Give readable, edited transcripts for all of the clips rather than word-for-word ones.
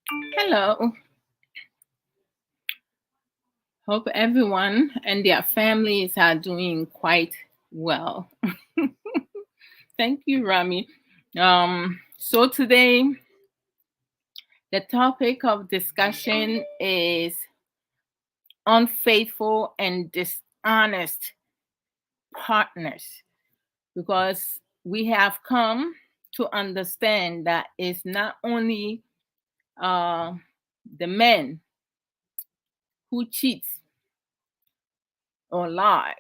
Hello. Hope everyone and their families are doing quite well. Thank you, Rami. So today the topic of discussion is unfaithful and dishonest partners, because we have come to understand that it's not only uh, the men who cheat or lie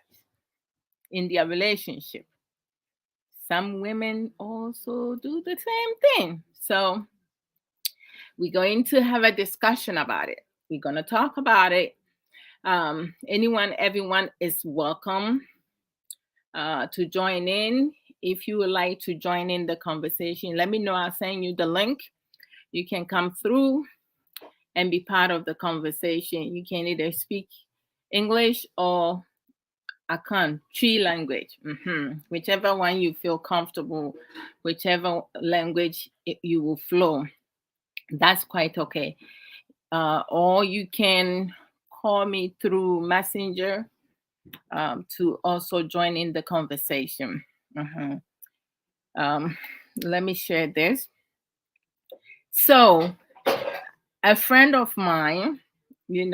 in their relationship. Some women also do the same thing. So we're going to have a discussion about it. We're going to talk about it. Everyone is welcome to join in. If you would like to join in the conversation, let me know. I'll send you the link. You can come through and be part of the conversation. You can either speak English or Akan, Tree language. Whichever one you feel comfortable, whichever language you will flow, that's quite okay. Or you can call me through Messenger to also join in the conversation. Um, Let me share this. So, a friend of mine, we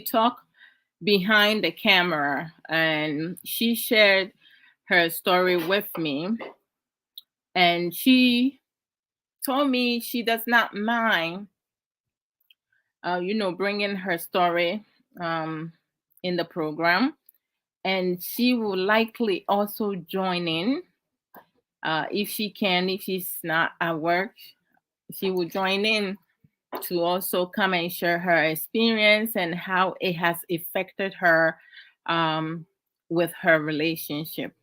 talk behind the camera, and she shared her story with me, and she told me she does not mind bringing her story in the program, and she will likely also join in if she can. If she's not at work, she will join in to also come and share her experience and how it has affected her with her relationship.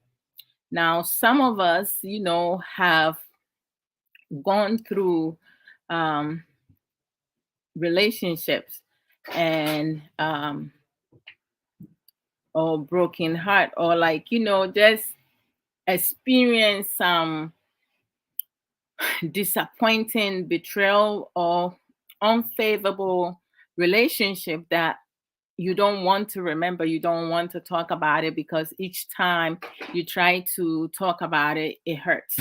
Now, some of us, have gone through um, relationships and or broken heart, or just experience some disappointing betrayal or unfavorable relationship that you don't want to remember, you don't want to talk about it, because each time you try to talk about it, it hurts.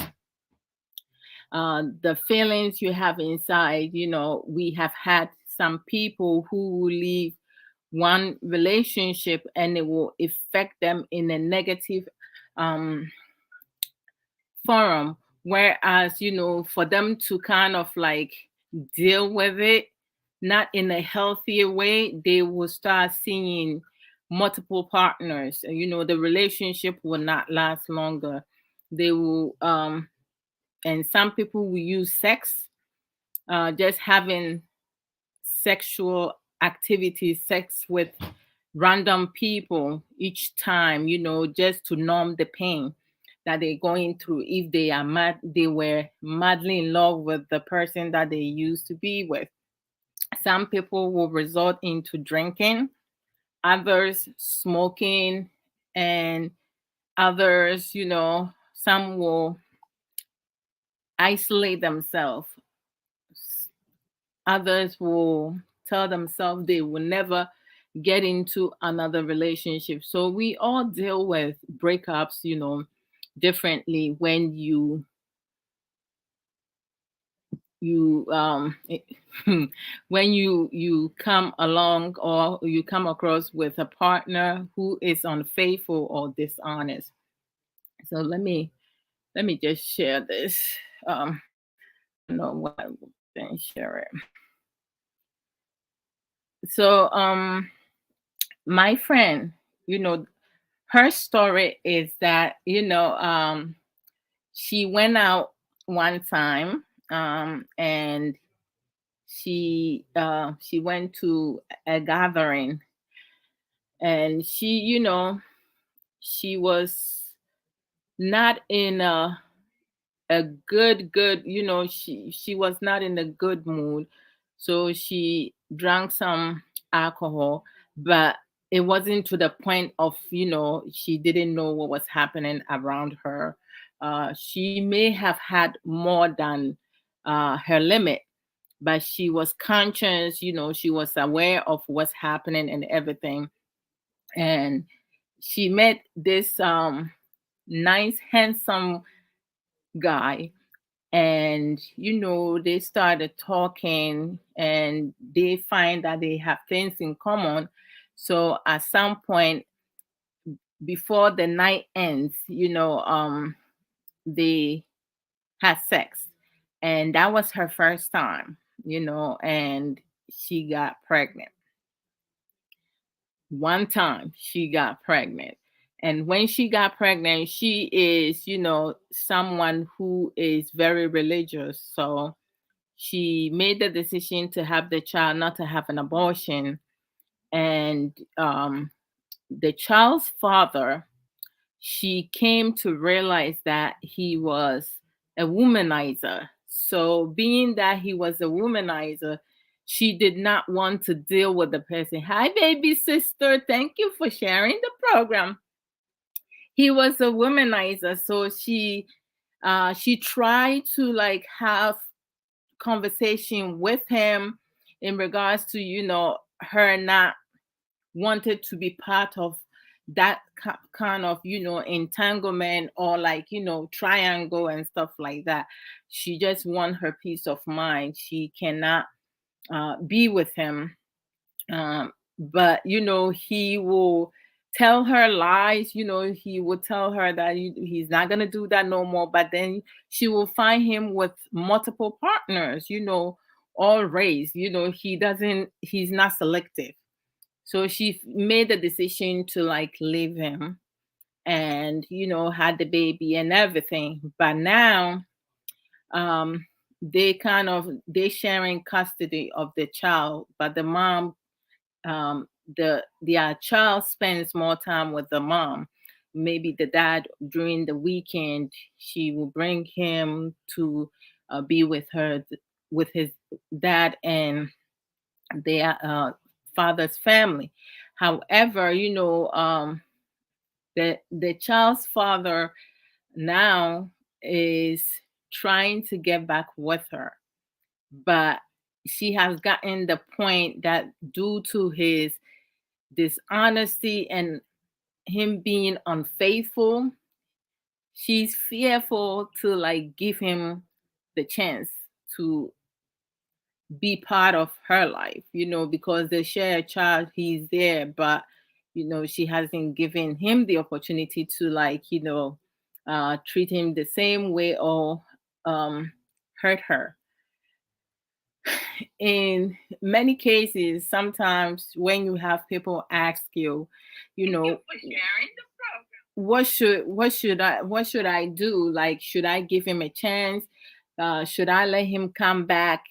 The feelings you have inside, we have had some people who will leave one relationship and it will affect them in a negative um, forum. Whereas, for them to kind of like deal with it, not in a healthier way, they will start seeing multiple partners. The relationship will not last longer. They will, and some people will use sex, just having sexual activity, sex with random people each time, just to numb the pain that they're going through. If they were madly in love with the person that they used to be with. Some people will resort into drinking, others smoking, and others, some will isolate themselves. Others will tell themselves they will never get into another relationship. So we all deal with breakups, differently. When when you come along, or you come across with a partner who is unfaithful or dishonest. So let me just share this. I don't know what I will then share it. So my friend, her story is that, she went out one time, and she went to a gathering, and she was not in a good, she was not in a good mood. So she drank some alcohol, but it wasn't to the point of, she didn't know what was happening around her. She may have had more than her limit. but she was conscious, she was aware of what's happening and everything. And she met this nice, handsome guy, and they started talking, and they find that they have things in common. So at some point, before the night ends, they had sex, and that was her first time, and she got pregnant. One time she got pregnant. And when she got pregnant, she is, someone who is very religious. So she made the decision to have the child, not to have an abortion. And the child's father, she came to realize that he was a womanizer. So, being that he was a womanizer, she did not want to deal with the person. Hi, baby sister. Thank you for sharing the program. He was a womanizer, so she tried to like have conversation with him in regards to her not wanted to be part of that kind of entanglement, or like triangle and stuff like that. She just want her peace of mind. She cannot be with him. But he will tell her lies. He will tell her that he's not going to do that no more, but then she will find him with multiple partners, all race. He's not selective. So she made the decision to like leave him, and had the baby and everything. But now um they sharing custody of the child, but the mom, their child spends more time with the mom. Maybe the dad during the weekend, she will bring him to be with her, with his dad and their father's family. However, the child's father now is trying to get back with her, but she has gotten the point that due to his dishonesty and him being unfaithful, she's fearful to like give him the chance to be part of her life, because they share a child, he's there, but she hasn't given him the opportunity to like, treat him the same way, or hurt her. In many cases, sometimes when you have people ask you, you know, what should I do? Like, should I give him a chance? Should I let him come back?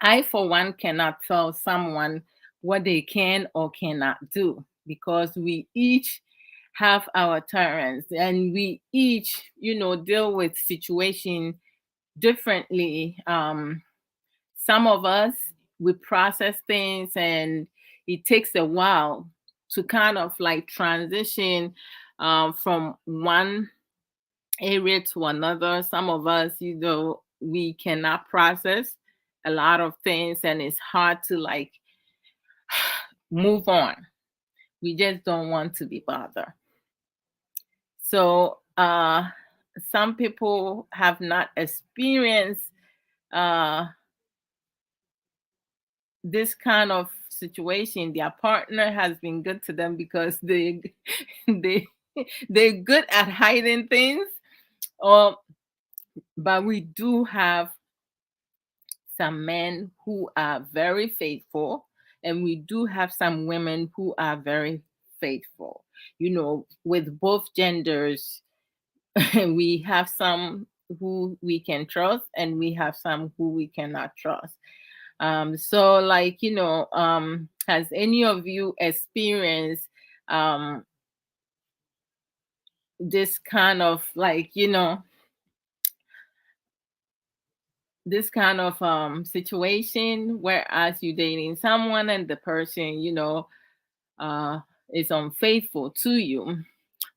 I, for one, cannot tell someone what they can or cannot do, because we each have our tolerance, and we each, deal with situation differently. Some of us, we process things, and it takes a while to kind of like transition from one area to another. Some of us, we cannot process a lot of things, and it's hard to like move on. We just don't want to be bothered. So some people have not experienced uh this kind of situation. Their partner has been good to them because they they're good at hiding things. Or but we do have some men who are very faithful, and we do have some women who are very faithful. With both genders, we have some who we can trust, and we have some who we cannot trust. So like, has any of you experienced this kind of like, this kind of situation, whereas you dating someone and the person, uh is unfaithful to you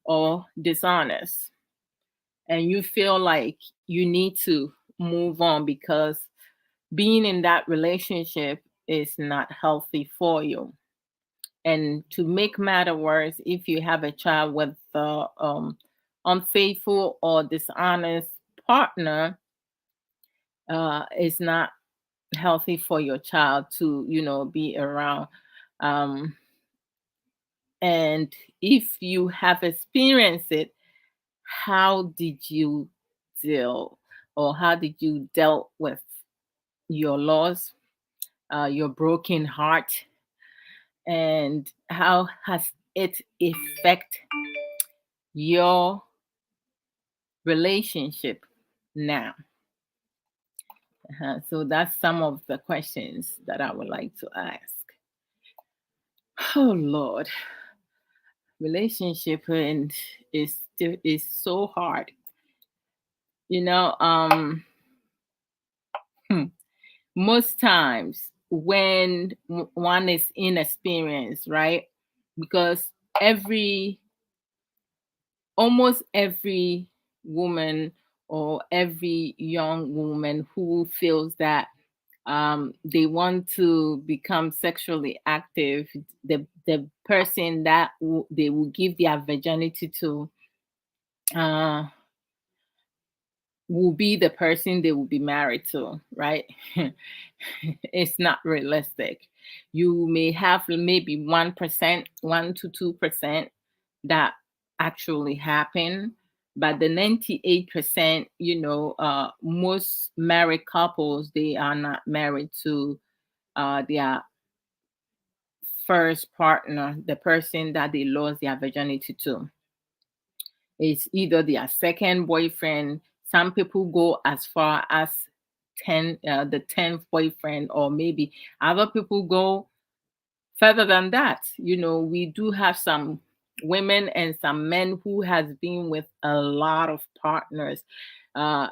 or dishonest, and you feel like you need to move on because being in that relationship is not healthy for you. And to make matter worse, if you have a child with unfaithful or dishonest partner, it's not healthy for your child to, be around. Um, and if you have experienced it, how did you deal, or how did you dealt with your loss, your broken heart, and how has it affect your relationship now? So that's some of the questions that I would like to ask. Oh Lord, relationship and is so hard. You know, hmm, most times when one is inexperienced, right? Because every almost every woman or every young woman who feels that they want to become sexually active, the person that they will give their virginity to uh, will be the person they will be married to, right? It's not realistic. You may have maybe 1%, 1 to 2% that actually happen, but the 98%, most married couples, they are not married to their first partner, the person that they lost their virginity to. It's either their second boyfriend. Some people go as far as the 10th boyfriend, or maybe other people go further than that. We do have some women and some men who has been with a lot of partners. Uh,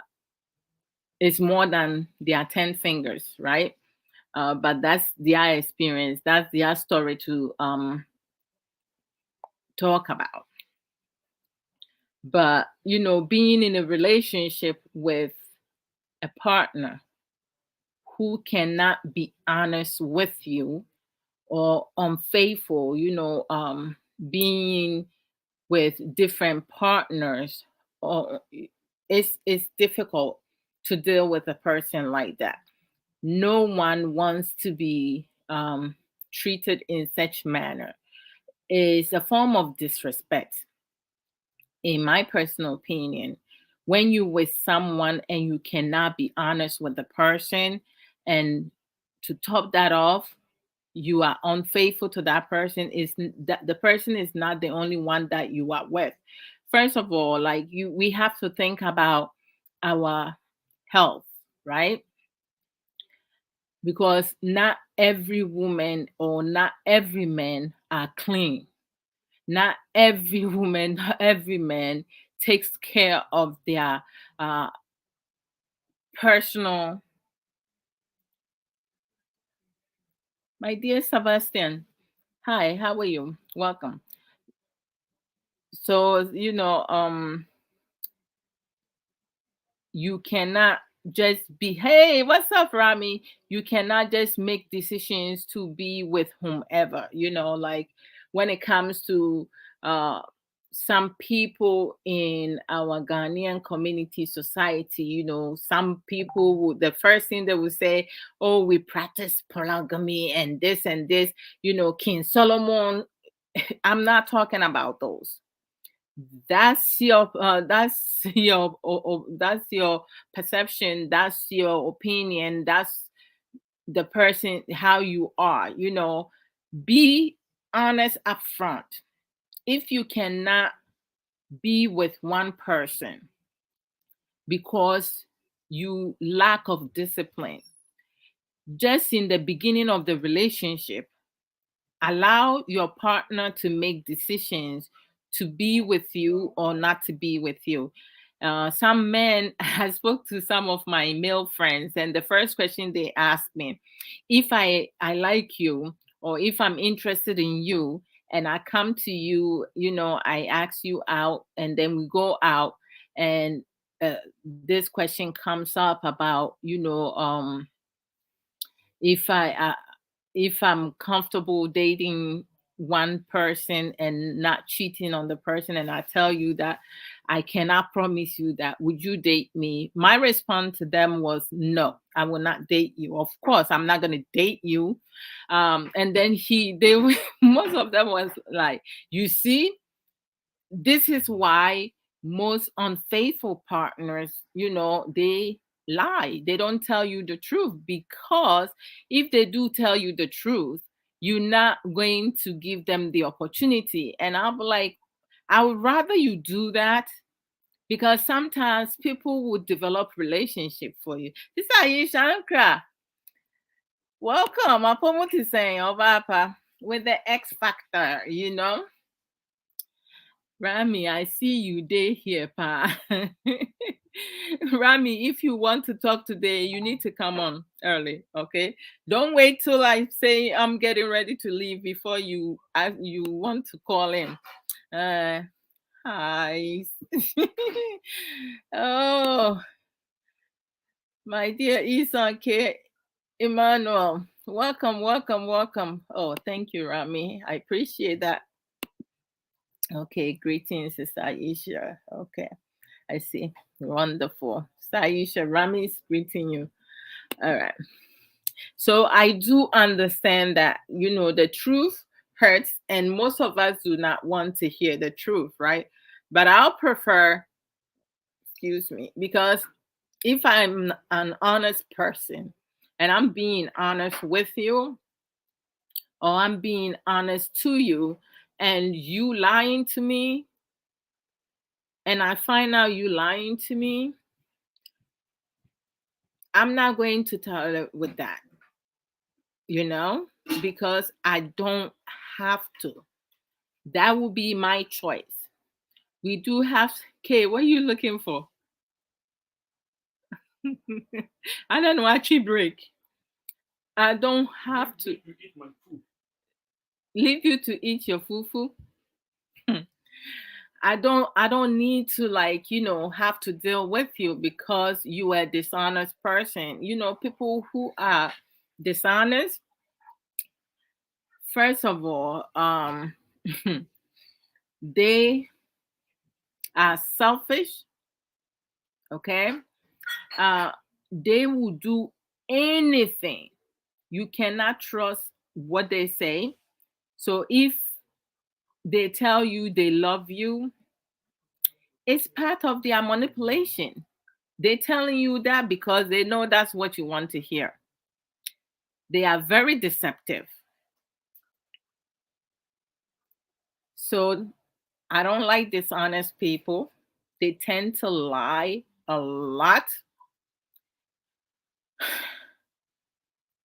it's more than their 10 fingers, right? But that's their experience. That's their story to talk about. But, being in a relationship with a partner who cannot be honest with you, or unfaithful, being with different partners, or it's difficult to deal with a person like that. No one wants to be treated in such manner. It's a form of disrespect, in my personal opinion. When you with someone and you cannot be honest with the person, and to top that off, you are unfaithful to that person, is that the person is not the only one that you are with. First of all, like, we have to think about our health, right? Because not every woman or not every man are clean. Not every woman, not every man takes care of their uh, personal. My dear Sebastian, hi, how are you? Welcome. So, you cannot just be, hey, what's up, Rami? You cannot just make decisions to be with whomever, like, when it comes to uh some people in our Ghanaian community society, some people would, the first thing they would say, oh, we practice polygamy and this and this, King Solomon. I'm not talking about those. That's your perception, that's your opinion, that's the person, how you are. Be honest up front. If you cannot be with one person because you lack of discipline, just in the beginning of the relationship, allow your partner to make decisions to be with you or not to be with you. Some men, I spoke to some of my male friends, and the first question they asked me, if I like you, or if I'm interested in you, and I come to you, I ask you out, and then we go out, and this question comes up about, if I'm comfortable dating one person and not cheating on the person, and I tell you that I cannot promise you that, would you date me? My response to them was, no, I will not date you. Of course, I'm not going to date you. And then they most of them was like, you see, this is why most unfaithful partners, they lie. They don't tell you the truth, because if they do tell you the truth, you're not going to give them the opportunity. And I'll be like, I would rather you do that, because sometimes people would develop relationship for you. This is Aisha Ankra. Welcome. I'm saying Obapa with the X Factor. Rami, I see you day here, pa. Rami, if you want to talk today, you need to come on early, okay? Don't wait till I say I'm getting ready to leave before you want to call in. Hi. Oh, my dear Isan K. Emmanuel, welcome, welcome, welcome. Oh, thank you, Rami. I appreciate that. Okay, greetings, Sister Aisha. Okay, I see. Wonderful. Sister Aisha, Rami is greeting you. All right. So I do understand that, the truth hurts, and most of us do not want to hear the truth, right? But I'll prefer, excuse me, because if I'm an honest person and I'm being honest with you, or I'm being honest to you, and you lying to me, and I find out you lying to me, I'm not going to tolerate with that, because I don't have to. That would be my choice. We do have, okay, what are you looking for? I don't know, actually break. I don't have to leave you to eat your fufu. I don't need to, have to deal with you because you are a dishonest person. People who are dishonest, first of all, they are selfish, okay? They will do anything. You cannot trust what they say. So if they tell you they love you, it's part of their manipulation. They're telling you that because they know that's what you want to hear. They are very deceptive. So I don't like dishonest people. They tend to lie a lot.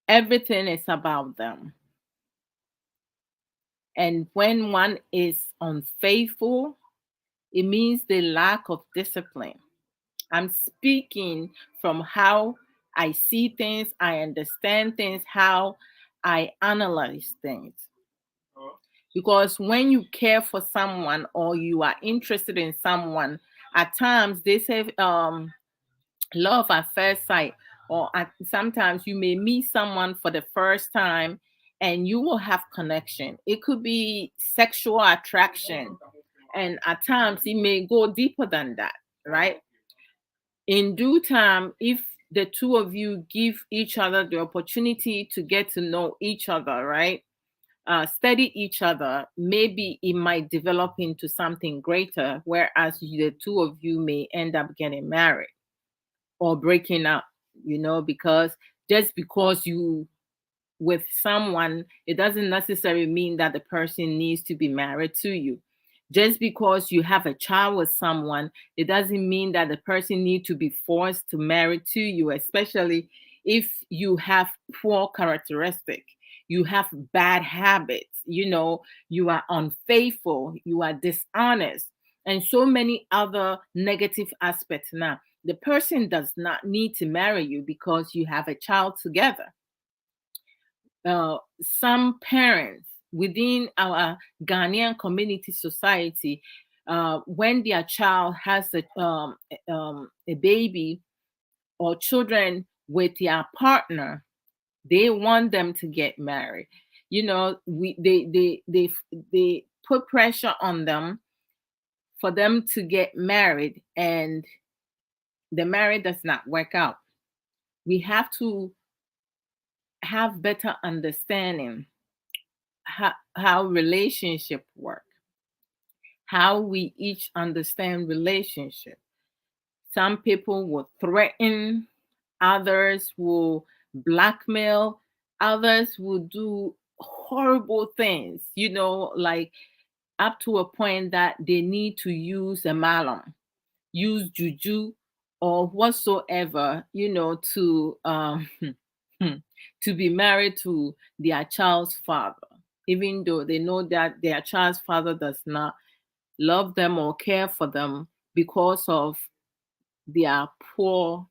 Everything is about them. And when one is unfaithful, it means the lack of discipline. I'm speaking from how I see things, I understand things, how I analyze things. Because when you care for someone or you are interested in someone, at times they say love at first sight, or sometimes you may meet someone for the first time and you will have connection. It could be sexual attraction, and at times it may go deeper than that, right? In due time, if the two of you give each other the opportunity to get to know each other, right? Study each other, maybe it might develop into something greater, whereas the two of you may end up getting married or breaking up, because just because you with someone, it doesn't necessarily mean that the person needs to be married to you. Just because you have a child with someone, it doesn't mean that the person needs to be forced to marry to you, especially if you have poor characteristic, you have bad habits, you are unfaithful, you are dishonest, and so many other negative aspects. Now, the person does not need to marry you because you have a child together. Some parents within our Ghanaian community society, when their child has a baby or children with their partner, They want them to get married. They put pressure on them for them to get married, and the marriage does not work out. We have to have better understanding how relationship work, how we each understand relationship. Some people will threaten, others will blackmail, others will do horrible things, like up to a point that they need to use a malum, use juju or whatsoever, to to be married to their child's father, even though they know that their child's father does not love them or care for them because of their poor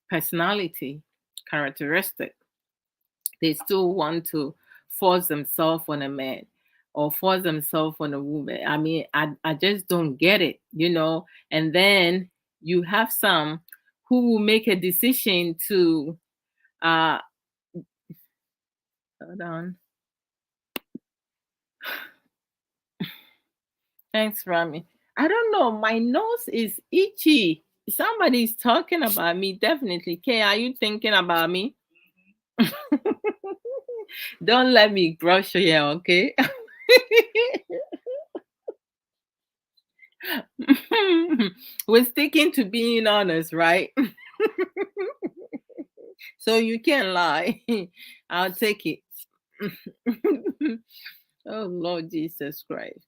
personality characteristic. They still want to force themselves on a man or force themselves on a woman. I mean, I just don't get it, And then you have some who will make a decision to hold on. Thanks, Rami. I don't know. My nose is itchy. Somebody's talking about me, definitely. Kay, are you thinking about me? Don't let me brush your hair, okay? We're sticking to being honest, right? So you can't lie. I'll take it. Oh, Lord Jesus Christ.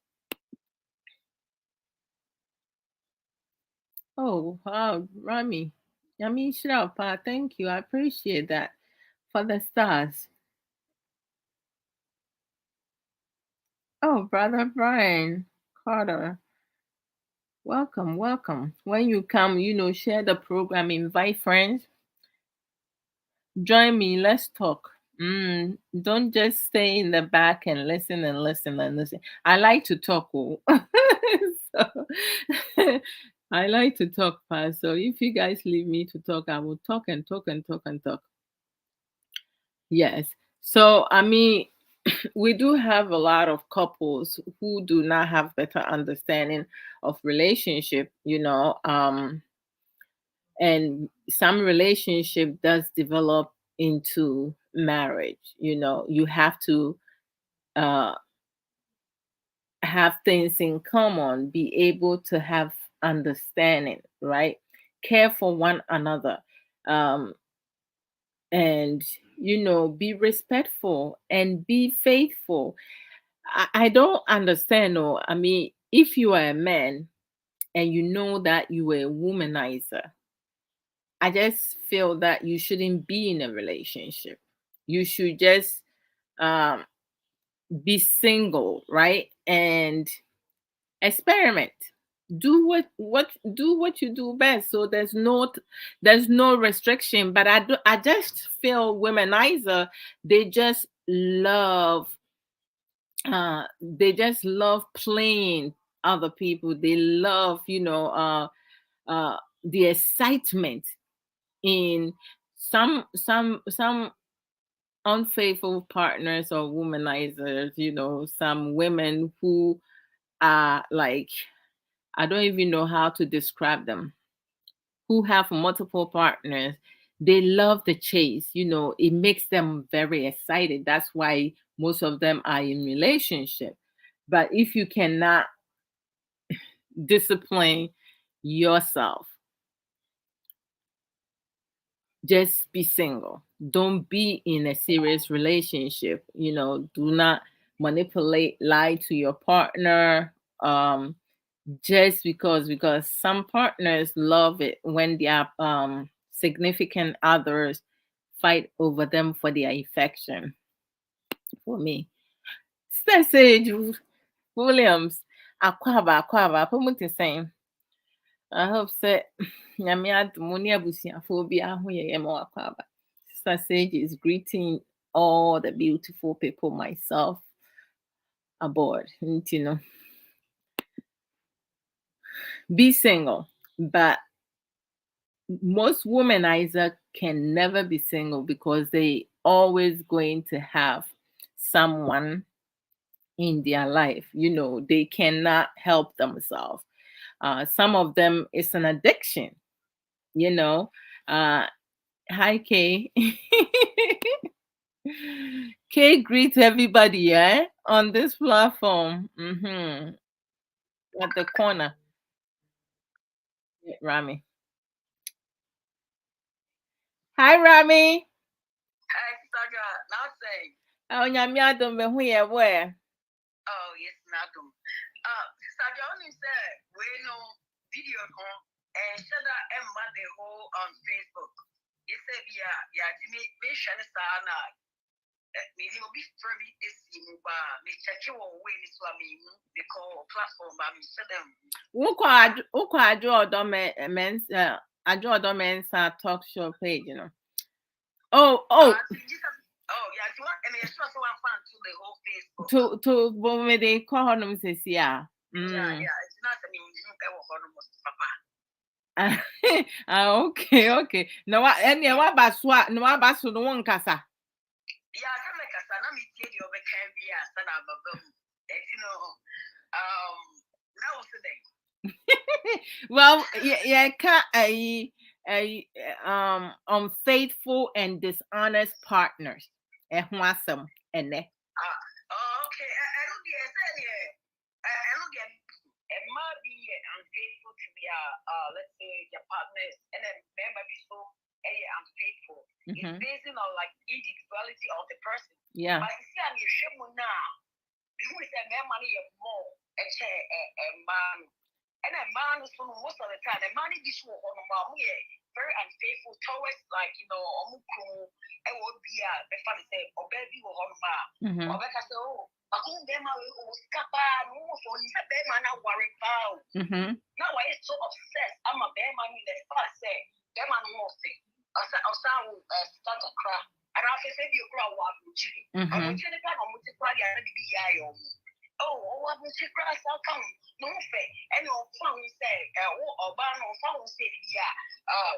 Oh, wow, Rami. Yami Shrapa, thank you. I appreciate that. For the stars. Oh, Brother Brian Carter. Welcome, welcome. When you come, share the program, invite friends. Join me, let's talk. Don't just stay in the back and listen and listen and listen. I like to talk. So, I like to talk fast. So if you guys leave me to talk, I will talk and talk and talk and talk. Yes. So I mean, we do have a lot of couples who do not have better understanding of relationship, and some relationship does develop into marriage. You have to uh have things in common, be able to have understanding, right? Care for one another, um and be respectful and be faithful. I don't understand. Or I mean, if you are a man and you know that you are a womanizer, I just feel that you shouldn't be in a relationship. You should just um, be single, right? And experiment. Do what you do best. So there's no restriction. But I just feel womanizer. They just love they just love playing other people. They love the excitement in some unfaithful partners or womanizers. Some women who are like, I don't even know how to describe them, who have multiple partners. They love the chase. It makes them very excited. That's why most of them are in relationship. But if you cannot discipline yourself, just be single. Don't be in a serious relationship. Do not manipulate, lie to your partner. Just because some partners love it when their significant others fight over them for their affection. For me, Sage Williams, Aquaba, Pumuti saying, I hope say Nyame adom ne abusuafoɔ bi ahoyɛ ma Aquaba. Sister Sage is greeting all the beautiful people, myself aboard. Be single, but most womanizer can never be single because they always going to have someone in their life. They cannot help themselves. Some of them, it's an addiction. Hi, Kay. Kay greets everybody, on this platform. At the corner. Rami. Hi, Rami. Hi, Saga. Now say. Oh, nyamia don't be where. Oh, yes, Nadum. Saga only said we know video on and share that Emma the whole on Facebook. You said, yeah, to me, share the sana. Me will be free this in me check your way, Miss Wami, the call platform, I'm sure them. Who I draw men's talk show page, Oh, Oh, yeah, you want, and it's also one fan to the whole Facebook. To when they call her name says, yeah, it's not a mean, Papa. Okay. No, any what baswa, no basu no one casa. Yeah, I can make a son. I'm here to overcome via son of a boom. Now today. Well, unfaithful and dishonest partners. Okay. I don't get I don't get it might be unfaithful to be let's say your partners and then there might be so unfaithful. It's based on like individuality of the person. Yeah. But you see I'm your shame now. Who is a man money more a man. And a man is most of the time the money is very unfaithful towards like omuku and would be a funny say or baby or honma or like I say I couldn't get my scapa no for you said bear man worry pow. Now I is so obsessed. I'm a bear man in the first say bear man more say I start a cry and I say you grow up with chicken. I'm chilling kind of multiply and be oh, what was your grass? I'll come. No fair. And your phone say, or ban or phone say,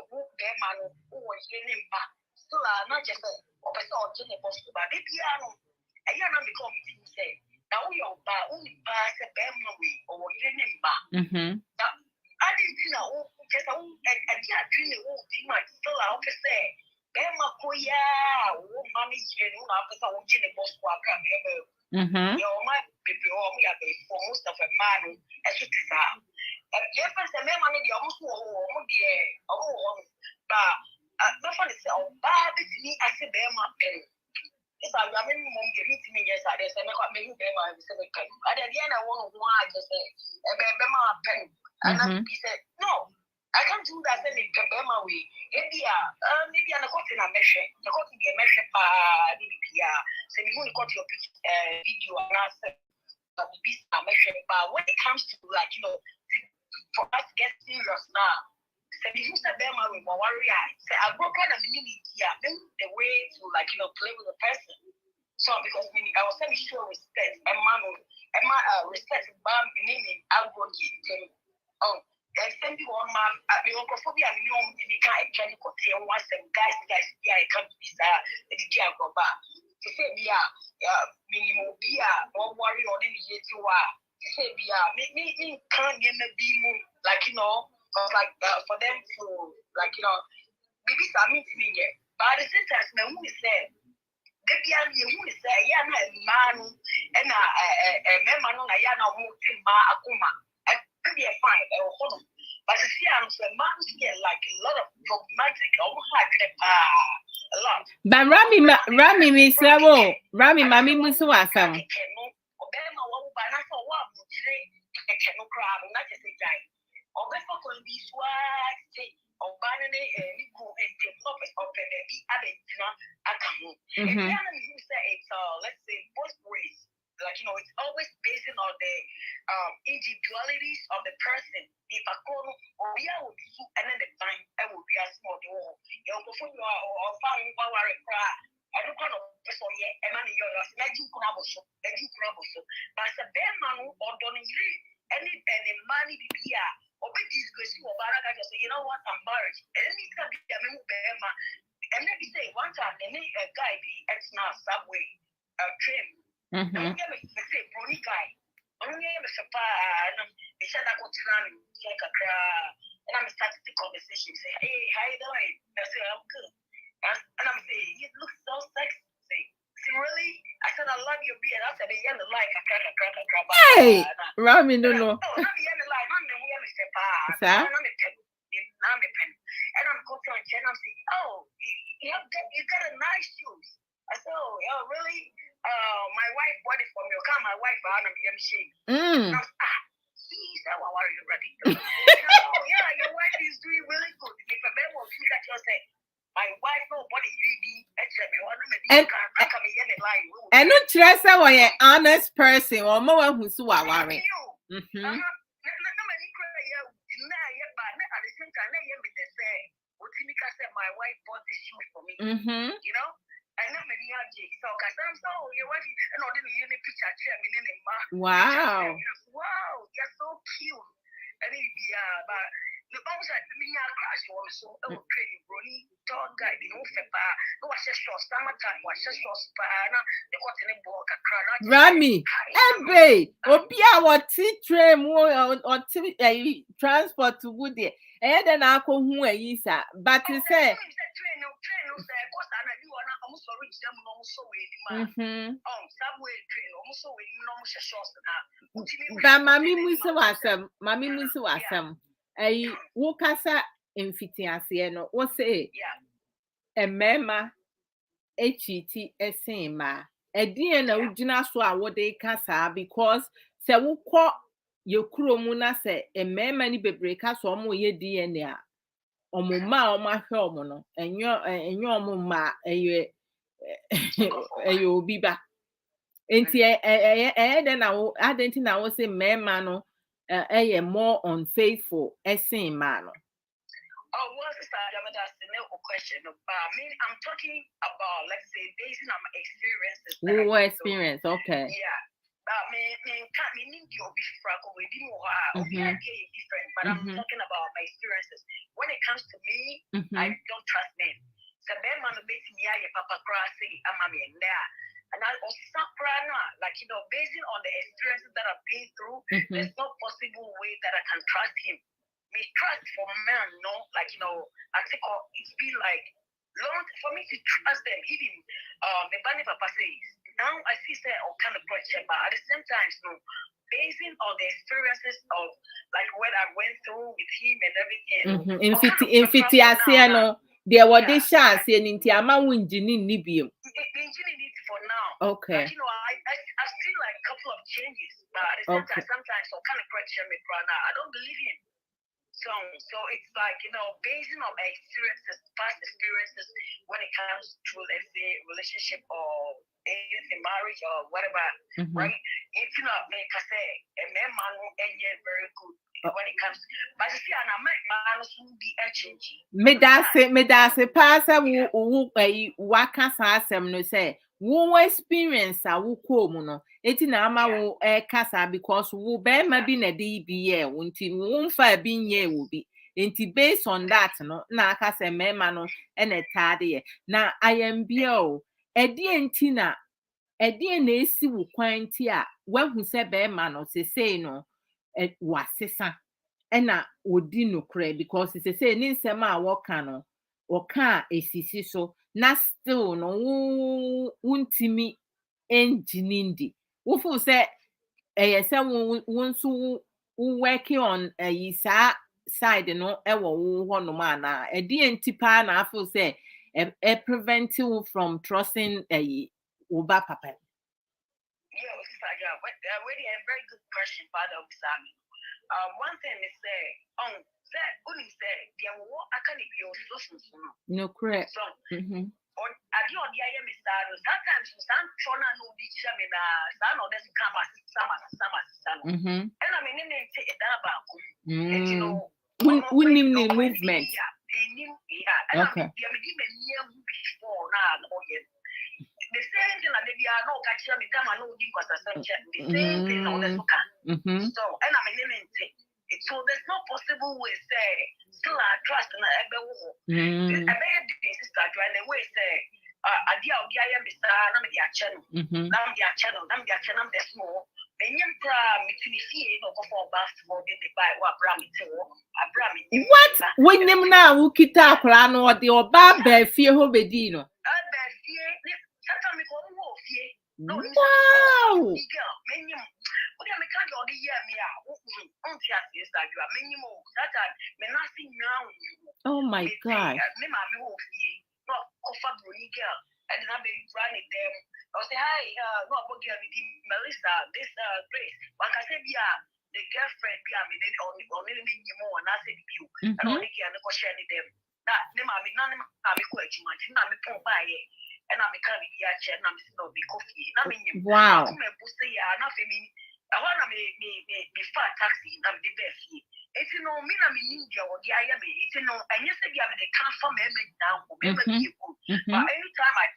who their man who was getting back. So, not just a person of the but the piano. And you're not becoming to say, now you're back, only pass a bam away or getting back. I didn't know, just a dream, old thing might still out to say, Bama Koya, money, after all, Jenny Boss Walker. Your might be for most of a man as it is. And Jeffers and men money almost but nothing is all bad to me as a bear my pen. If I mean, give me yes, I guess I never made bear my pen. At the end, I want to watch just say a bear my pen. And he said, no. I can't do that. Send it to Bema way. Maybe I'm a cotton a measure. The cotton get measure. So you want to cut your video and answer this measure. But when it comes to like for us to get serious now, so you said Bema way, but worry. Say I broke on a minute here. The way to like play with the person. So because I was saying show respect. And respect. Bam, naming. I'll go get him. And send you on my microphobia and you can't can once and guys, yeah, I can't be the Diagoba. To say, minimum beer, or worry on any year to to say, me can't get a beam like like for them to like maybe some mean yet. But at the same time, who is there? Maybe I'm who is there, yeah, man, and a man, I am akuma. Be fine, but you see, I'm a man get like a lot of problematic, a lot. But Rami, Miss Rami, Mammy Musawasam. Let's say both ways. Like it's always based on the individualities of the person. If I call or we are with you and then the time I will be a small door. You'll go for you or found power cry. I don't know person yet, and money yours, let you come up so, let you come up so. But as a bear man or don't any money be here or be disgrace or baraga just say, you know what, I'm married. And then it can be a man bear man. And maybe say one time, they need a guy be extra subway, train. Don't get me say, brony guy. Only ever surprise. They said I go to run, check a crowd. And I'm starting the conversation. Say, hey, how you doing? I say, I'm good. And I'm saying, you look so sexy. See, really? I said, I love your beard. I said, they yell like a crack. Hey, Rami, no. Oh, I'm yelling like, I'm the way I'm Sir? I'm a pen. And I'm going to and I'm saying, oh, you got a nice shoes. I said, oh, really? My wife bought it for me. Okay, my wife, I'm Mm. He said, well, are you ready? Oh, yeah, your wife is doing really good. If a man will look at you and say, my wife, nobody really, and no trust or an honest person or more who's so worried. My wife bought this shoe for me. You know? I know many are so I'm so you're watching and I didn't use a picture Wow. Wow, you're so cute. And but the bones at me crash was so training Brony, dog guy, the no fepa, no was just short summertime, was just short spanner, the cotton book a crowd. Rami, Ebe, Obia, what tea train or transport to Woody. And then I come who is that, but you say, but Mammy Musu Wasam, a Wokasa Infitiasiano, or say, a mema, HET, a DNA original so what they casa because se wo kwa ye kromuna se a mema ni bebreka so mo ye DNA omuma omahwe omo no enyo omuma eyo obi ba enti den na wo adenti na wo se mema no more unfaithful esen ma no. Oh, what's that's the no question. But I mean, I'm talking about, let's say, based on my experiences. Experience, okay. Yeah. But can't mean you be franco with you or different, but I'm talking about my experiences. When it comes to me, I don't trust men. So ben man make me papa crossing I'm in there. And I also like based on the experiences that I've been through, there's no possible way that I can trust him. Me trust for men, no, like I think it's been like long for me to trust them. Even the Bani Papa says, now I see all kind of question, but at the same time, based on the experiences of like what I went through with him and everything. There were the chance and in Tiama Winjini Nibium. For now. Okay. But, I feel like a couple of changes, but at the same time, sometimes all kind of question me, I don't believe him. So it's like, based on my experiences, past experiences, when it comes to, let's say, relationship or anything, marriage or whatever, right? If you know, like I say, a man and yet very good when it comes. But you see, and I might man be a change. Me that's a passer who waka sasem no say. Wo experience a wo komu eti na ama wo kasa because wo be ma bi na dey biye unti wo mfa bi nye wo bi enti based on that no na aka se mema no e na tade na ayambia o edi enti na esi wo kwan ti a wahu se be ma no se sei no wasesa e na odi no kra because se sei ni nsem a wo ka no oka esisi so na still no wuntimi enginindi wo fu say say won so working on sa side no e wo ho no ma na e di entipa na afu say e prevent you from trusting oba papa. Yeah, really a very good question, Father Osami. One thing is say only say there will I can be your solution. No, correct. So on I do the sometimes some trona no beach me na some of them come as some. And I mean take a daba. We need the movement. Okay. Before now, the same thing that they are not catching me come and no give us a subject. The same thing on the so and I mean so there's no possible way say still I trust and I be I beg the sister to the way say idea of the Mr. Namia channel. Namia channel, the small. What? When them now who kita akwala or the oba be fie ho bedino. Wow. Oh my God. And then I've been running them. I say, hi, no, Melissa, this Grace. But I said, yeah, the girlfriend, yeah, me, they only more, and I said, you, and only can share them. That, name, I mean, none of them, quite much, and I'm a buy it, and I'm a carry the chair, and I'm still be coffee. I mean, wow. I'm a pussy, and nothing. I want to be fat taxi, I'm the best. It's no mean I'm in India or the IMA. It's no, and yesterday I'm the confirm down for me. But anytime I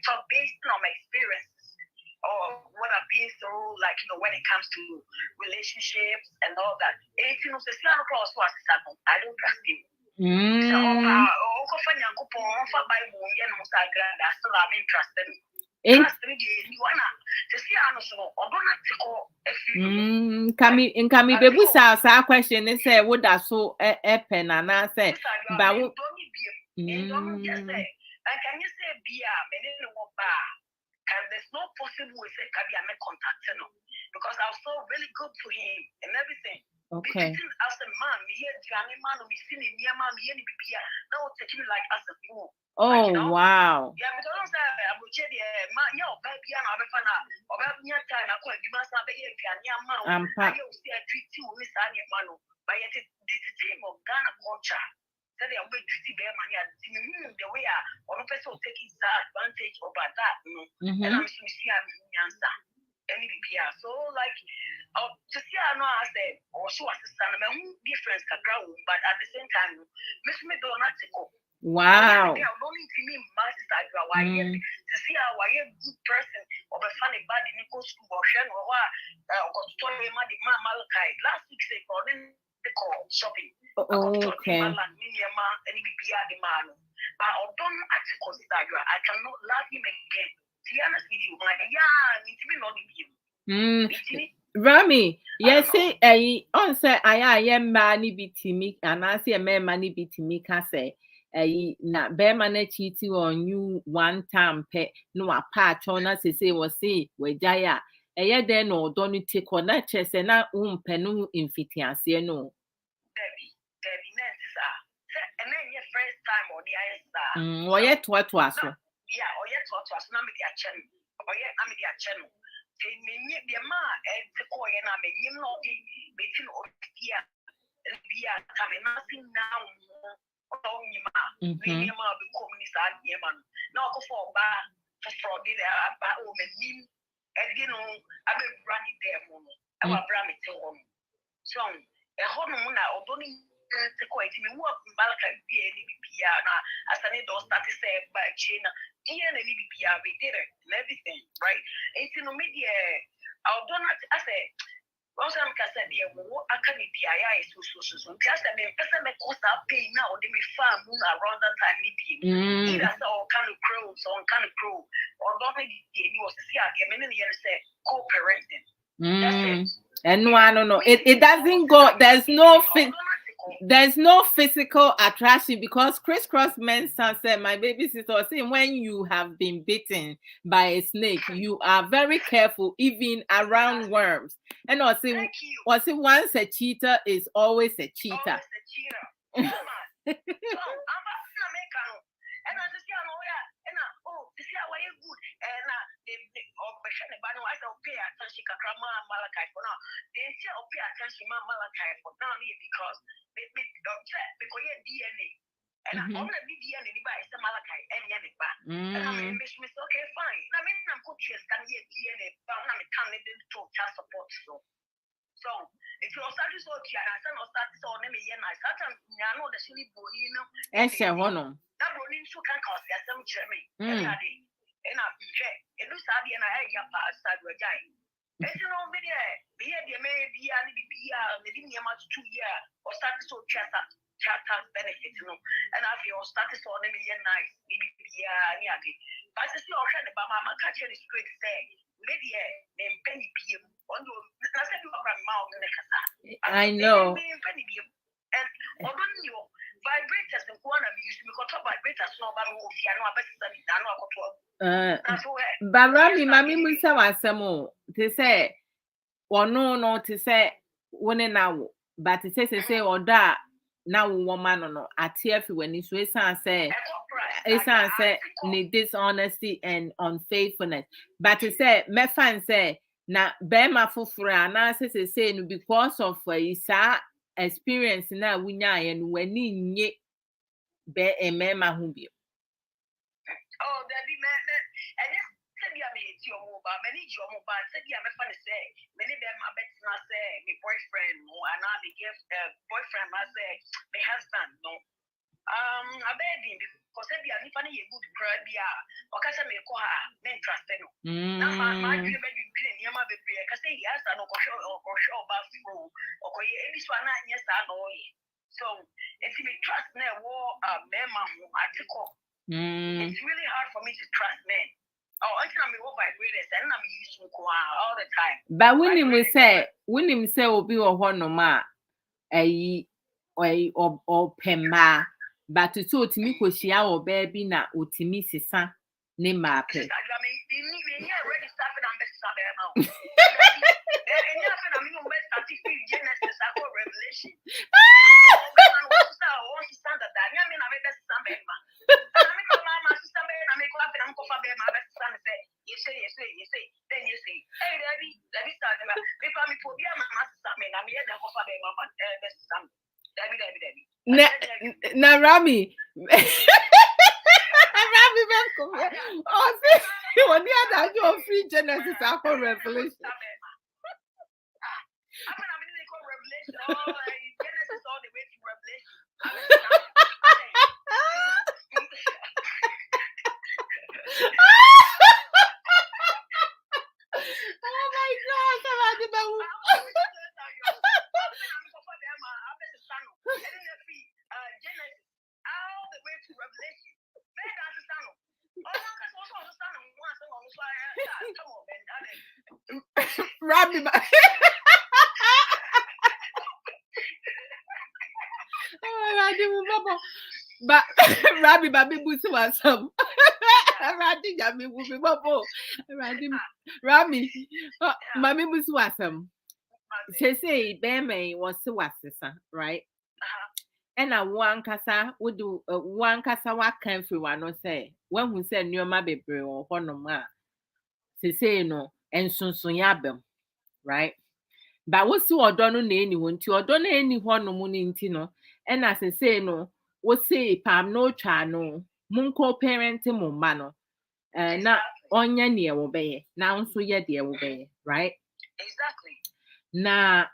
talk based on my experiences or what I've been through, like, when it comes to relationships and all that. It's the Santa Claus was I don't trust him. So, Bible, I still have interest in it. Kami bebu sa question is say what that so pen and I say but and can you say beer and there's no possible way say can be a contact because I was so really good to him and everything. Okay. As a man, we see near man, now taking me like as a fool. Oh, like, wow. Yeah, because I would say, baby, and I'm a fan of your time. I call you must have a man. I see a treat you, Miss Anya Mano, by the team of Ghana culture. Said they are going to see their money the way or a person taking advantage over that, and I'm answer. So, like, to see, I know I said, or so as a son, difference, but at the same time, Miss me don't have to go. Wow. They are only to me, master, to see how I am a good person or a funny bad in the school or Shen or what, or story, my Malachi. Last week, they called in the call shopping. Okay. But I don't actually consider you. I cannot love him again. To be honest with you, it's me not with you. Rami, yes, say on say I am mani bitimi and I say a man mani bitimi can say na be man cheating on you one time pet no a patch on us say was say we jaya then no don't take on that chess and na penu infitiancy no. Debbie, and then your first time or the IS or yet what was so. Yeah, or yet what was not media channel or yet I'm media channel. The man and the coin and I mean, you know, between coming nothing now. Oh, you ma, become this man. Now go for bar for the about him, and I will run it there, I will run it home. So, a hormone, or don't to quite me work in Balaka be any piano as I need those that is said by China. Ian and BPR, we did it and everything, right? It's in the media. I'll do not, I say, well, some can say, I can't be PII, so just I mean, person may cost up pay now, they may farm around that time meeting. Either all kind of crows or kind of crow, or don't make it was see at the minute and say co-parenting. That's it. And no, it doesn't go, there's no physical attraction because crisscross men said my baby sister saying when you have been bitten by a snake, you are very careful even around worms. And also once a cheater is always a cheater. Because DNA. And I'm going to be DNA by some Malachi and Yanniba. And I mean, okay, fine. I mean, I'm good here, can be DNA, but I'm not a candidate to child support. So, if you're starting so, I don't start so, let me hear my Satan. I know the silly boy, that running so can cost us some cherry. And I'm check. It looks like I had your past side were dying. It's no video. The may be maybe much 2 years or start to child tax benefits, and I feel status on a million nice, maybe But I see already, but my catch is straight say, maybe a penny PM. I said you are my mouth in the casa. I know. And although you vibrators and one of you because vibrators no about no but Rami, Mammy Musa was some to say, or no, to say, one now, but it says, say, or that now woman or no, at TF when it's say, need dishonesty and unfaithfulness. But to say, me fan say, na bema fufura, na say, because of isa experience na winya and when ye be a mema who be. Oh, there be man, and this said you made your mobile, many your mobile, said you have fun to say, many of them are better not say, my boyfriend, and I be give boyfriend, I say, my husband, no. A baby, because if you are funny, you good crowd, or cast me call her, men trust no. Now, my dream, you might be free, because they yes, I know, or show about flow, or any one, yes, I know. So, if you trust me, war, mema, I took off. It's really hard for me to trust men. Oh, I'm vibrators and I'm using all the time. But when him say, will be a honor, or pemba, but to so to me, because she our baby na utimi sisa ne mape. I mean, you already started on this summer. And you have to best artificial Genesis, I call Revelation. Na Rami. Rami, oh, see, when you had your free Genesis, I call Revelation. Genesis all the way to Revelation. Oh my God, Genesis all the way to Revelation. Rabbi, but Rabbi, Baby Boots was some. Rabbi, Rabbi, Mammy Boots was some. Say, Bame was so was right? And a one cassa would do one cassa what can for one or say, when we said near my baby or one of my say no, and soon yabem, right? But what's to or don't anyone to or don't anyone no money in Tino, and as I say no, what say Pam no chano, Munko parent mano, not on your near obey, now so yet dear obey, right? Exactly. Nah.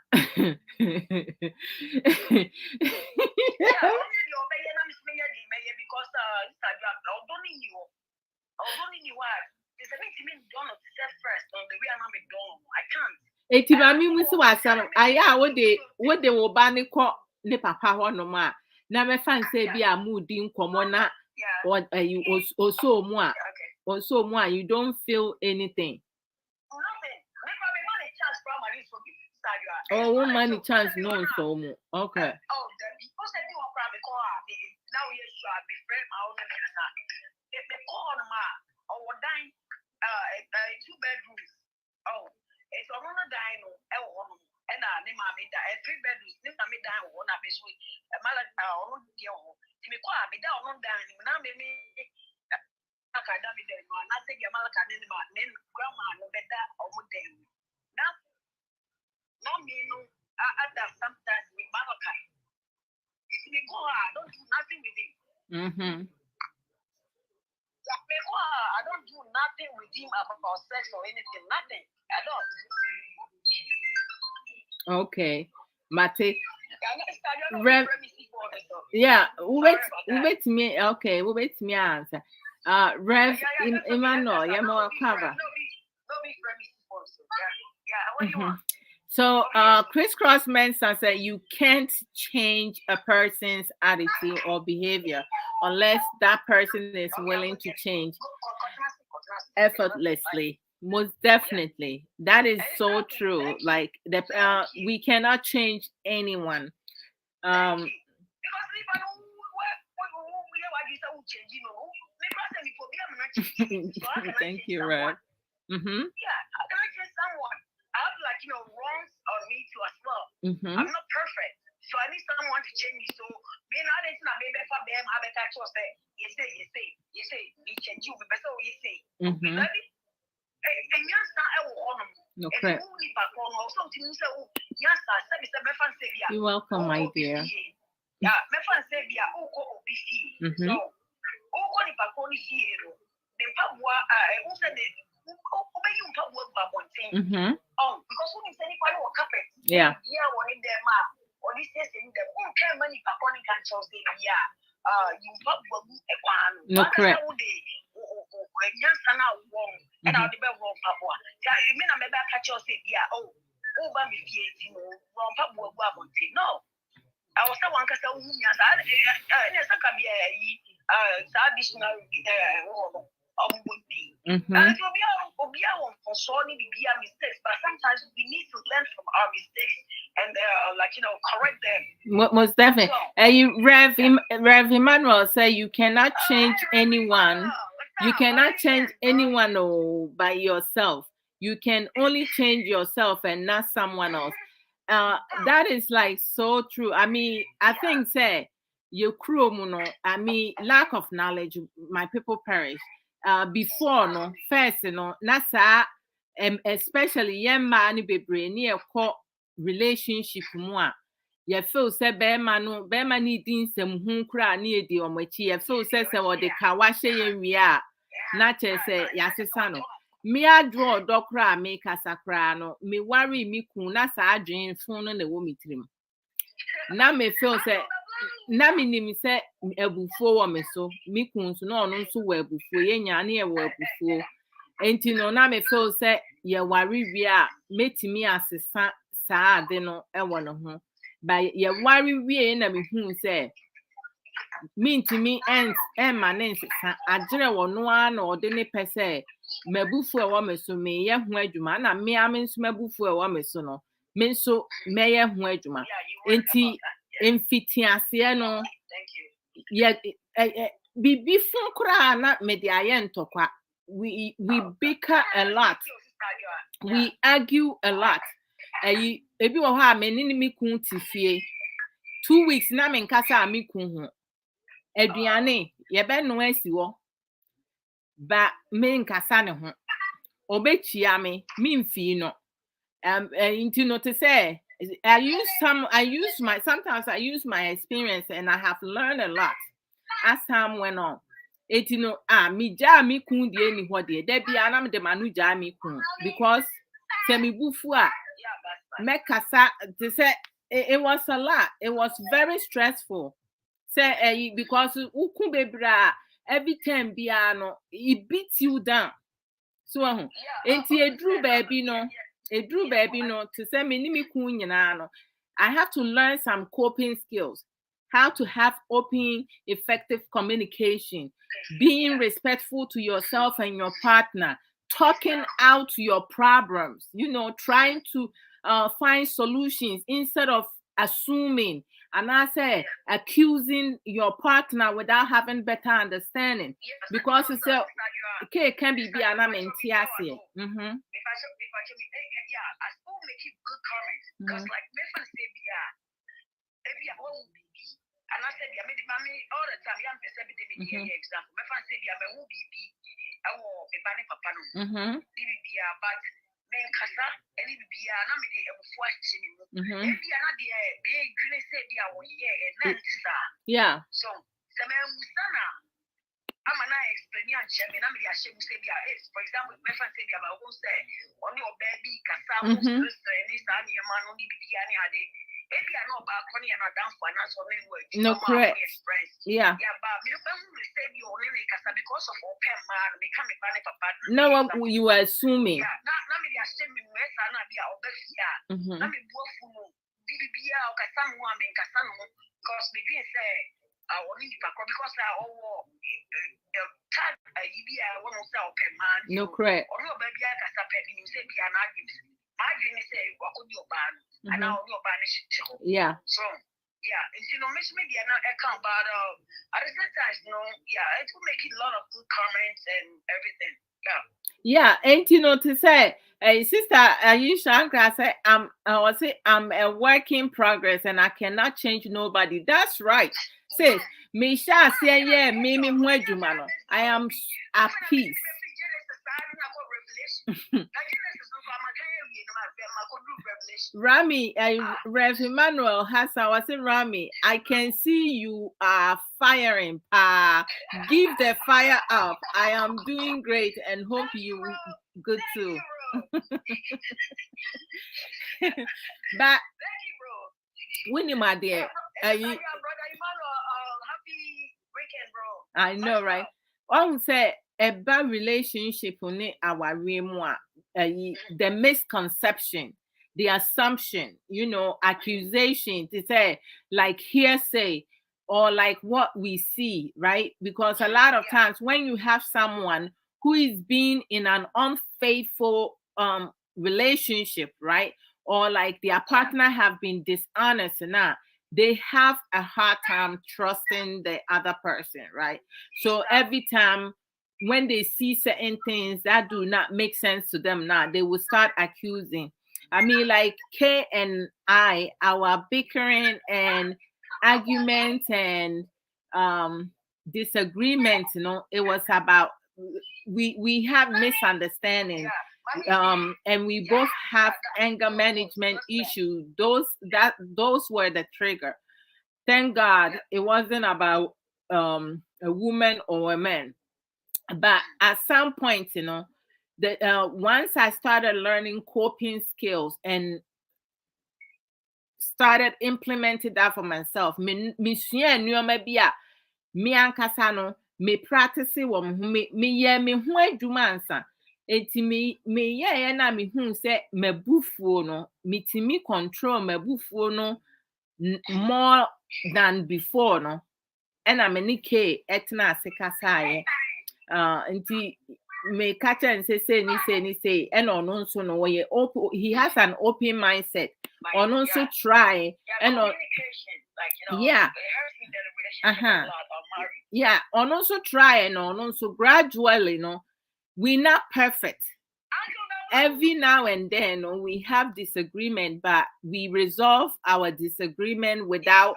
Eti mami musi wasam aya what they will ban ne papa ho no ma na me fan say bi a mu di nkomo na what you also mu a you don't feel anything. Oh, one money chance no so mu. Okay. Oh, the people said you are probably call now you should be friend my own if they call ma or dine 2 bedrooms. Oh, it's on a dine and name I made that 3 bedrooms, name I made that one of his way. A mallet on the me call me down on dining. Now me academic day, and I think your malaka name grandma no better or more than now. No me no other sometimes with Malachi. If me go, I don't do nothing with him. I don't do nothing with him about sex or anything. Nothing. I don't. Okay. Mate. Yeah, wait me. Okay, wait me answer. Rev Emmanuel, yeah, more cover. What do you want? So, crisscross mensa said you can't change a person's attitude or behavior unless that person is willing to change. effortlessly. Most definitely. That is so Exactly. true. Thank you. Like we cannot change anyone. Thank you. Because if I don't change, Thank you, Rev. Yeah, how can I change someone? I have wrongs on me too as well. I'm not perfect. So I need someone to change me. So being out there, not baby for them, have a catch or say, you say, you change you, but so you say. And yes, I will honor. Okay. You're welcome, my dear. Yeah, my friend said, yeah, oh, so, oh, if I call you here, the Pabua, I also did. Because when you say you carpet, yeah, one in their mouth, or this is in the okay money for calling cancer, say, yeah, you probably a one. No, correct. And I'll be wrong, Papa. Yeah, you mean I'm about catch your say, yeah, oh, over me, wrong, Papa, no. I was the one because I was additional mistakes, but sometimes we need to learn from our mistakes and correct them. Most definitely. Rev Emmanuel said you cannot change anyone. You cannot change anyone by yourself. You can only change yourself and not someone else. That is like so true. I mean, I think say you crew I mean, lack of knowledge, my people perish. Before no, first no, nasa especially young man be brain near relationship more. You feel say bema ni din sem hu kra na edi omachi. You feel say or the kawashe ye wi a na che say yasesa no. Me a draw dokra me kasakra no me worry me kun na sa adwen fun no na wo mitrim na me feel say na me nim say ebufuo wo me so me kun so na ono so wo ebufuo ye nya na ye wo ebufuo enti no na me feel say ye worry wi a metimi asesa saa ade no e wo no ho ba ye worry wi na me hu say mintimi emanence agere wo no a na ode ne pese mabufu e wo meso me ye ho adwuma na me amenso mabufu e wo meso no me nso me ye ho adwuma enti emfiti ase no ye bibi fun kura na me de aye ntokwa we bicker a lot, we argue a lot. Ebi wo ha me ni me kun ti fie 2 weeks na me nkasa me kun ho aduane ye be no asi wo ba me nkasa ne ho obechia me mfi no into no to say sometimes I use my experience and I have learned a lot as time went on. Me ja me kun de ni ho de da bia na me de manu ja me kun because se me bufu a me kasa to say it was a lot. It was very stressful. Say because ukun bebra every time bia no it beats you down. So enti edru baby no to say me ni me kun nyina no I have to learn some coping skills, how to have open effective communication, being respectful to yourself and your partner, talking out your problems, trying to find solutions instead of assuming and I say accusing your partner without having better understanding, because it's a okay, it can be an amentiasi. Because like me for say maybe I won't be and I said yeah me all the time yeah me say be example me for say yeah me who be I will be banning papa no but men kasa any bibia na me dey ebufu ahye ni mu bibia na dey be green say bia wo ye na ntisa yeah so se me musana ama na explain ya nche me na me dey ahye mu say bia for example me fan say bia ba wo say oni obaby kasa mo say ni sa ni ma no ni bibia ni ade bibia na oba ko ni na dan for na so me word no correct yeah but me be who say bia oni me kasa because of open man me can me ban papa no what you were assuming yeah na me dey ahye me mu esa na bia obafia na me buafu no bibia o kasa mo a me kasa no because me be say only because I tag bibia one No correct. Yeah. So yeah, and you know, Miss Media now account but at the same time, you know, yeah, it will make a lot of good comments and everything. Yeah. Yeah, and you know to say, sister Ayisha Ankara say I'm a work in progress and I cannot change nobody. That's right. Says Misha say yeah, me no. I am at peace. Rami, Rev Emmanuel Hassan was saying, Rami, I can see you are firing. Give the fire up. I am doing great and hope you good too. But Winnie, my dear, happy weekend, bro. I know, right? One say a bad relationship on our the misconception, the assumption, you know, accusation to say like hearsay or like what we see, right? Because a lot of times when you have someone who is being in an unfaithful relationship, right? Or like their partner have been dishonest enough, they have a hard time trusting the other person, right? So every time when they see certain things that do not make sense to them now, they will start accusing. I mean, like Kay and I, our bickering and arguments and disagreements, you know, it was about we have misunderstanding. And we both have anger management issues. Those were the trigger. Thank God it wasn't about a woman or a man. But at some point, you know, once I started learning coping skills and started implementing that for myself, me ankasa no me practice wo me ye me ho adwuma ansa. Eti me ye na me hu se mabufuo no metimi control mabufuo no more than before no. And I'm a K etna sekasaye. Nti me catch and say and on also no he has an open mindset. On also try and on yeah. Yeah, on also try and on also gradually, you know, we're not perfect. Every now and then we have disagreement, but we resolve our disagreement without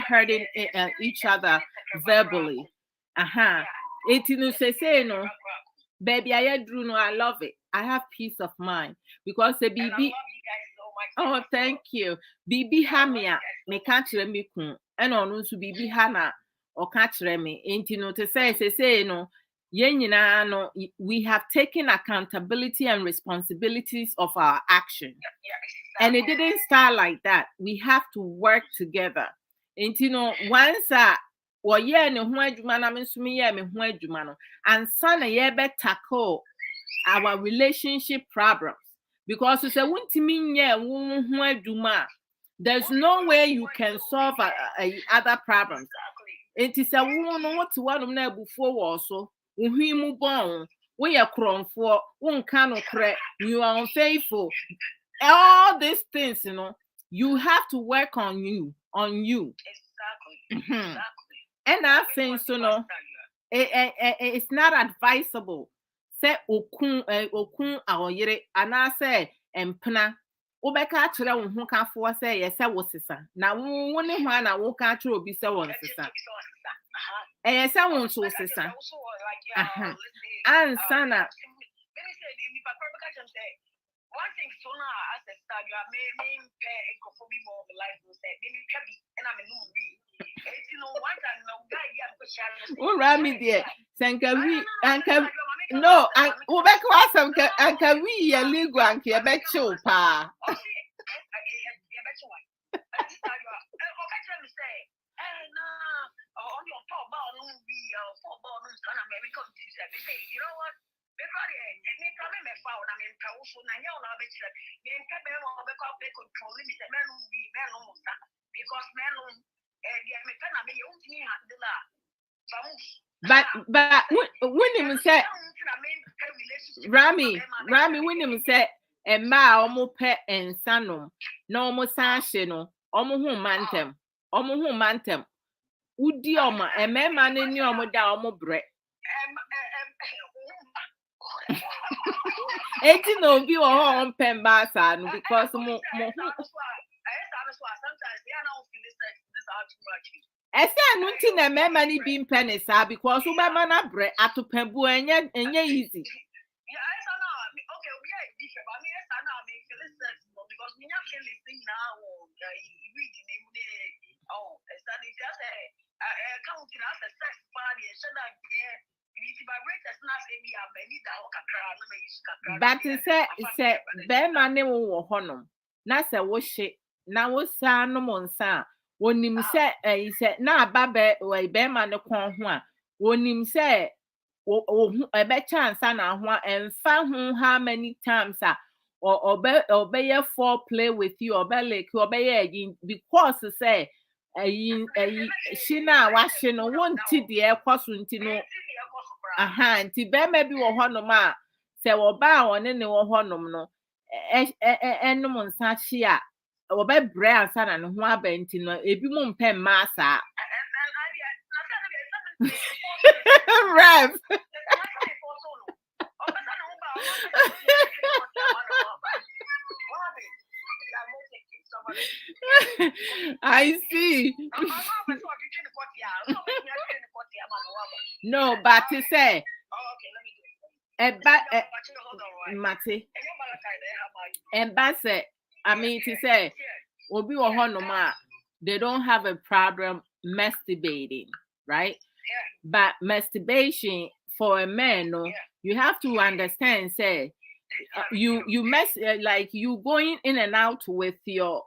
hurting each other verbally. It you say no, baby, I love it. I have peace of mind because the baby. Oh, thank you. Bibi Hamia, me catch me kun, and on to Bibi Hana or catch me. Ain't you know to say no. No, we have taken accountability and responsibilities of our action. And it didn't start like that. We have to work together. And you know, once and son tackle our relationship problems. Because it's a there's no way you can solve other problems. It is a woman what to one before also. We are crying for one kind of credit. You are unfaithful. All these things, you know, you have to work on you. Exactly. And I think so. No, it's not advisable. Say okun awoyere ana say empna wobeka kire wo ho kafo say yesa wo sesa na wo ne ho na wo ka kire obi say wo sesa yesa wo so sesa ansana one thing so now as a star you are main ecophobia more of life will say maybe kabi and I'm a no you know one time no guy oh Rami dear sankawi anka no and ubeka wasam anka we ya legal anka ya becho pa you know what? Because me come me found I mean also na nya na be chere me nka be mo be ko be control me say me no musa because me no dia me kana me you timi handle a vamos But when him say Rami when him say Emma omo pe ensanom na omo sanhye no omo hu mantem udi omo emema ne ni omo da omo bre eti no obi wo ho on pen ba sa no because mo sometimes they are not feeling this out too much. Ese anu nti na emema ni bi mpen sa because wo ba na bre atopabu enye easy. Yeah, I don't know. Okay, we are different, but I don't know. I feeling sex because we are feeling thing now. Read the name. It's that if you say count it as a sex party, should I get? But say bema ne wo honom na se wo hye na wo sa no monsa wonim se se na aba be bema ne kon ho a wonim se wo ebe chance na ho emfa ho how many times a obe foreplay with you obe like obe ye because say she na wa hye no wonti de ekoso nti no nti bema bi wo honom a se wo ba one ne wo honom no enum nsa hye a wo be bre ansa na ne ho aba nti no ebi mu mpem ma sa Rev I see. No, but to say Mate and say I mean to say obi wo honoma they don't have a problem masturbating, right? But masturbation for a man, no, you have to understand. Say, you like you going in and out with your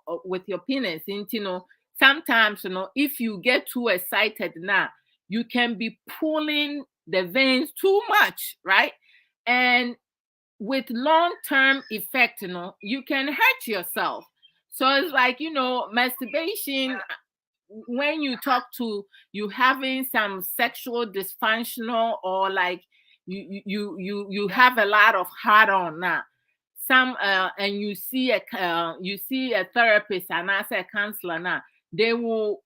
penis. Into sometimes if you get too excited now, you can be pulling the veins too much, right? And with long-term effect, you can hurt yourself. So it's like masturbation when you talk to you having some sexual dysfunctional or like you have a lot of hard on now some and you see a therapist and I say a counselor now they will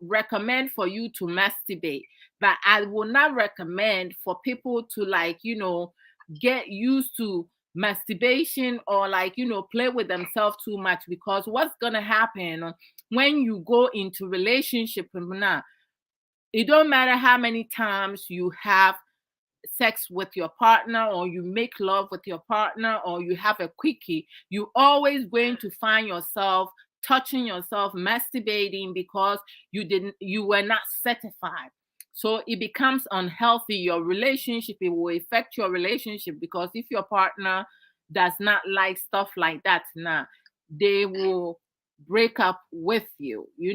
recommend for you to masturbate, but I will not recommend for people to like get used to masturbation or like play with themselves too much, because what's gonna happen when you go into relationship now, it don't matter how many times you have sex with your partner or you make love with your partner or you have a quickie, you always going to find yourself touching yourself, masturbating because you were not certified. So it becomes unhealthy. Your relationship, it will affect your relationship, because if your partner does not like stuff like that now, they will break up with you. You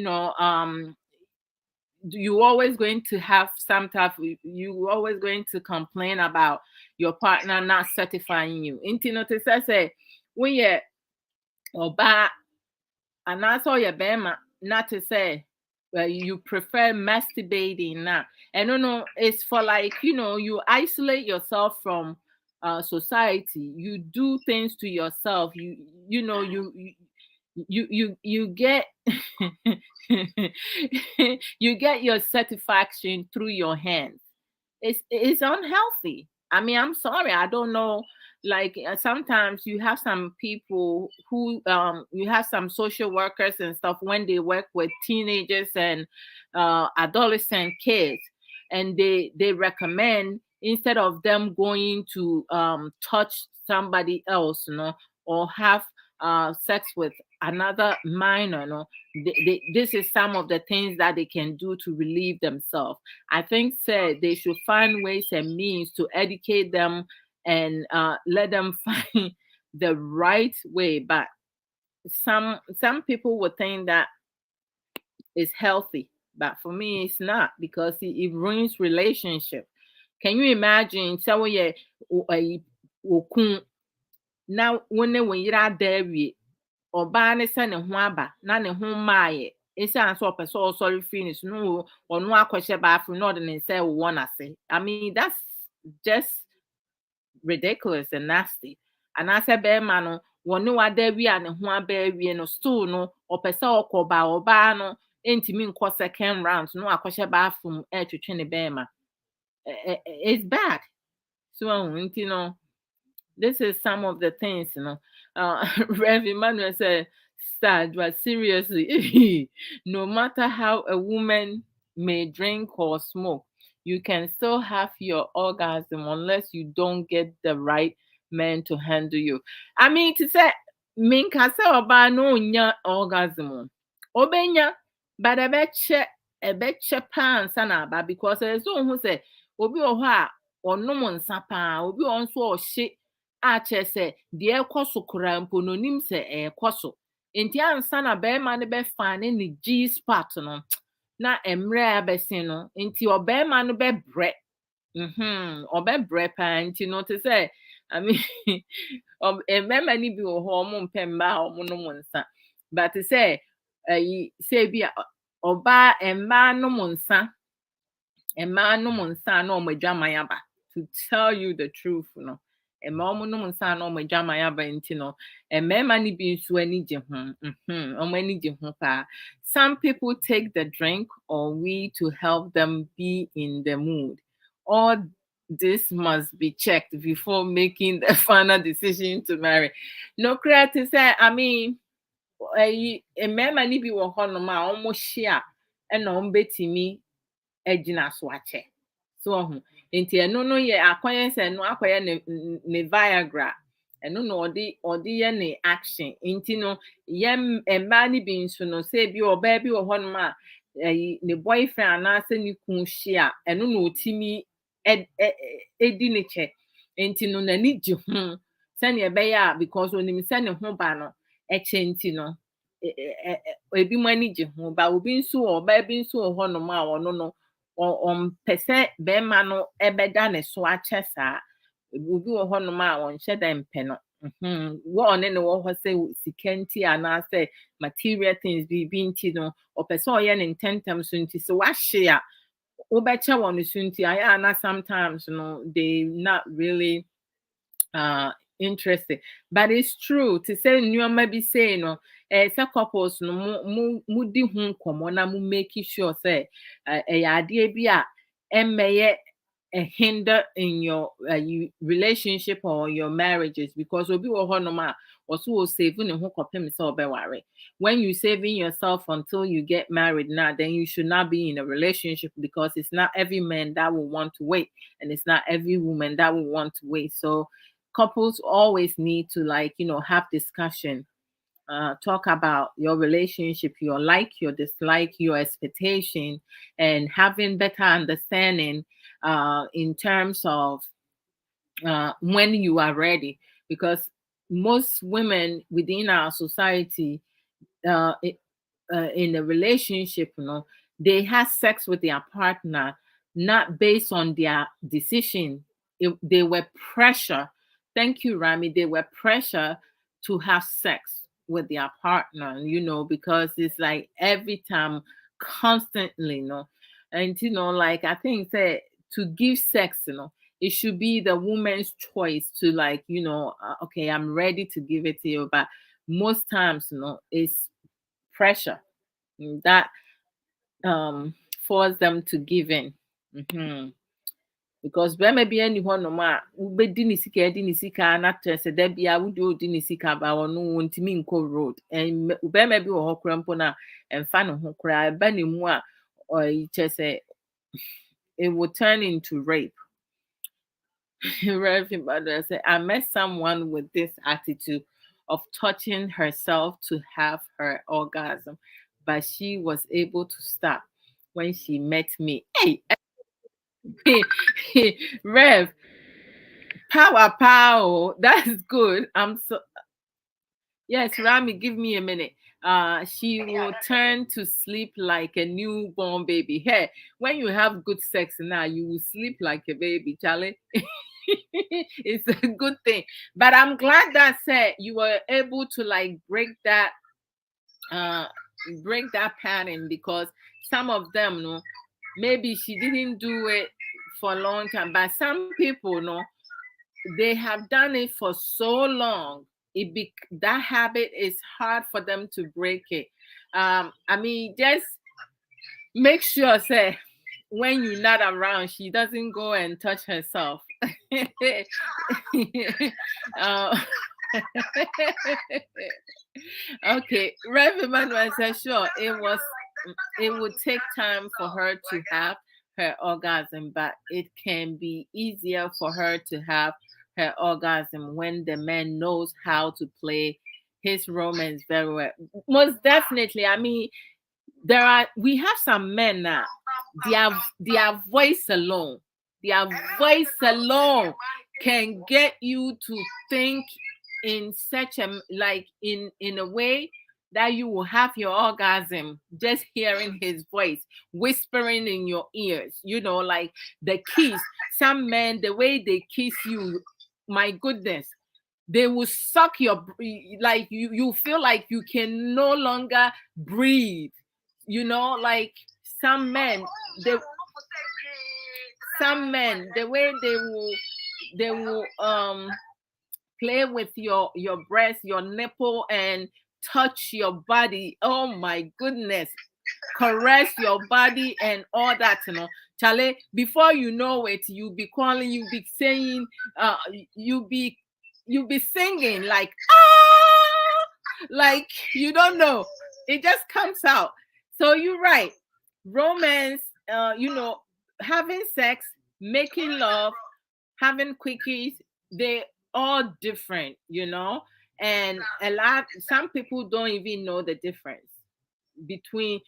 always going to have some type you always going to complain about your partner not certifying you. Intino to say when you oba and that's all your bema not to say you prefer masturbating now. And no, it's for like you isolate yourself from society. You do things to yourself. You get you get your satisfaction through your hands. It's unhealthy. I mean, I'm sorry, I don't know. Like sometimes you have some people who you have some social workers and stuff when they work with teenagers and adolescent kids, and they recommend instead of them going to touch somebody else, or have sex with another minor, this is some of the things that they can do to relieve themselves. I think they should find ways and means to educate them and let them find the right way. But some people would think that it's healthy, but for me it's not, because it ruins relationship. Can you imagine so now when yira dawie ọbaa ne sɛ ne ho aba na ne ho maaeɛ it's an so person sorry finish no or no akoshe bathroom no than say wanna say. I mean that's just ridiculous and nasty. And I said bear man one no ada wi an ho aba wi no stool no or person okoba oba no entimi nko second round no akoshe bathroom e twetwe ne bear man. It's bad. So you know this is some of the things, you know. Rev Emmanuel said, sad, but seriously, no matter how a woman may drink or smoke, you can still have your orgasm unless you don't get the right man to handle you. I mean, to say, min kasa oba no nya orgasm. Obenya, but a betche pan sanaba because there's no who say, obi oha or no one sapa, obi on so shit. Akyɛ sɛ deɛ ɛkɔ so koraa mpo no onim sɛ ɛkɔ so nti ansa na bɛrima no bɛfa ne G spot no na mmerɛ a bɛsen no nti ɔbɛrima no bɛbrɛ ɔbɛbrɛ paa nti no te sɛ I mean mmarima no bi wɔ hɔ ɔmo mpɛ mmaa a ɔmo nom nsa but te sɛ sɛ bi a ɔbaa mmaa nom nsa mmaa nom nsa na ɔmo adwaman aba to tell you the truth no. Some people take the drink or weed to help them be in the mood. All this must be checked before making the final decision to marry. No credit say, I mean, a man be almost share and me ejina swache. So nti eno no ye akwaye se no akwaye ne Viagra eno no odi ye ne action nti no ye emma ni bi nso no say bi oba bi wo hono ma ne boyfriend anase ne kun hia eno no otimi edi ne che nti no na ni ji ho se ne be ya because onim se ne ho ba no eche nti no ebi mo ani ji ho ba obi nso oba bi nso ho no ma wono no pese bema no ebeda ne so ache saa obi wo ho no ma won hye da mpe no wo one ne wo ho se sikanti ana se material things bi nti no o pese o ye ne intentem so nti so wa hye a wo be che won so nti aya na sometimes no they not really interested, but it's true to say you maybe say no some couples no mu di ho komo na mu make sure say ade bi a emmeye a hinder in your relationship or your marriages because obi wo ho no ma also will save ne ho kopem say obeware. When you saving yourself until you get married now, then you should not be in a relationship because it's not every man that will want to wait and it's not every woman that will want to wait. So couples always need to have discussion, talk about your relationship, your like, your dislike, your expectation, and having better understanding in terms of when you are ready. Because most women within our society in a relationship, they have sex with their partner not based on their decision. They were pressure. Thank you, Rami. They were pressure to have sex with their partner, because it's like every time, constantly, and like I think that to give sex, it should be the woman's choice to okay, I'm ready to give it to you, but most times, it's pressure that force them to give in. Because when maybe anyone no ma ube di sika na trese da bia wo di ni sika ba wono wontimi nko road and ube maybe wo hokra mpo na emfa no ho kra ba ne mu a chese it will turn into rape. Reverend Mother said, I met someone with this attitude of touching herself to have her orgasm, but she was able to stop when she met me. Hey, Rev, power, that's good. I'm so yes, Rami, give me a minute. She will turn to sleep like a newborn baby. Hey, when you have good sex now, you will sleep like a baby, Charlie. It's a good thing. But I'm glad that said you were able to break that break that pattern, because some of them, no, maybe she didn't do it for a long time, but some people, no, they have done it for so long. That habit is hard for them to break it. I mean, just make sure, say, when you're not around, she doesn't go and touch herself. uh, okay, Rev Emmanuel says, sure, it would take time for her to have her orgasm, but it can be easier for her to have her orgasm when the man knows how to play his romance very well. Most definitely. I mean, we have some men now, their voice alone, their voice alone can get you to think in such a, like, in a way that you will have your orgasm just hearing his voice whispering in your ears, like the kiss. Some men, the way they kiss you, my goodness, they will suck your, like, you feel like you can no longer breathe, like some men, they some men, the way they will play with your breast, your nipple, and touch your body. Oh my goodness, caress your body and all that, Charlie. Before you know it, you'll be calling, you'll be saying, you'll be singing like, ah, like, you don't know, it just comes out. So you're right, romance, having sex, making love, having quickies, they all different, and some people don't even know the difference between,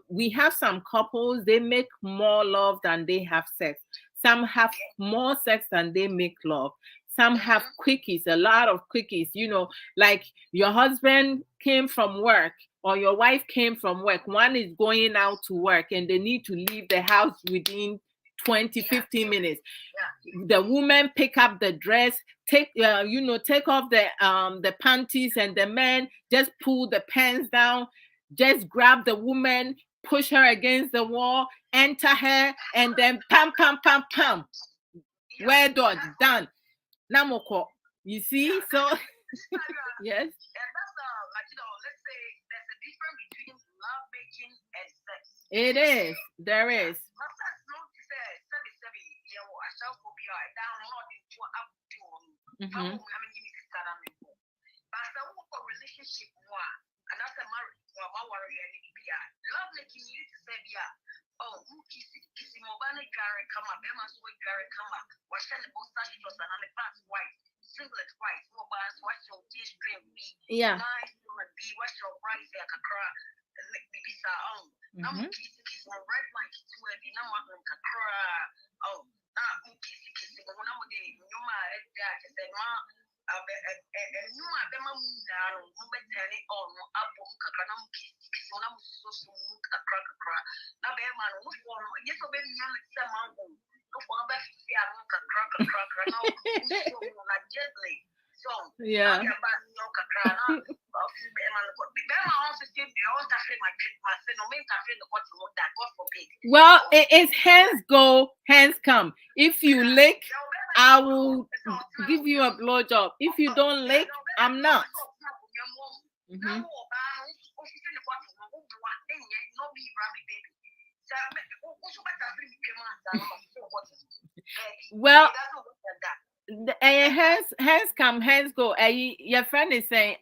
we have some couples, they make more love than they have sex. Some have more sex than they make love. Some have quickies, a lot of quickies, like your husband came from work or your wife came from work. One is going out to work and they need to leave the house within 20-15 minutes. The woman pick up the dress, take off the panties, and the man just pull the pants down, just grab the woman, push her against the wall, enter her, and then pam pam pam pam, where done, done. Namoko. You see? So yes. It is. There is. Mm-hmm. Yeah. Mm-hmm. Yeah. Well, it's hands go, hands come. If you lick, I will give you a blowjob. If you don't lick, I'm not. Mm-hmm. Well, hands come, hands go. Your friend is saying,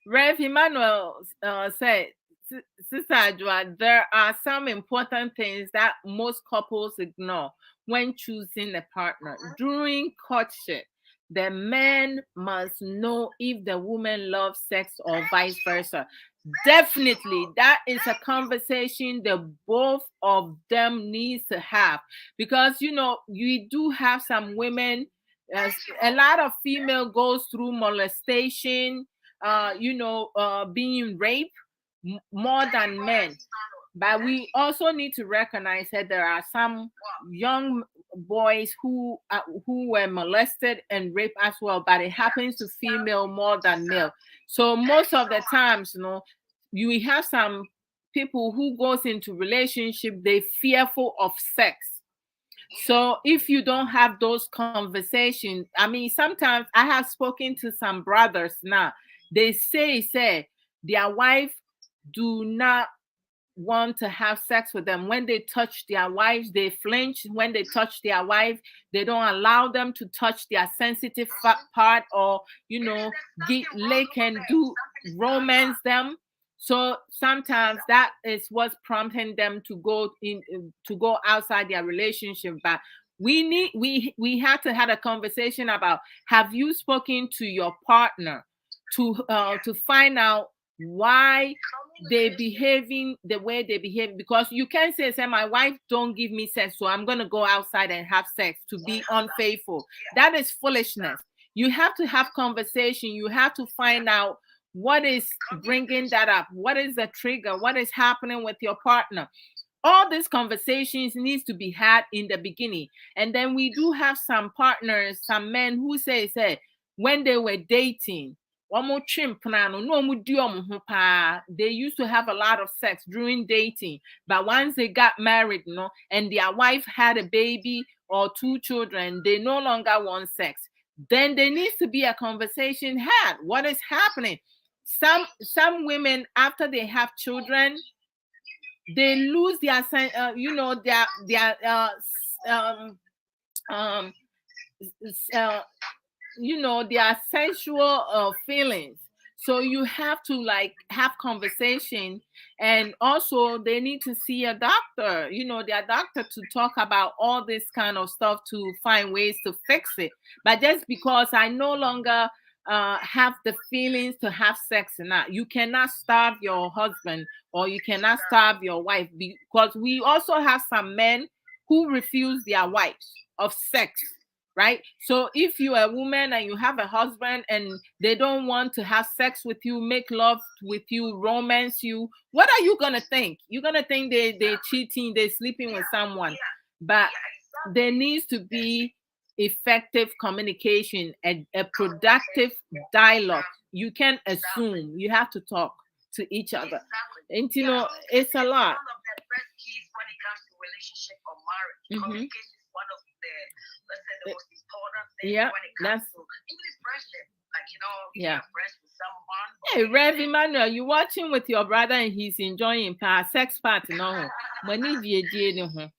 Rev Emmanuel said, Sister Adjoa, there are some important things that most couples ignore when choosing a partner. During courtship, the man must know if the woman loves sex or vice versa. Definitely, that is a conversation that both of them needs to have, because you do have some women, a lot of female goes through molestation, being raped more than men. But we also need to recognize that there are some young boys who were molested and raped as well, but it happens to female more than male. So most of the times, you have some people who goes into relationship, they fearful of sex. So if you don't have those conversations, I mean, sometimes I have spoken to some brothers now. They say their wife do not want to have sex with them. When they touch their wives, they flinch. When they touch their wife, they don't allow them to touch their sensitive part, or they can do romance them. So sometimes that is what's prompting them to go outside their relationship. But we have to have a conversation about, have you spoken to your partner to find out why they behaving the way they behave? Because you can't say my wife don't give me sex, so I'm going to go outside and have sex to be unfaithful. That is foolishness. You have to have conversation. You have to find out what is bringing that up. What is the trigger? What is happening with your partner? All these conversations needs to be had in the beginning. And then we do have some partners, some men who say when they were dating, they used to have a lot of sex during dating, but once they got married, and their wife had a baby or 2 children, they no longer want sex. Then there needs to be a conversation had. What is happening? Some women, after they have children, they lose their their sensual feelings. So you have to have conversation, and also they need to see a doctor, their doctor, to talk about all this kind of stuff to find ways to fix it. But just because I no longer have the feelings to have sex or not, you cannot starve your husband or you cannot starve your wife, because we also have some men who refuse their wives of sex. Right? So if you're a woman and you have a husband and they don't want to have sex with you, make love with you, romance you, what are you gonna think? You're gonna think they're cheating, they're sleeping with someone. But there needs to be effective communication, a productive dialogue. You can't assume. You have to talk to each other. And it's a lot. One of the first keys when it comes to relationship or marriage. Communication is one of the, let's say, the most important thing when it comes to even friendship. Friends with someone. Hey, Rev Emmanuel, you watching with your brother and he's enjoying sex part, no? Money Yeah, brother Emmanuel,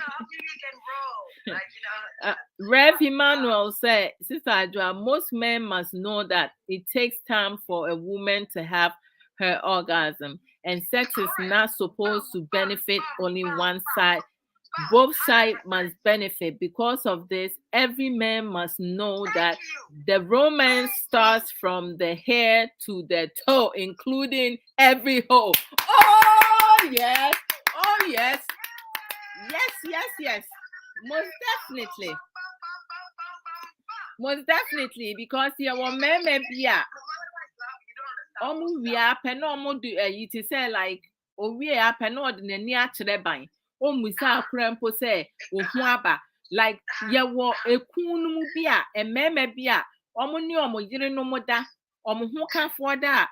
happy weekend, bro. Rev Emmanuel said, Sister Adwa, most men must know that it takes time for a woman to have her orgasm, and sex is not supposed to benefit only one side. Both sides must benefit. Because of this, every man must know that the romance starts from the hair to the toe, including every hole. Oh yes, oh yes, yes. Most definitely, because you will maybe we are no do you to say like we are penod near ban. Musa crampo say aba like yawo ekunu bia e meme bia ni yire no moda ho kafo da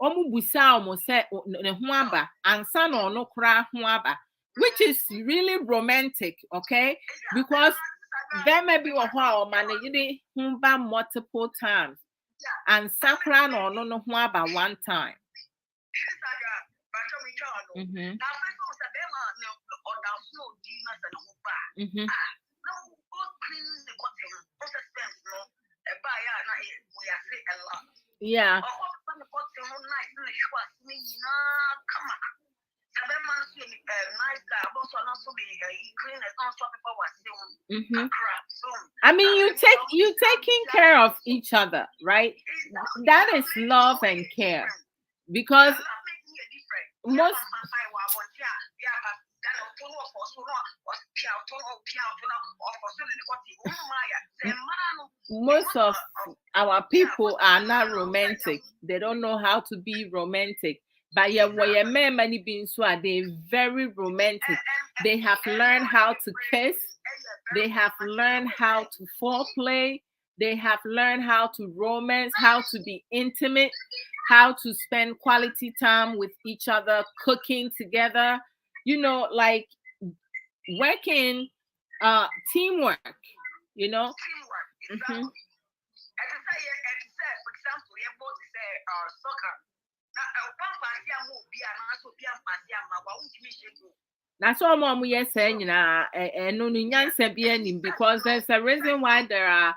busa say ne ho aba ansa no no kra ho aba, which is really romantic, okay? Because there may be a while man yire ho ba multiple times and sakra no no ho aba one time. Yeah. I mean, you taking care of each other, right? That is love and care. Because most of our people are not romantic. They don't know how to be romantic. But yeah, many beings who are they very romantic. They have learned how to kiss. They have learned how to foreplay. They have learned how to romance, how to be intimate, how to spend quality time with each other, cooking together, like working, teamwork, Teamwork, hmm exactly. And to say, for example, you're both to say soccer. Now, one fancy a move, be an answer, be a fancy a ma, won't you miss it? That's all mom yes saying, and no nyansa because there's a reason why there are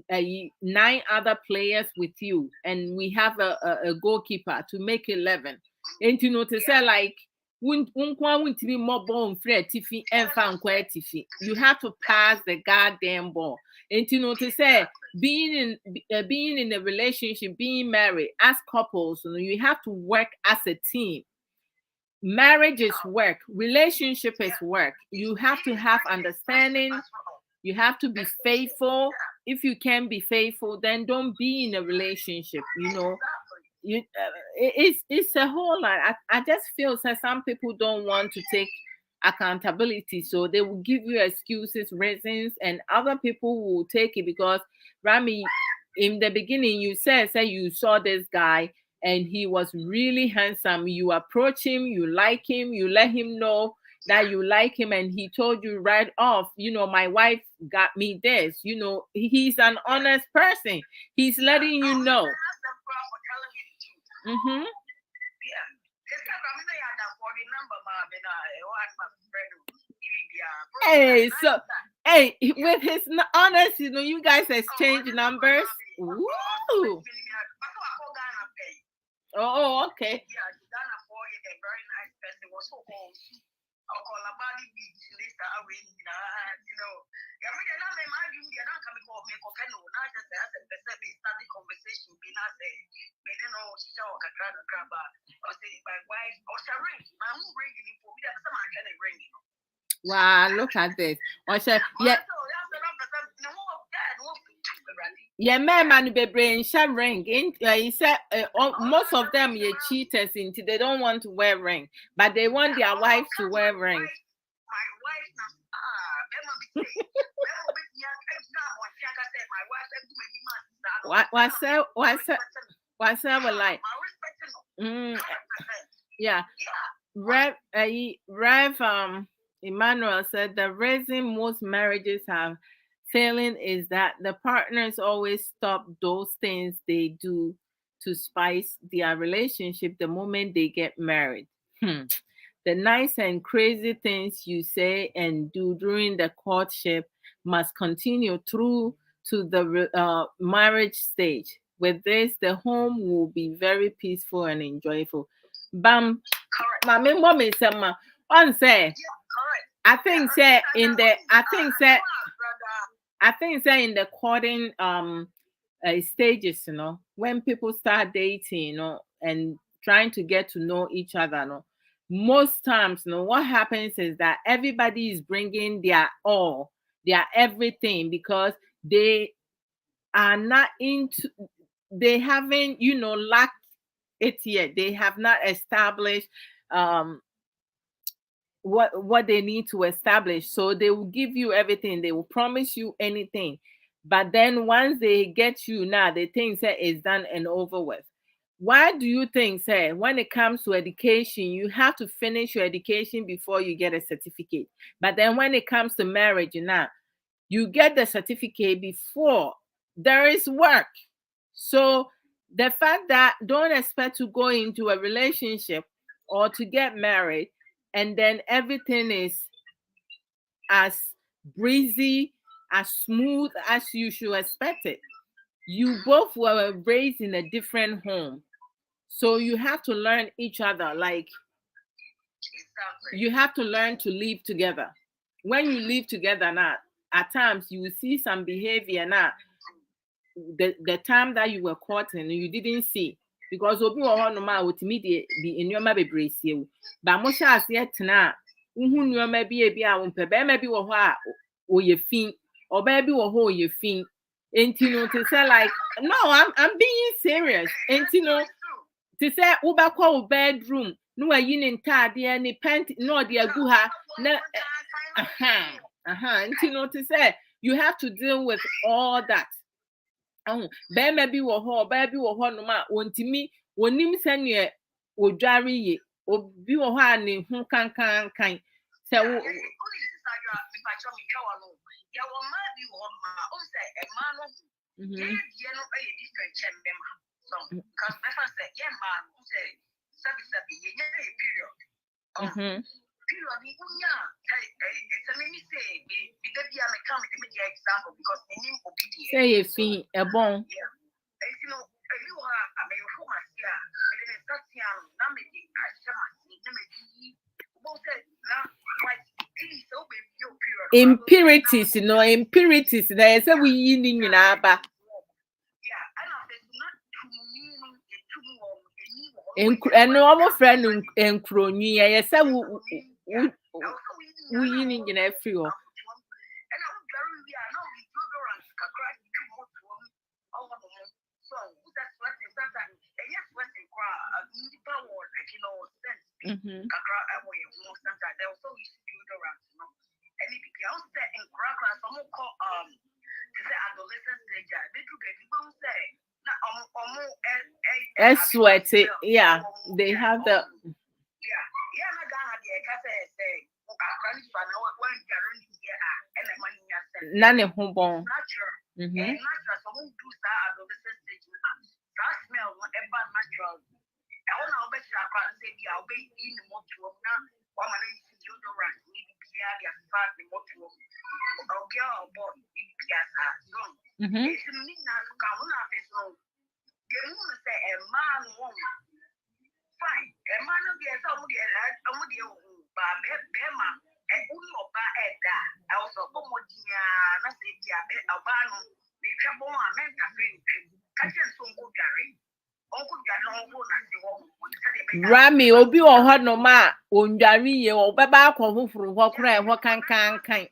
9 other players with you, and we have a goalkeeper to make 11. And to say like won't be more ball Fred Tiffy and fan Tiffy. You have to pass the goddamn ball. And to say being in a relationship, being married as couples, you have to work as a team. Marriage is work, relationship is work. You have to have understanding, you have to be faithful. If you can't be faithful, then don't be in a relationship. It's a whole lot. I just feel that some people don't want to take accountability, so they will give you excuses, reasons, and other people will take it because Rami, in the beginning, you said you saw this guy and he was really handsome. You approach him, you like him, you let him know that you like him, and he told you right off, my wife got me this. He's an honest person. He's letting you know. Mm-hmm. Hey, so hey, with his honest, you guys exchange numbers. Ooh. Oh, okay. Yeah, Ghana for you, a very nice person was so cold. I'll call a body beach later away, I mean, I'm not coming home, make up and not just as a study conversation, be not say, they don't know, show a crab, or say, my wife, or shall ring, my own ringing for me, that's someone can ring. Wow, look at this. Or say, yeah. Yeah, man, be brain shall ring. He said most of them are cheaters into they don't want to wear ring, but they want their wives to wear ring. What's that like? Yeah. Rev Emmanuel said the reason most marriages have failing is that the partners always stop those things they do to spice their relationship the moment they get married. The nice and crazy things you say and do during the courtship must continue through to the marriage stage. With this, the home will be very peaceful and enjoyable. Bam, my mom is on say. I think say in the in the courting stages, when people start dating, and trying to get to know each other, most times, what happens is that everybody is bringing their all, their everything, because they are not into, they haven't, lacked it yet. They have not established what they need to establish. So they will give you everything, they will promise you anything, but then once they get you, now they think say it's done and over with. Why do you think say when it comes to education you have to finish your education before you get a certificate, but then when it comes to marriage, now you get the certificate before there is work? So the fact that don't expect to go into a relationship or to get married and then everything is as breezy, as smooth as you should expect it. You both were raised in a different home. So you have to learn each other. Like, you have to learn to live together. When you live together now, at times you will see some behavior now. The time that you were courting, you didn't see. Because obi wɔ hɔ nom a wotumi de nneɛma bebree sie wo. Ba mo hyɛ aseɛ tena a wohu nneɛma bi a wompɛ. Bɛrima bi wɔ hɔ a ɔyɛ fi. Ɔbaa bi wɔ hɔ a ɔyɛ fi. Enti no to say like, no, I'm being serious. Enti no to say wobɛkɔ wo bedroom no wayi ne ntaadeɛ ne panty no ɔde agu ha na enti no to say you have to deal with all that. Oh, bema bi wo ho, ba bi wo ho no ma wontimi wonim sene wodware ye. Obi wo ho a ne hu kankan kan. Se wo say if e bon. Impurities, no impurities. There is a we yin in aba. And no friend and crony. Yes, I will yin in every one. Sweat it, yeah. They have the none of home. Rami obi o ho no ma ondware ye o beba akọ fufuru ho kra e ho kankan kan.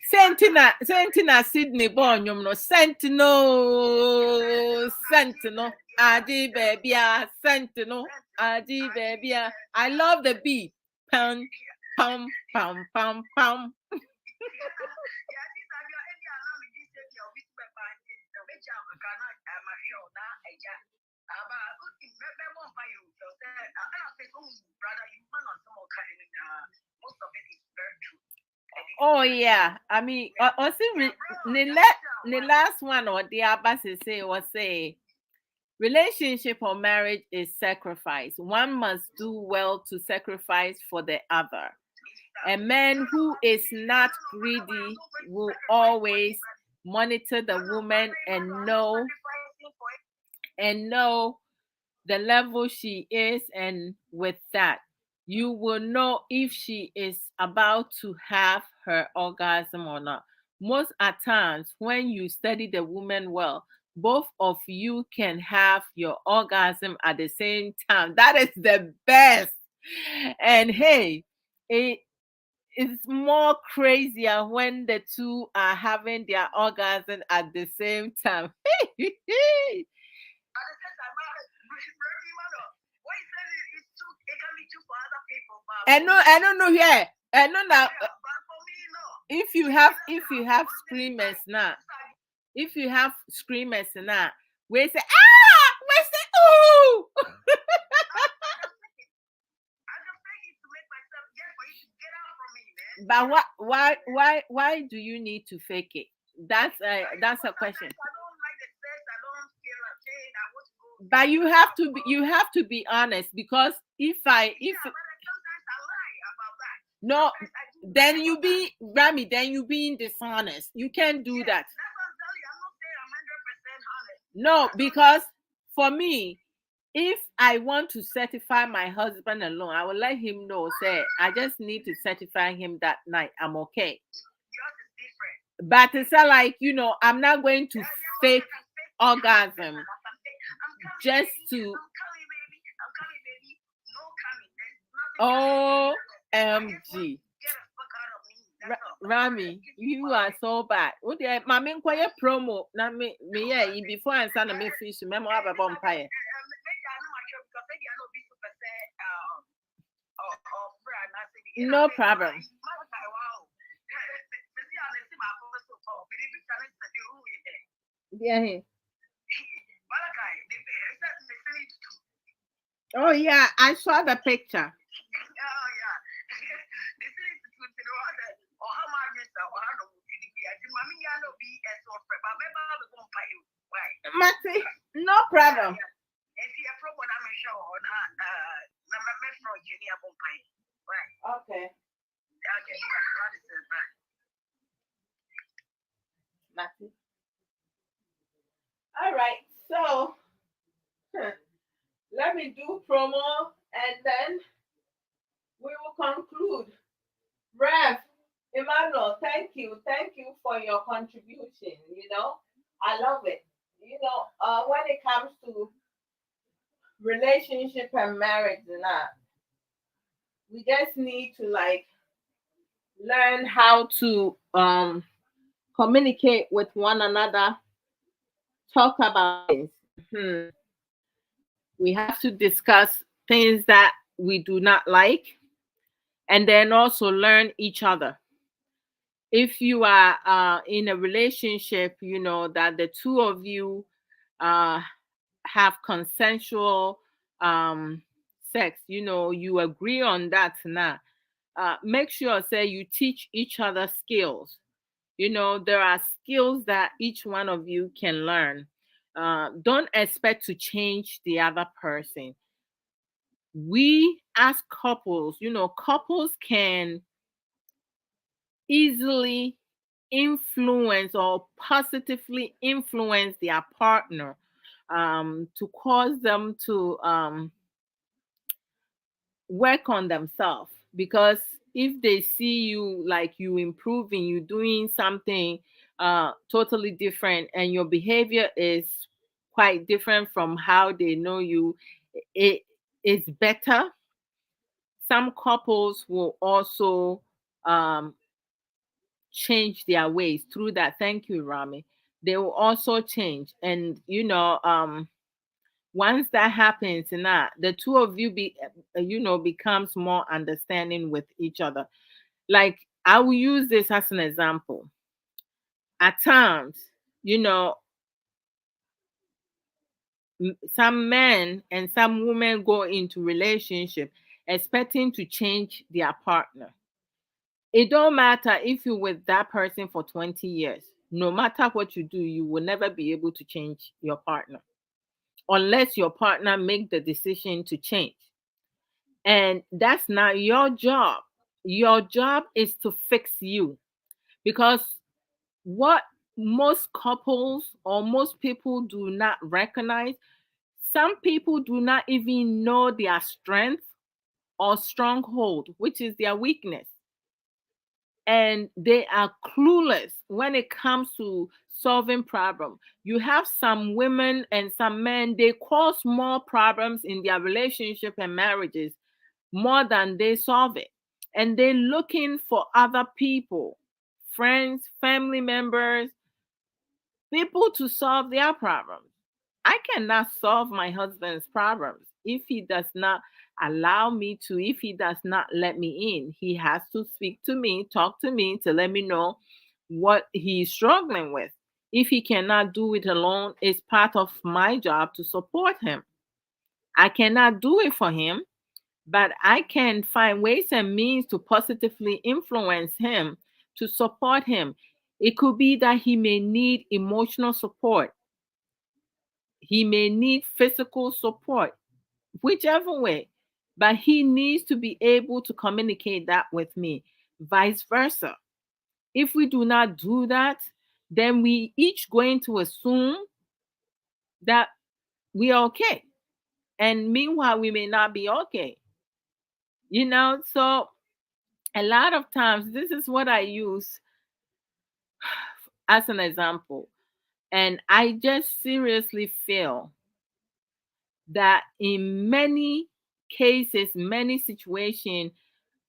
Sentina Sydney Bonyum no Sentinel Adi baby Sentinel Adi baby. I love the beat. Pum pum pum pum pum. Oh yeah, I mean, the last one or the Abbas say was say relationship or marriage is sacrifice. One must do well to sacrifice for the other. A man who is not greedy will always monitor the woman and know the level she is, and with that you will know if she is about to have her orgasm or not. Most at times when you study the woman well, both of you can have your orgasm at the same time. That is the best. And hey, it's more crazier when the two are having their orgasm at the same time. I don't know here. I know now. If you have screamers now, we say we say ooh. But why do you need to fake it? That's a question. But you have to be honest, because if no, then you be Rami, then you being dishonest. You can't do that. No, because for me, if I want to certify my husband alone, I will let him know, say, I just need to certify him that night. I'm okay. But it's not like, I'm not going to fake orgasm just to. OMG. Rami, you are so bad. What the mommy inquire promo? Now me yeah, before I send a me fish, memo up a vampire. No problem. Yeah. Oh yeah, I saw the picture. Mati, no problem. Okay. Mati. All right. So let me do promo and then we will conclude. Rev, Emmanuel, thank you. Thank you for your contribution. I love it. When it comes to relationship and marriage and that, we just need to like learn how to communicate with one another, talk about things. Mhm. We have to discuss things that we do not like and then also learn each other. If you are in a relationship, that the two of you uh, have consensual sex, you agree on that now. Make sure say you teach each other skills. There are skills that each one of you can learn. Don't expect to change the other person. We as couples, couples can easily influence or positively influence their partner to cause them to work on themselves, because if they see you like you improving, you doing something totally different and your behavior is quite different from how they know you, it is better. Some couples will also um, change their ways through that. Thank you, Rami. They will also change. And once that happens, now the two of you becomes more understanding with each other. Like, I will use this as an example. At times, you know some men and some women go into relationship expecting to change their partner. It don't matter if you're with that person for 20 years. No matter what you do, you will never be able to change your partner unless your partner make the decision to change. And that's not your job. Your job is to fix you, because what most couples or most people do not recognize, some people do not even know their strength or stronghold, which is their weakness. And they are clueless when it comes to solving problems. You have some women and some men, they cause more problems in their relationship and marriages more than they solve it. And they're looking for other people, friends, family members, people to solve their problems. I cannot solve my husband's problems if he does not allow me to, if he does not let me in. He has to speak to me, talk to me to let me know what he's struggling with. If he cannot do it alone, it's part of my job to support him. I cannot do it for him, but I can find ways and means to positively influence him, to support him. It could be that he may need emotional support, he may need physical support, whichever way, but he needs to be able to communicate that with me, vice versa. If we do not do that, then we each going to assume that we are okay. And meanwhile, we may not be okay. So a lot of times, this is what I use as an example. And I just seriously feel that in many cases, many situations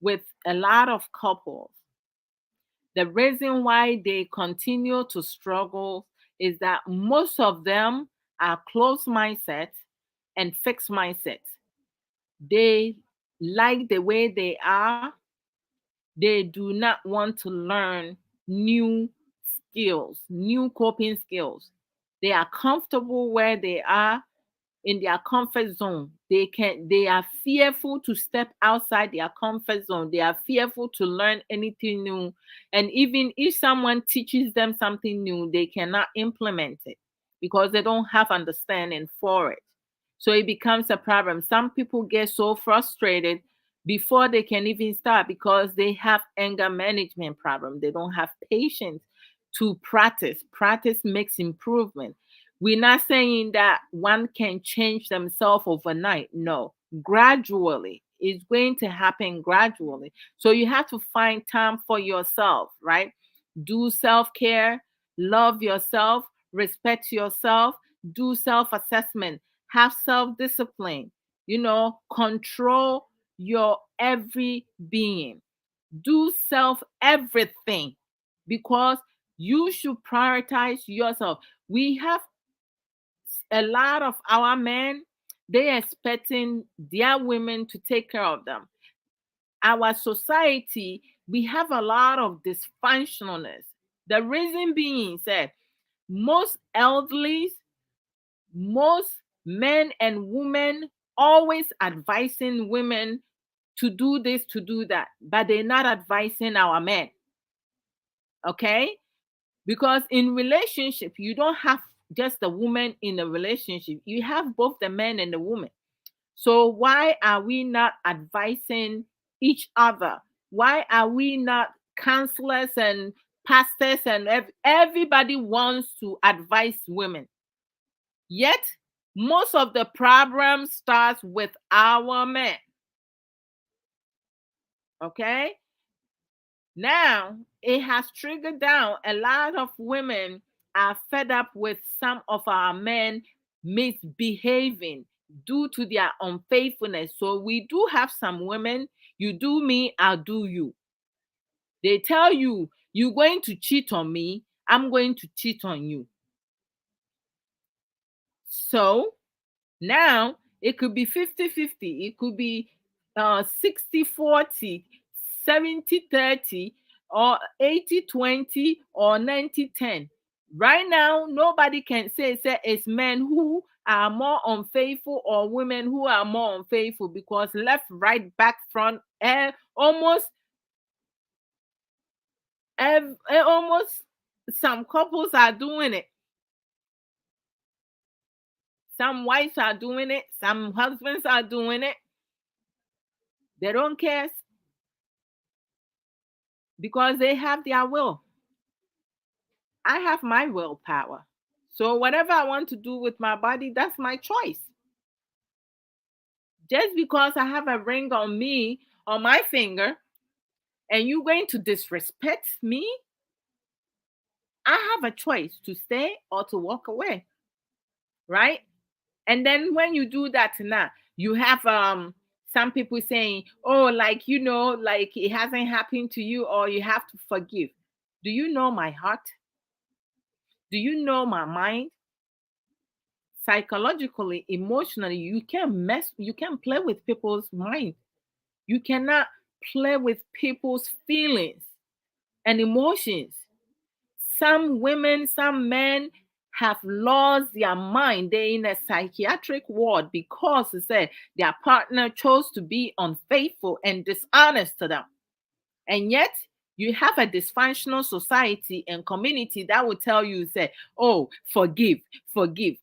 with a lot of couples, The reason why they continue to struggle is that most of them are closed mindset and fixed mindset. They like the way they are. They do not want to learn new skills, new coping skills. They are comfortable where they are in their comfort zone. They are fearful to step outside their comfort zone. They are fearful to learn anything new. And even if someone teaches them something new, they cannot implement it because they don't have understanding for it. So it becomes a problem. Some people get so frustrated before they can even start because they have anger management problem. They don't have patience to practice. Practice makes improvement. We're not saying that one can change themselves overnight. No, gradually. It's going to happen gradually. So you have to find time for yourself, right? Do self care, love yourself, respect yourself, do self assessment, have self discipline, control your every being, do self everything because you should prioritize yourself. We have a lot of our men, they expecting their women to take care of them. Our society, we have a lot of dysfunctionalness. The reason being said, most elderlies, most men and women always advising women to do this, to do that, but they're not advising our men. Okay? Because in relationship, you don't have just the woman in a relationship. You have both the man and the woman. So why are we not advising each other? Why are we not counselors and pastors and everybody wants to advise women? Yet most of the problem starts with our men. Okay? Now, it has triggered down. A lot of women are fed up with some of our men misbehaving due to their unfaithfulness. So we do have some women, you do me, I'll do you. They tell you, you're going to cheat on me, I'm going to cheat on you. So now it could be 50-50, it could be 60-40, 70-30, or 80-20, or 90-10. Right now, nobody can say it's men who are more unfaithful or women who are more unfaithful because left, right, back, front, almost almost some couples are doing it. Some wives are doing it. Some husbands are doing it. They don't care because they have their will. I have my willpower. So whatever I want to do with my body, that's my choice. Just because I have a ring on me, on my finger, and you're going to disrespect me, I have a choice to stay or to walk away. Right? And then when you do that now, you have some people saying, oh, like like it hasn't happened to you, or you have to forgive. Do you know my heart? Do you know my mind? Psychologically, emotionally, you can't play with people's mind. You cannot play with people's feelings and emotions. Some women, some men have lost their mind. They're in a psychiatric ward because they said their partner chose to be unfaithful and dishonest to them. And yet you have a dysfunctional society and community that will tell you, say, oh, forgive, forgive.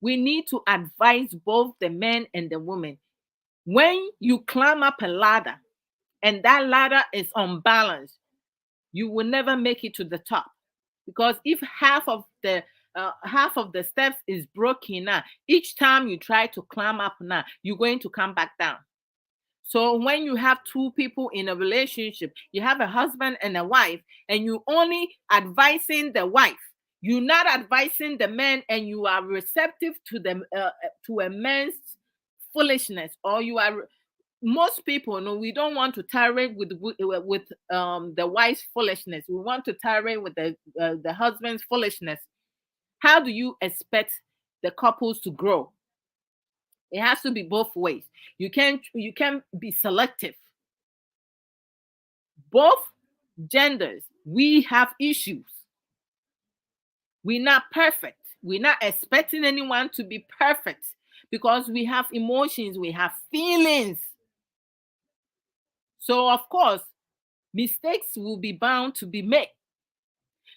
We need to advise both the men and the women. When you climb up a ladder and that ladder is unbalanced, you will never make it to the top. Because if half of the steps is broken now, each time you try to climb up now, you're going to come back down. So when you have two people in a relationship, you have a husband and a wife, and you only advising the wife, you're not advising the man, and you are receptive to a man's foolishness, or you are most people, no, we don't want to tolerate with the wife's foolishness. We want to tolerate with the husband's foolishness. How do you expect the couples to grow? It has to be both ways. You can't be selective. Both genders, we have issues. We're not perfect. We're not expecting anyone to be perfect because we have emotions, we have feelings. So, of course, mistakes will be bound to be made.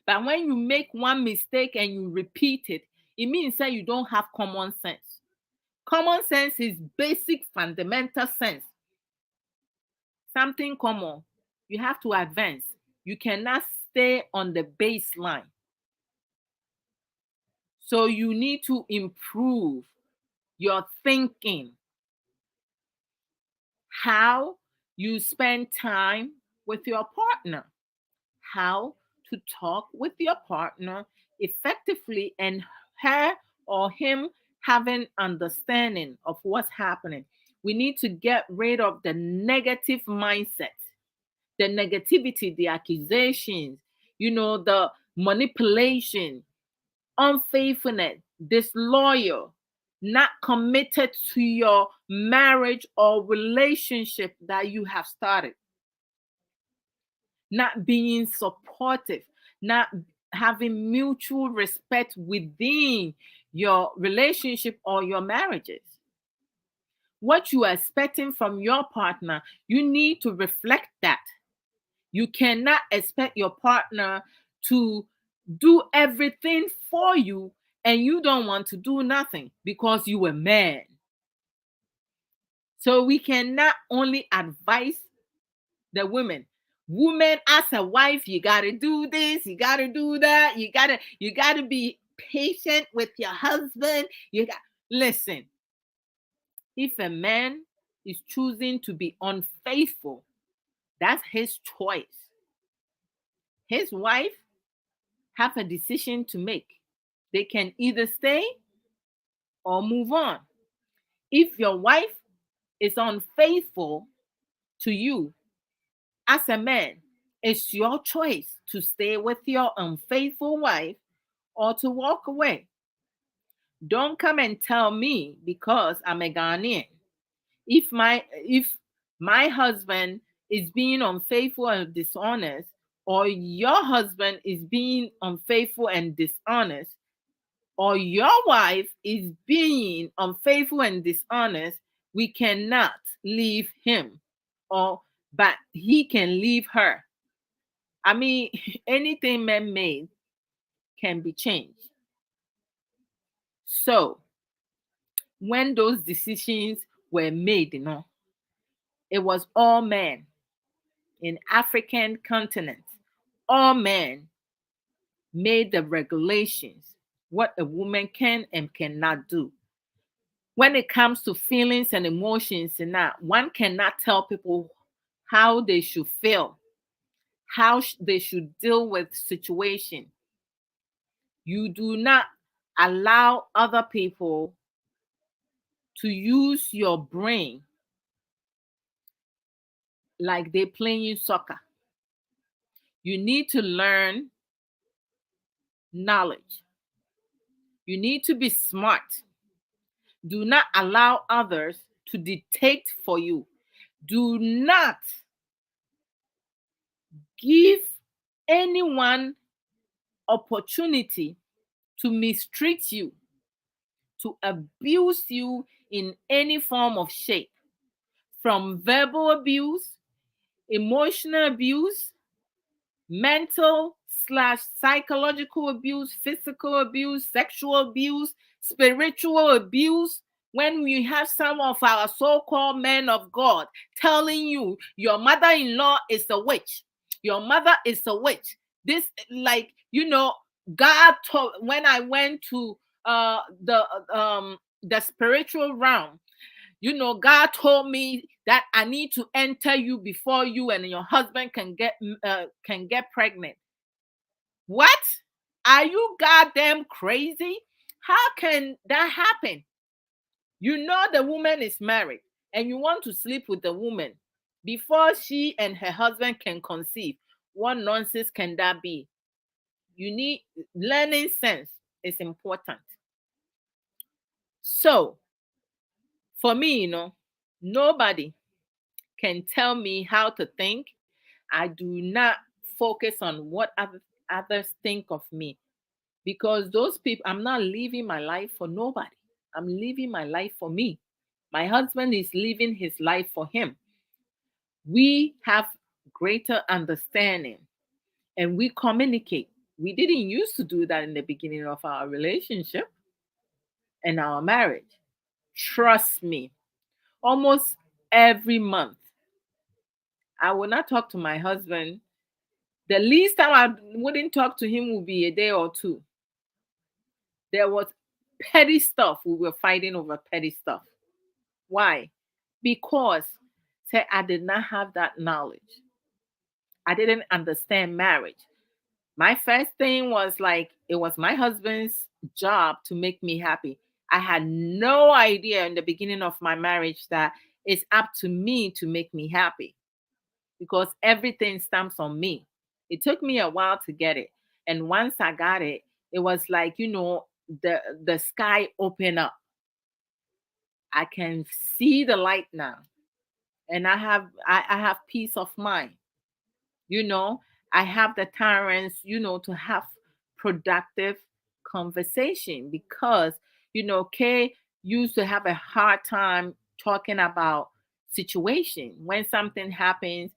But when you make one mistake and you repeat it, it means that you don't have common sense. Common sense is basic, fundamental sense. Something common. You have to advance. You cannot stay on the baseline. So you need to improve your thinking, how you spend time with your partner, how to talk with your partner effectively, and her or him having understanding of what's happening. We need to get rid of the negative mindset, the negativity, the accusations, the manipulation, unfaithfulness, disloyal, not committed to your marriage or relationship that you have started, not being supportive, not having mutual respect within your relationship or your marriages. What you are expecting from your partner, you need to reflect that. You cannot expect your partner to do everything for you and you don't want to do nothing because you a man. So we cannot only advise the women. Woman, as a wife, you gotta do this, you gotta do that, you gotta be patient with your husband. Listen, if a man is choosing to be unfaithful, that's his choice. His wife have a decision to make. They can either stay or move on. If your wife is unfaithful to you as a man, it's your choice to stay with your unfaithful wife or to walk away. Don't come and tell me because I'm a Ghanaian. If my husband is being unfaithful and dishonest, or your husband is being unfaithful and dishonest, or your wife is being unfaithful and dishonest, we cannot leave him, or but he can leave her. I mean, anything man made can be changed. So when those decisions were made, it was all men in African continent. All men made the regulations, what a woman can and cannot do. When it comes to feelings and emotions, and that one cannot tell people how they should feel, how they should deal with situation. You do not allow other people to use your brain like they playing soccer. You need to learn knowledge. You need to be smart. Do not allow others to dictate for you. Do not give anyone opportunity to mistreat you, to abuse you in any form of shape, from verbal abuse, emotional abuse, mental slash psychological abuse, physical abuse, sexual abuse, spiritual abuse. When we have some of our so-called men of God telling you your mother-in-law is a witch, your mother is a witch. This, like, God told, when I went to the spiritual realm, God told me that I need to enter you before you and your husband can get pregnant. What? Are you goddamn crazy? How can that happen? The woman is married. and you want to sleep with the woman before she and her husband can conceive. What nonsense can that be? You need learning sense is important. So for me, nobody can tell me how to think. I do not focus on what others think of me, because those people, I'm not living my life for nobody. I'm living my life for me. My husband is living his life for him. We have greater understanding and we communicate. We didn't used to do that in the beginning of our relationship and our marriage. Trust me, almost every month, I will not talk to my husband. The least time I wouldn't talk to him would be a day or two. There was petty stuff. We were fighting over petty stuff. Why? Because say I did not have that knowledge. I didn't understand marriage. My first thing was like it was my husband's job to make me happy. I had no idea in the beginning of my marriage that it's up to me to make me happy, because everything stamps on me. It took me a while to get it. And once I got it, it was like, the sky opened up. I can see the light now. And I have peace of mind. You know, I have the tolerance, to have productive conversation, because, Kay used to have a hard time talking about situation. When something happens,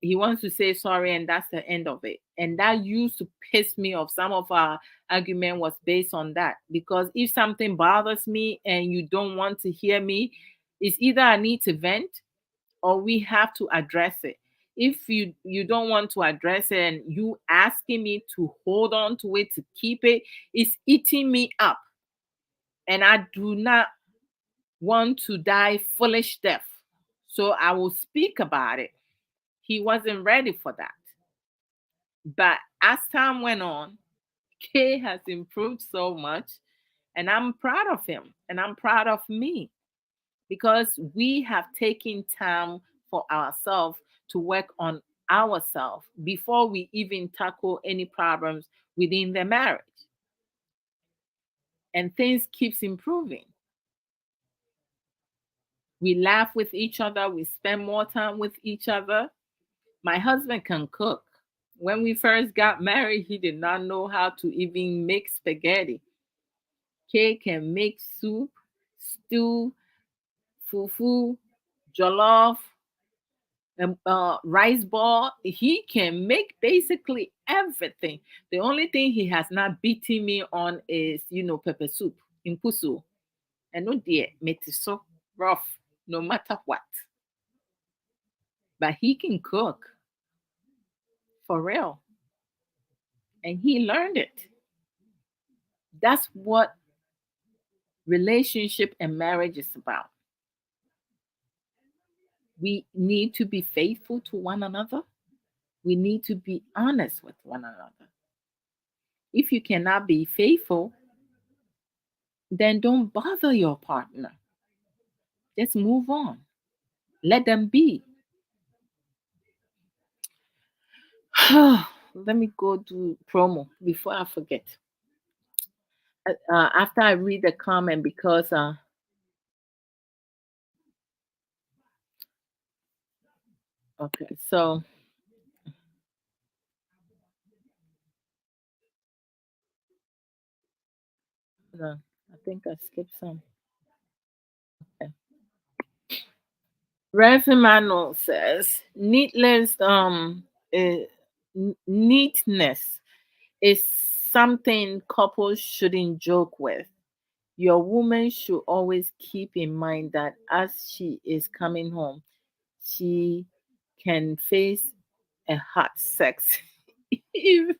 he wants to say sorry and that's the end of it. And that used to piss me off. Some of our argument was based on that, because if something bothers me and you don't want to hear me, it's either I need to vent or we have to address it. If you don't want to address it and you asking me to hold on to it, to keep it, it's eating me up. And I do not want to die foolish death. So I will speak about it. He wasn't ready for that. But as time went on, Kay has improved so much, and I'm proud of him and I'm proud of me, because we have taken time for ourselves to work on ourselves before we even tackle any problems within the marriage. And things keeps improving. We laugh with each other, we spend more time with each other. My husband can cook. When we first got married, he did not know how to even make spaghetti. Kay can make soup, stew, fufu, jollof, rice ball. He can make basically everything. The only thing he has not beaten me on is, pepper soup, impusu. And no dear, so rough, no matter what. But he can cook for real. And he learned it. That's what relationship and marriage is about. We need to be faithful to one another. We need to be honest with one another. If you cannot be faithful, then don't bother your partner. Just move on. Let them be. Let me go do promo before I forget. After I read the comment, because okay, so I think I skipped some. Okay. Rev Emmanuel says eh, neatness is something couples shouldn't joke with. Your woman should always keep in mind that as she is coming home, she can face a hot sex. even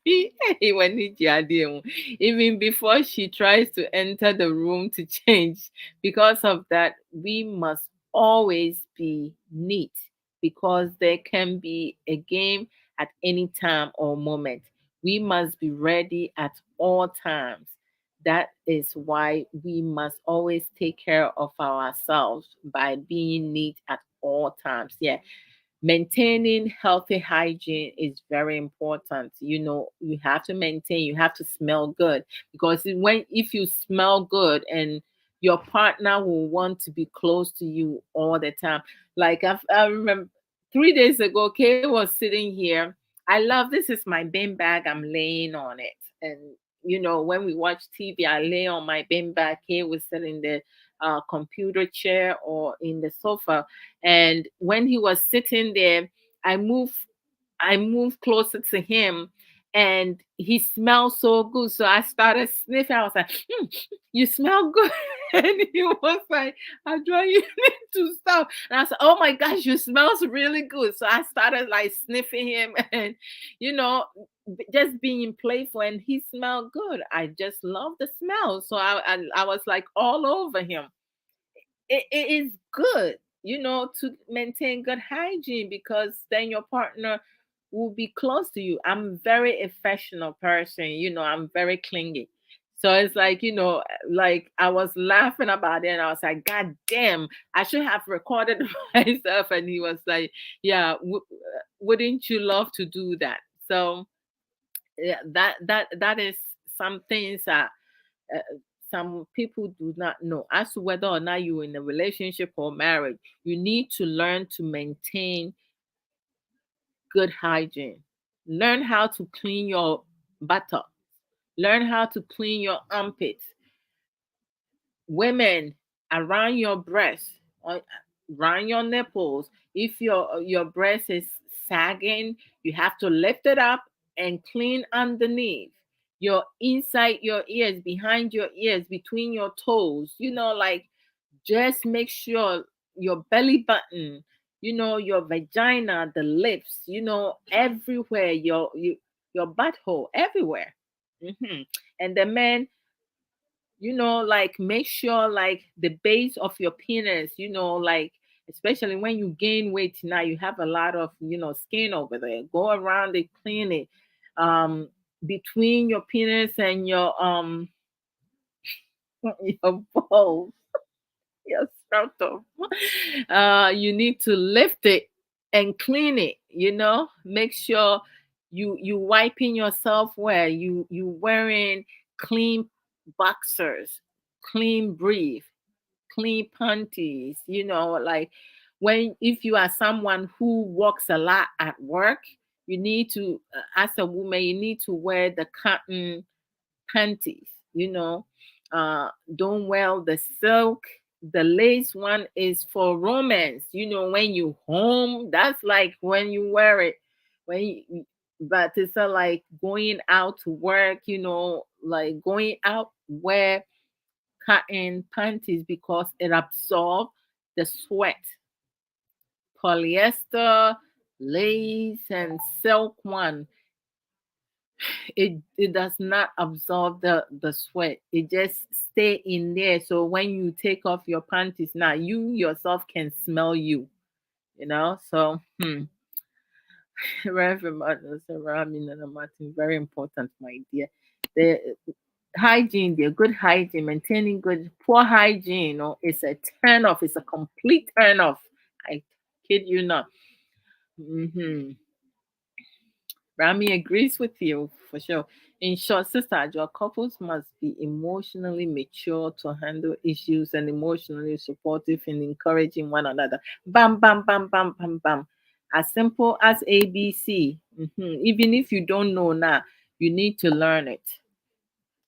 even before she tries to enter the room to change. Because of that, we must always be neat, because there can be a game at any time or moment. We must be ready at all times. That is why we must always take care of ourselves by being neat at all times. Yeah, maintaining healthy hygiene is very important. You have to maintain, you have to smell good, because if you smell good, and your partner will want to be close to you all the time. Like I remember 3 days ago, Kay was sitting here. I love, this is my bin bag, I'm laying on it. And when we watch TV, I lay on my bin bag. Kay was sitting in the computer chair or in the sofa. And when he was sitting there, I moved I moved closer to him, and he smelled so good. So I started sniffing. I was like, you smell good. And he was like, Adra, you need to stop. And I said, oh my gosh, you smells really good. So I started like sniffing him and, you know, just being playful, and he smelled good. I just love the smell. So I was like all over him. It is good, to maintain good hygiene, because then your partner will be close to you. I'm very affectionate person, I'm very clingy. So it's like, like I was laughing about it, and I was like, God damn, I should have recorded myself. And he was like, yeah, wouldn't you love to do that? So yeah, that is some things that uh, some people do not know as to whether or not you're in a relationship or marriage. You need to learn to maintain good hygiene. Learn how to clean your buttock. Learn how to clean your armpits. Women, around your breast, or around your nipples. If your breast is sagging, you have to lift it up and clean underneath. Your inside your ears, behind your ears, between your toes. Like, just make sure your belly button, your vagina, the lips, everywhere, your butthole, everywhere. And the men, like, make sure, like, the base of your penis, like, especially when you gain weight now, you have a lot of, skin over there. Go around it, clean it. Between your penis and your balls, your scrotum. You need to lift it and clean it. Make sure you wiping yourself well. You wearing clean boxers, clean brief, clean panties. Like, when if you are someone who walks a lot at work, you need to, as a woman, you need to wear the cotton panties. Don't wear the silk. The lace one is for romance. When you home, that's like when you wear it. When you, but it's not like going out to work. Like going out, wear cotton panties, because it absorbs the sweat. Polyester, lace, and silk one, it does not absorb the sweat. It just stay in there. So when you take off your panties, now you yourself can smell so Reverend Martin, Ramin and Martin, very important, my dear. The hygiene, the good hygiene, maintaining good, poor hygiene, it's a turn off. It's a complete turn off. I kid you not. hmm Rami agrees with you for sure. In short, Sister, your couples must be emotionally mature to handle issues, and emotionally supportive in encouraging one another. Bam, bam, bam, bam, bam, bam. As simple as ABC. Even if you don't know now, you need to learn it.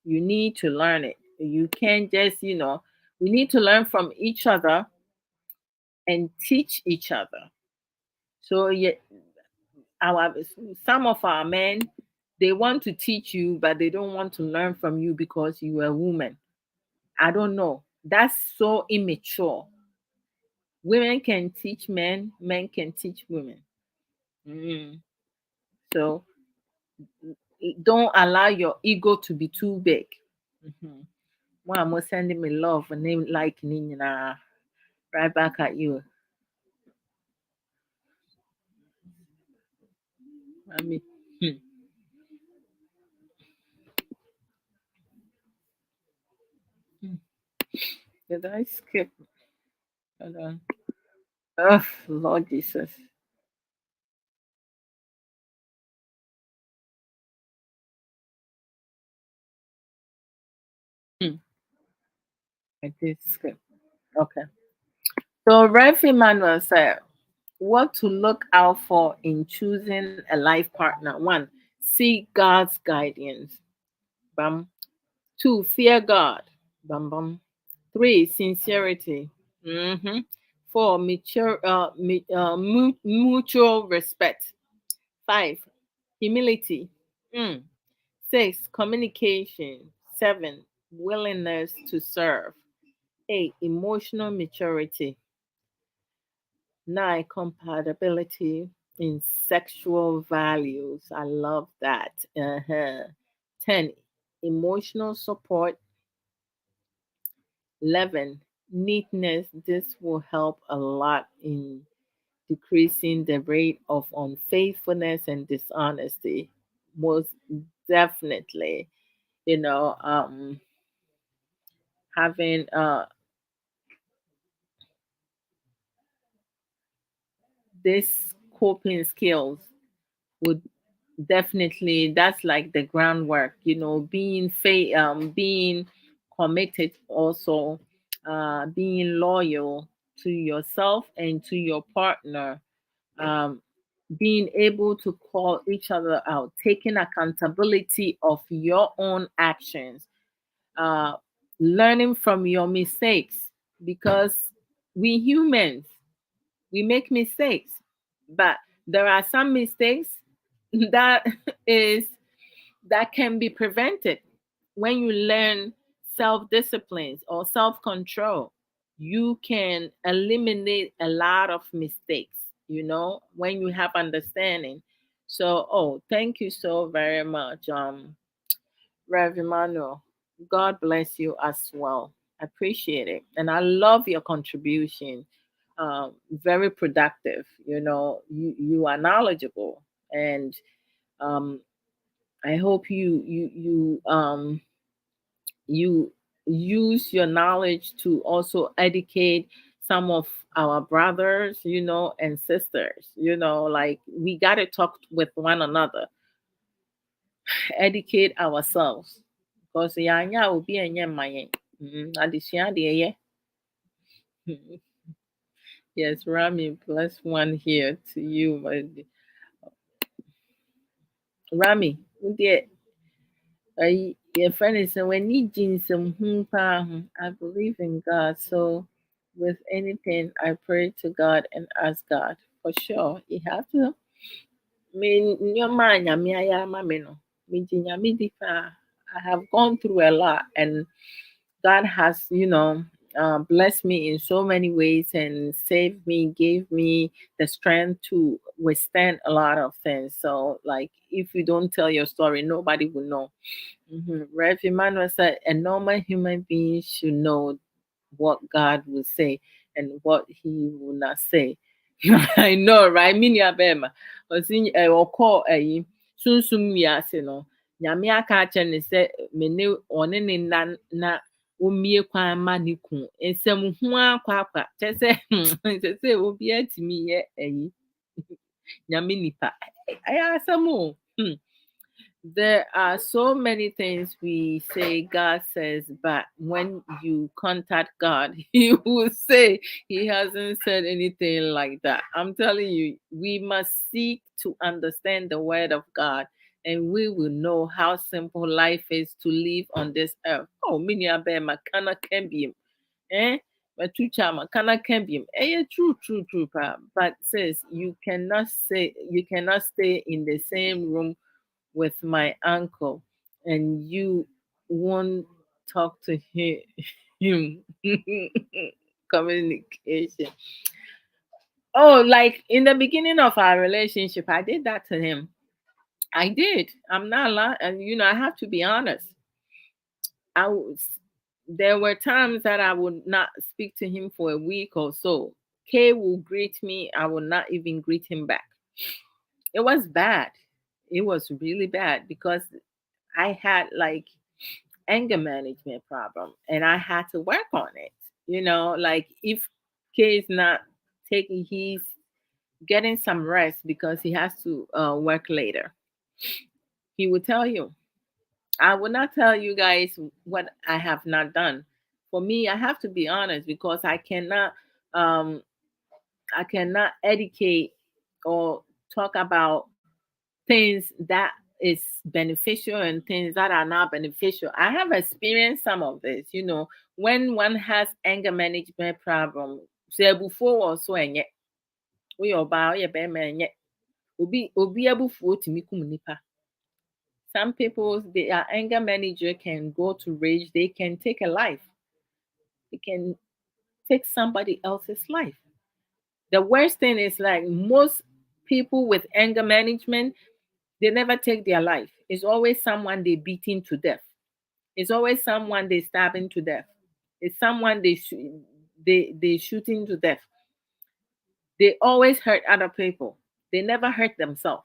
You need to learn it. You can't just, we need to learn from each other and teach each other. So, yeah, our some of our men, they want to teach you, but they don't want to learn from you because you are a woman. I don't know, that's so immature. Women can teach men, men can teach women. Mm. So don't allow your ego to be too big. Mhm. One more sending me love and name like Nina, right back at you. I mean, Did I skip? Hold on. Oh, Lord Jesus. Hmm, I did skip. Okay. So Rev Emmanuel said, what to look out for in choosing a life partner. One, seek God's guidance. Bam. Two, fear God. Bam bam. Three, sincerity. Mm-hmm. Four, mutual respect. Five, humility. Mm. Six, communication. Seven, willingness to serve. Eight, emotional maturity. Nine, compatibility in sexual values. I love that. Uh-huh. 10, emotional support. 11, neatness. This will help a lot in decreasing the rate of unfaithfulness and dishonesty. Most definitely, you know, having this coping skills would definitely, that's like the groundwork, being committed, also being loyal to yourself and to your partner, um, being able to call each other out, taking accountability of your own actions, uh, learning from your mistakes, because we humans, we make mistakes, but there are some mistakes that is that can be prevented when you learn self-disciplines or self-control. You can eliminate a lot of mistakes, when you have understanding. So, oh, thank you so very much, Rev Emmanuel. God bless you as well. I appreciate it. And I love your contribution. Very productive. You are knowledgeable. And um, I hope you use your knowledge to also educate some of our brothers, and sisters. Like, we got to talk with one another, educate ourselves, because yanya will be a my addition. Yes, Rami, plus one here to you. Rami, your friend is when you some I believe in God. So with anything, I pray to God and ask God for sure. You have to. Me your mind, I have gone through a lot, and God has, blessed me in so many ways and saved me, gave me the strength to withstand a lot of things. So, like, if you don't tell your story, nobody will know. Rev Emmanuel said, a normal human being should know what God will say and what He will not say. I know, right? Mini abema. Osin oko sunsum wiase no. Nyame aka akyerɛ ne sɛ me ne ɔne ne nna na ommie kwan ma ne ku. Nsɛm ho akwa kyerɛ sɛ kyerɛ sɛ obi atumi yɛ nyame nipa. Ɛyɛ asɛm o. There are so many things we say God says, but when you contact God, He will say He hasn't said anything like that. I'm telling you, we must seek to understand the Word of God, and we will know how simple life is to live on this earth. Oh, mini abe makana kembiem, eh? Matucha makana kembiem. Eh, true, but says you cannot stay in the same room with my uncle, and you won't talk to him. Communication. Oh, like in the beginning of our relationship, I did that to him. I did. I'm not lying, and I have to be honest. I was. There were times that I would not speak to him for a week or so. Kay will greet me. I will not even greet him back. It was bad. It was really bad because I had like anger management problem, and I had to work on it. Like if K is not taking, he's getting some rest because he has to work later. He will tell you. I will not tell you guys what I have not done. For me, I have to be honest because um I cannot educate or talk about things that is beneficial and things that are not beneficial. I have experienced some of this, when one has anger management problem. Say before also enye we oba we be enye obi abufuo timi kum nipa. Some people, their anger manager can go to rage. They can take a life. They can take somebody else's life. The worst thing is like most people with anger management, they never take their life. It's always someone they beating to death. It's always someone they stabbing to death. It's someone they shooting to death. They always hurt other people. They never hurt themselves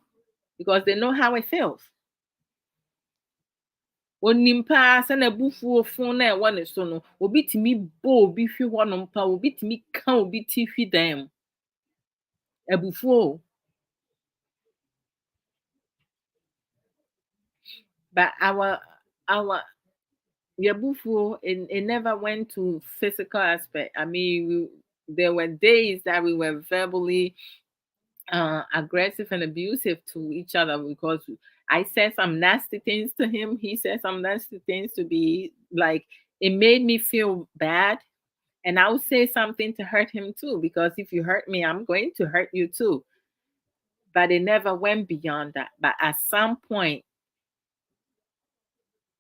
because they know how it feels. Onim paa sɛ n'abufuo fon na ɛwɔ ne so no, obi tumi bɔ obi hwe hɔnom pa, obi tumi ka obi ti hwi dan mu. Abufuo. But our yabufuo, it never went to physical aspect. I mean, there were days that we were verbally aggressive and abusive to each other because I said some nasty things to him. He said some nasty things to be like, it made me feel bad. And I would say something to hurt him too, because if you hurt me, I'm going to hurt you too. But it never went beyond that. But at some point,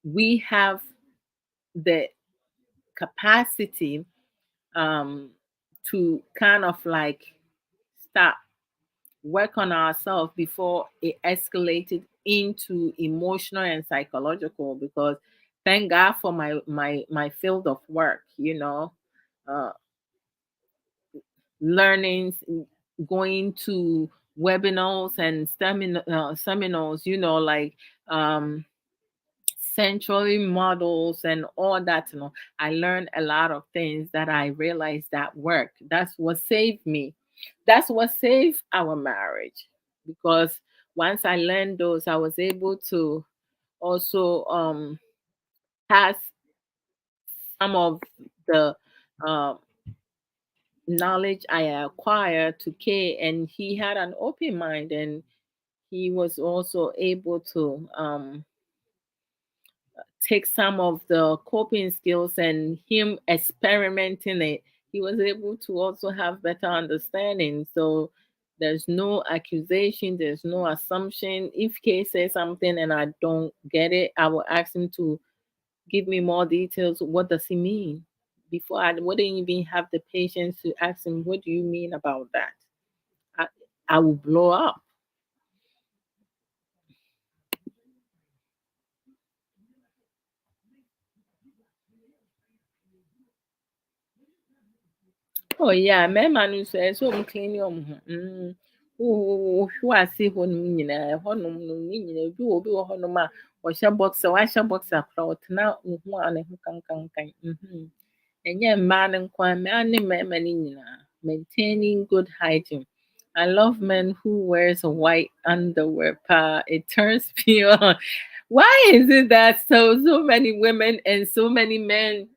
we have the capacity um, to kind of like stop, work on ourselves before it escalated into emotional and psychological. Because thank God for my field of work, uh, learnings, going to webinars and seminars, like um, centrally models and all that. I learned a lot of things that I realized that work. That's what saved me. That's what saved our marriage. Because once I learned those, I was able to also pass some of the uh, knowledge I acquired to Kay, and he had an open mind, and he was also able to take some of the coping skills and him experimenting it. He was able to also have better understanding. So there's no accusation, there's no assumption. If Kay says something and I don't get it, I will ask him to give me more details. What does he mean? Before I wouldn't even have the patience to ask him, what do you mean about that? I will blow up. Oh yeah, mmarima no nso ɛsɛ sɛ ɔmo clean ɔmo ho. Wohwɛ ase hɔnom nyinaa, hɔnom no ne nyinaa, obi wɔ hɔnom a ɔhyɛ boxer, wahyɛ boxer koraa ɔtena ne ho a ne ho kankankan. Ɛnyɛ mmaa no nko ara, mmaa ne mmarima no nyinaa. Maintaining good hygiene. I love men who wears white underwear. Pa, it turns me on. Why is it that so many women and so many men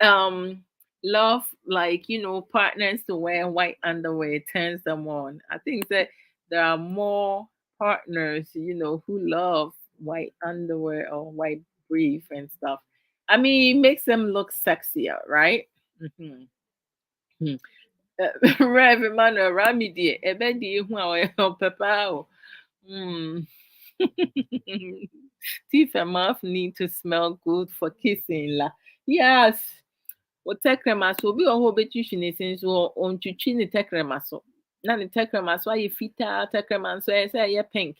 um love, like, partners to wear white underwear? It turns them on. I think that there are more partners, who love white underwear or white brief and stuff. I mean, it makes them look sexier, right? Hmm. Rev Emmanuel Ramidi, Ebedi Hua Papa. Teeth and mouth need to smell good for kissing. La. Yes. O tekrema so obi wɔ hɔ obetwitwi ne se nso ɔntwitwi ne tekrema so. Na ne tekrema so ayɛ fitaa, tekrema nso ɛyɛ sɛ ɛyɛ pink.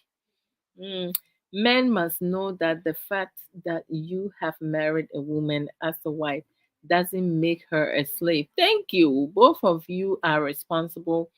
Men must know that the fact that you have married a woman as a wife doesn't make her a slave. Thank you. Both of you are responsible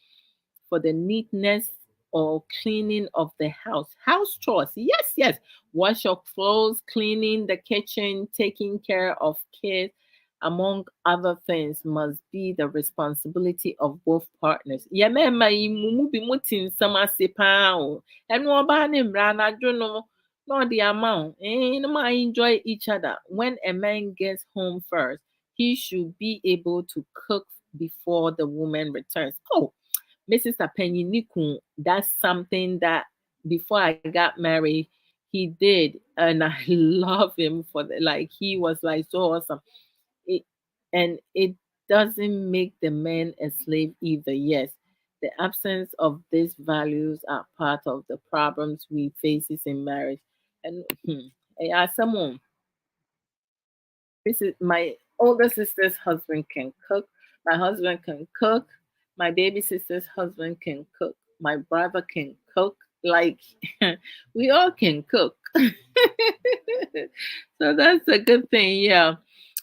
for the neatness or cleaning of the house. House chores. Yes, yes. Wash your clothes, cleaning the kitchen, taking care of kids among other things, must be the responsibility of both partners. Yɛmɛɛma yi mu bi mu te nsɛm ase paa o. Ɛno ɔbaa ne mmara anadwo no na ɔde ama wo. Na ma enjoy each other. When a man gets home first, he should be able to cook before the woman returns. Oh, Mrs. Apenyiniku, that's something that before I got married, he did, and I love him for the like. He was like so awesome. It, and it doesn't make the man a slave either. Yes, the absence of these values are part of the problems we faces in marriage. And yeah, someone. This is my older sister's husband can cook. My husband can cook. My baby sister's husband can cook. My brother can cook. Like we all can cook. So that's a good thing. Yeah.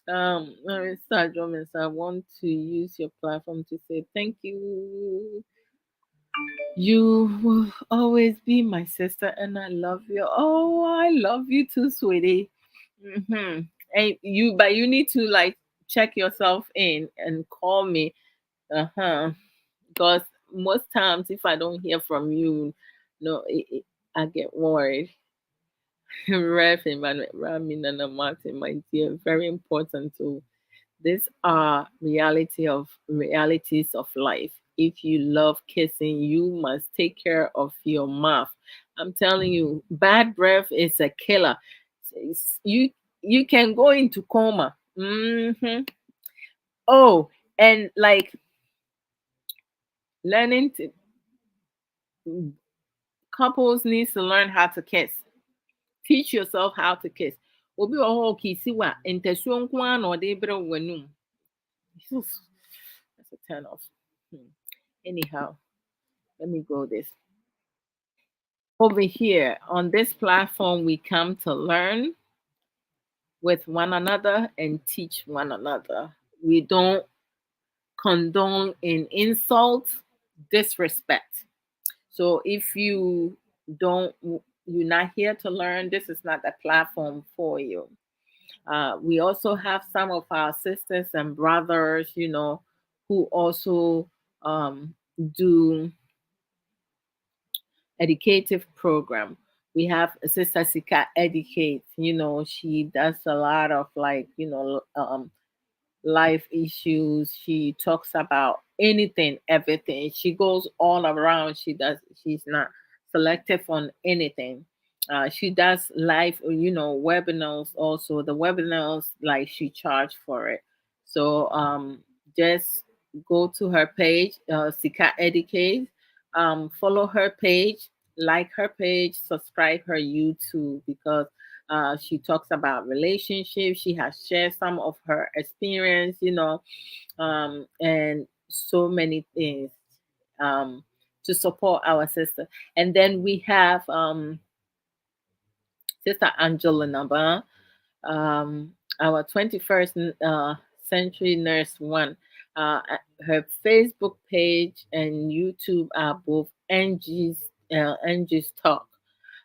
Mr. Jones, I want to use your platform to say thank you. You will always be my sister, and I love you. Oh, I love you too, sweetie. Mm-hmm. And you, but you need to like check yourself in and call me. Uh-huh. Because most times, if I don't hear from you, no, I get worried. Ref Emmanuel Ramin and Martin, my dear, very important too. These are realities of life. If you love kissing, you must take care of your mouth. I'm telling you, bad breath is a killer. You you can go into coma. Oh, and like learning to couples needs to learn how to kiss. Teach yourself how to kiss. Obi wɔ hɔ a ɔkisi wa ntasuo nko ara na ɔde brɛ wo w'anum. That's a turn off. Anyhow, let me go this. Over here on this platform, we come to learn with one another and teach one another. We don't condone in insult, disrespect. So if you're not here to learn, this is not the platform for you. We also have some of our sisters and brothers, who also do educative program. We have Sister Sika Educate, she does a lot of like, life issues. She talks about anything, everything. She goes all around. She's not selective on anything. She does live, webinars also. The webinars, like she charged for it. So just go to her page, Sika Educate, follow her page, like her page, subscribe her YouTube because she talks about relationships. She has shared some of her experience, and so many things to support our sister. And then we have Sister Angela Naba, our 21st century nurse one. Her Facebook page and YouTube are both Angie's Talk,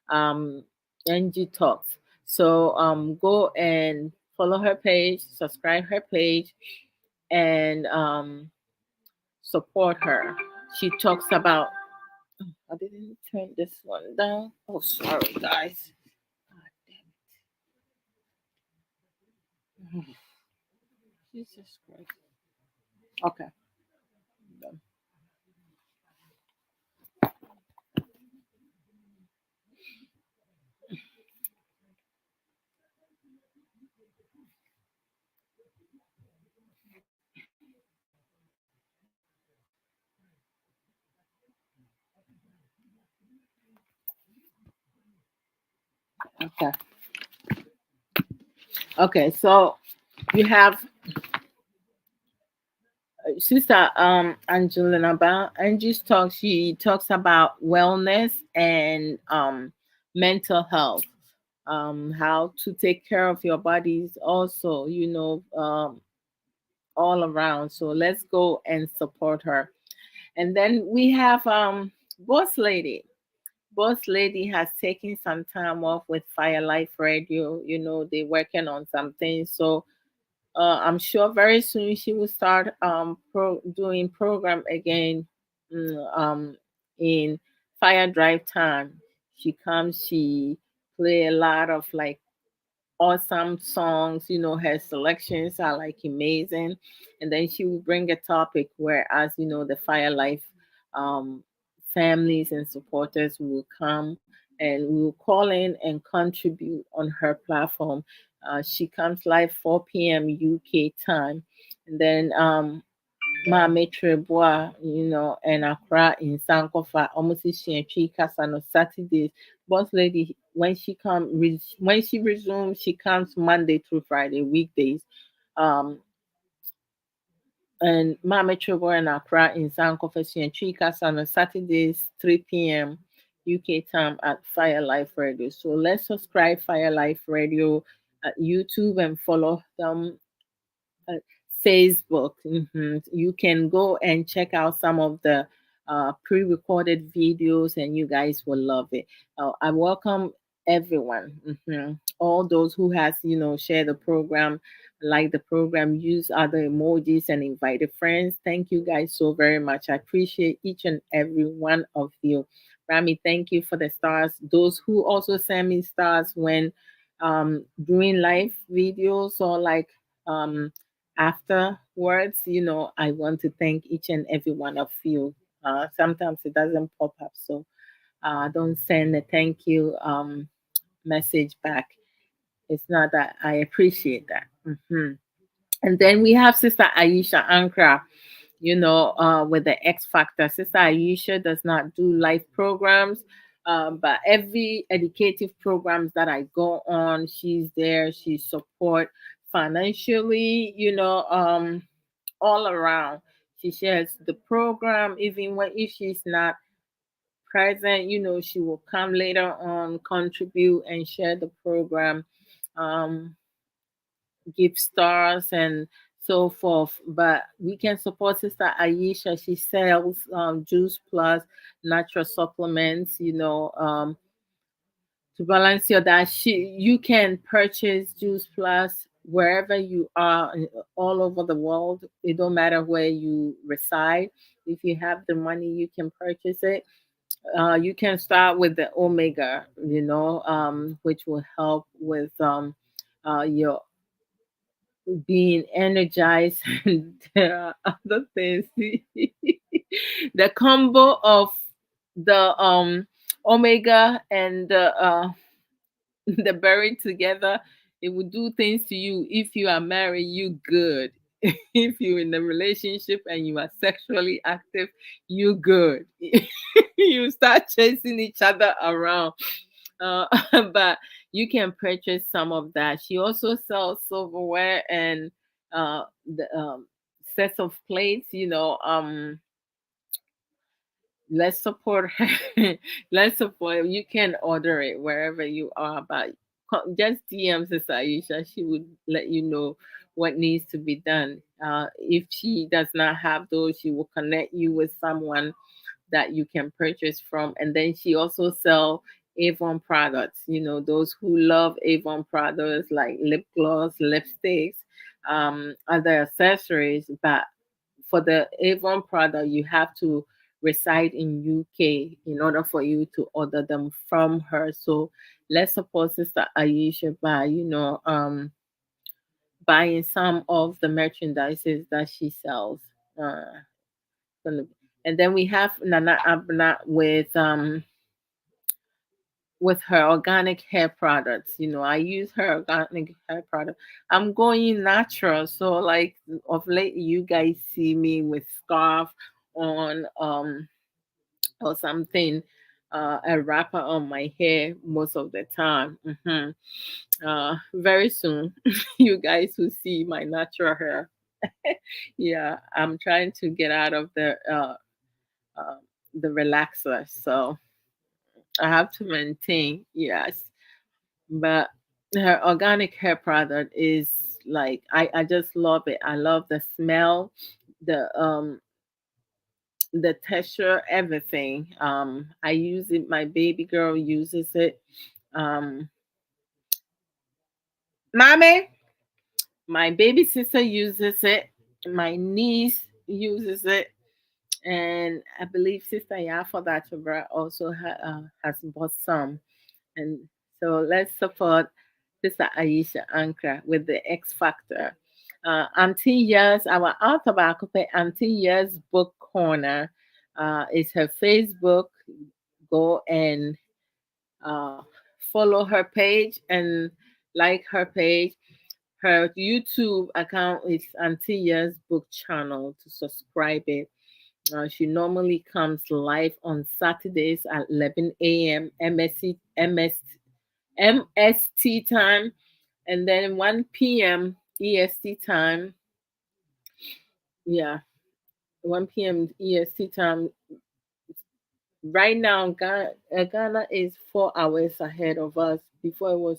um, Angie Talks. So go and follow her page, subscribe her page, and support her. She talks about. I didn't turn this one down. Oh, sorry, guys. God damn it. Jesus Christ. Okay. Done. Okay. Okay. So you have Sister Angelina about Angie's talk. She talks about wellness and mental health, how to take care of your bodies also, all around. So let's go and support her. And then we have Boss Lady. Boss Lady has taken some time off with Fire Life Radio. They're working on some things. So I'm sure very soon she will start doing program again, in Fire Drive time. She comes, she play a lot of like awesome songs. Her selections are like amazing. And then she will bring a topic, whereas, the Fire Life um, families and supporters will come and will call in and contribute on her platform. She comes live 4 p.m. UK time. And then Maame Trebois, and Accra in Sankofa, almost she Casa no Saturdays. Boss lady, when she resumes, she comes Monday through Friday, weekdays. Um, and Maame Trebois and Accra in Sankofa, she Casa on Saturdays, 3 p.m. UK time at Fire Life Radio. So let's subscribe Fire Life Radio at YouTube and follow them uh, Facebook. You can go and check out some of the pre-recorded videos, and you guys will love it. I welcome everyone, all those who has share the program, like the program, use other emojis, and invited friends. Thank you guys so very much. I appreciate each and every one of you. Rami, thank you for the stars. Those who also send me stars when doing live videos, or like um afterwards. I want to thank each and every one of you. Sometimes it doesn't pop up, so don't send a thank you message back. It's not that I appreciate that. And then we have Sister Aisha Ankara, with the X Factor. Sister Aisha does not do live programs, but every educative programs that I go on, she's there. She support financially, all around. She shares the program, even when if she's not present, she will come later on, contribute and share the program. Um, give stars and so forth. But we can support Sister Aisha. She sells Juice Plus natural supplements, to balance your diet. You can purchase Juice Plus wherever you are, all over the world. It don't matter where you reside. If you have the money, you can purchase it. You can start with the Omega, which will help with your being energized. And there are other things. The combo of the omega and the berry together, it will do things to you. If you are married, you good. If you're in a relationship and you are sexually active, you good. You start chasing each other around. uh, but you can purchase some of that. She also sells silverware and the sets of plates. Let's support her. Let's support. You can order it wherever you are, but just DM Sister Aisha. She would let you know what needs to be done. If she does not have those, she will connect you with someone that you can purchase from. And then she also sell Avon products. Those who love Avon products like lip gloss, lipsticks, other accessories. But for the Avon product, you have to reside in UK in order for you to order them from her. So let's support Sister Aisha by buying some of the merchandises that she sells. Gonna- And then we have Nana Abna with her organic hair products. I use her organic hair product. I'm going natural. So like of late you guys see me with scarf on or something, a wrapper on my hair most of the time. Very soon you guys will see my natural hair. Yeah, I'm trying to get out of uh, the relaxer. So I have to maintain, yes. But her organic hair product is like I just love it. I love the smell, the texture, everything. I use it, my baby girl uses it. Um Mommy, My baby sister uses it. My niece uses it. And I believe Sister Yafa Dachobra also has bought some. And so let's support Sister Aisha Ankra with the X Factor. Auntie Years, our Altabacope Auntie Years Book Corner is her Facebook. Go and uh, follow her page and like her page. Her YouTube account is Auntie Years Book Channel to subscribe it. She normally comes live on Saturdays at 11 a.m. MST time, and then 1 p.m. EST time. Yeah, 1 p.m. EST time. Right now, Ghana is 4 hours ahead of us. Before it was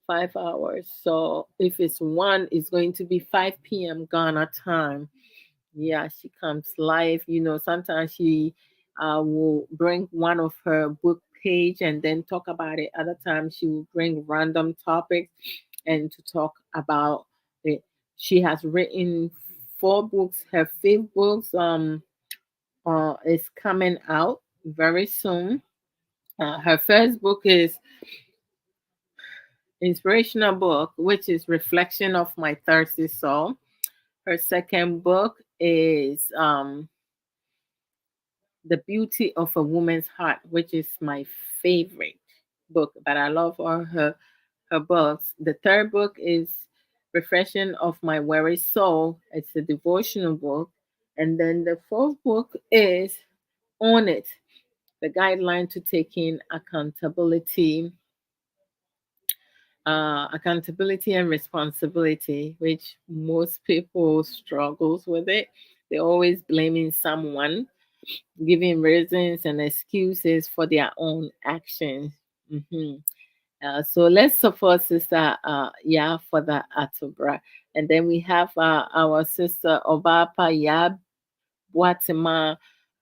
5 hours. So if it's one, it's going to be 5 p.m. Ghana time. Yeah, she comes live. Sometimes she will bring one of her book page and then talk about it. Other times she will bring random topics and to talk about it. She has written 4 books. Her fifth books is coming out very soon. Her first book is inspirational book, which is Reflection of My Thirsty Soul. Her second book is The Beauty of a Woman's Heart, which is my favorite book, but I love all her books. The third book is Reflection of My Weary Soul. It's a devotional book. And then the fourth book is On It, the guideline to taking accountability and responsibility, which most people struggles with it. They're always blaming someone, giving reasons and excuses for their own actions. Mhm. So let's support Sister Ya for the Atubra. And then we have our sister Obapa Ya Boatima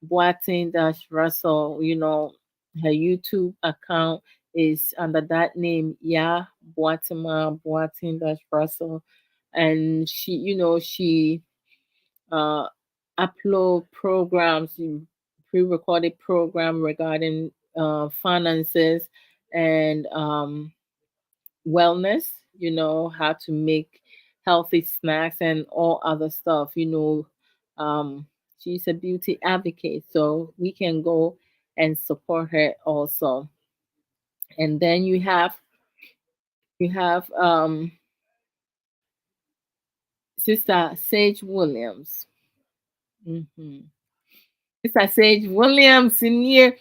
Boatin Dash Russell. Her YouTube account is under that name, Ya Boatima Boatin Dash Russell. And she uh, upload programs, pre-recorded program regarding finances and wellness. How to make healthy snacks and all other stuff. She's a beauty advocate, so we can go and support her also. And then you have Sister Sage Williams. Mhm. Sister Sage Williams in here.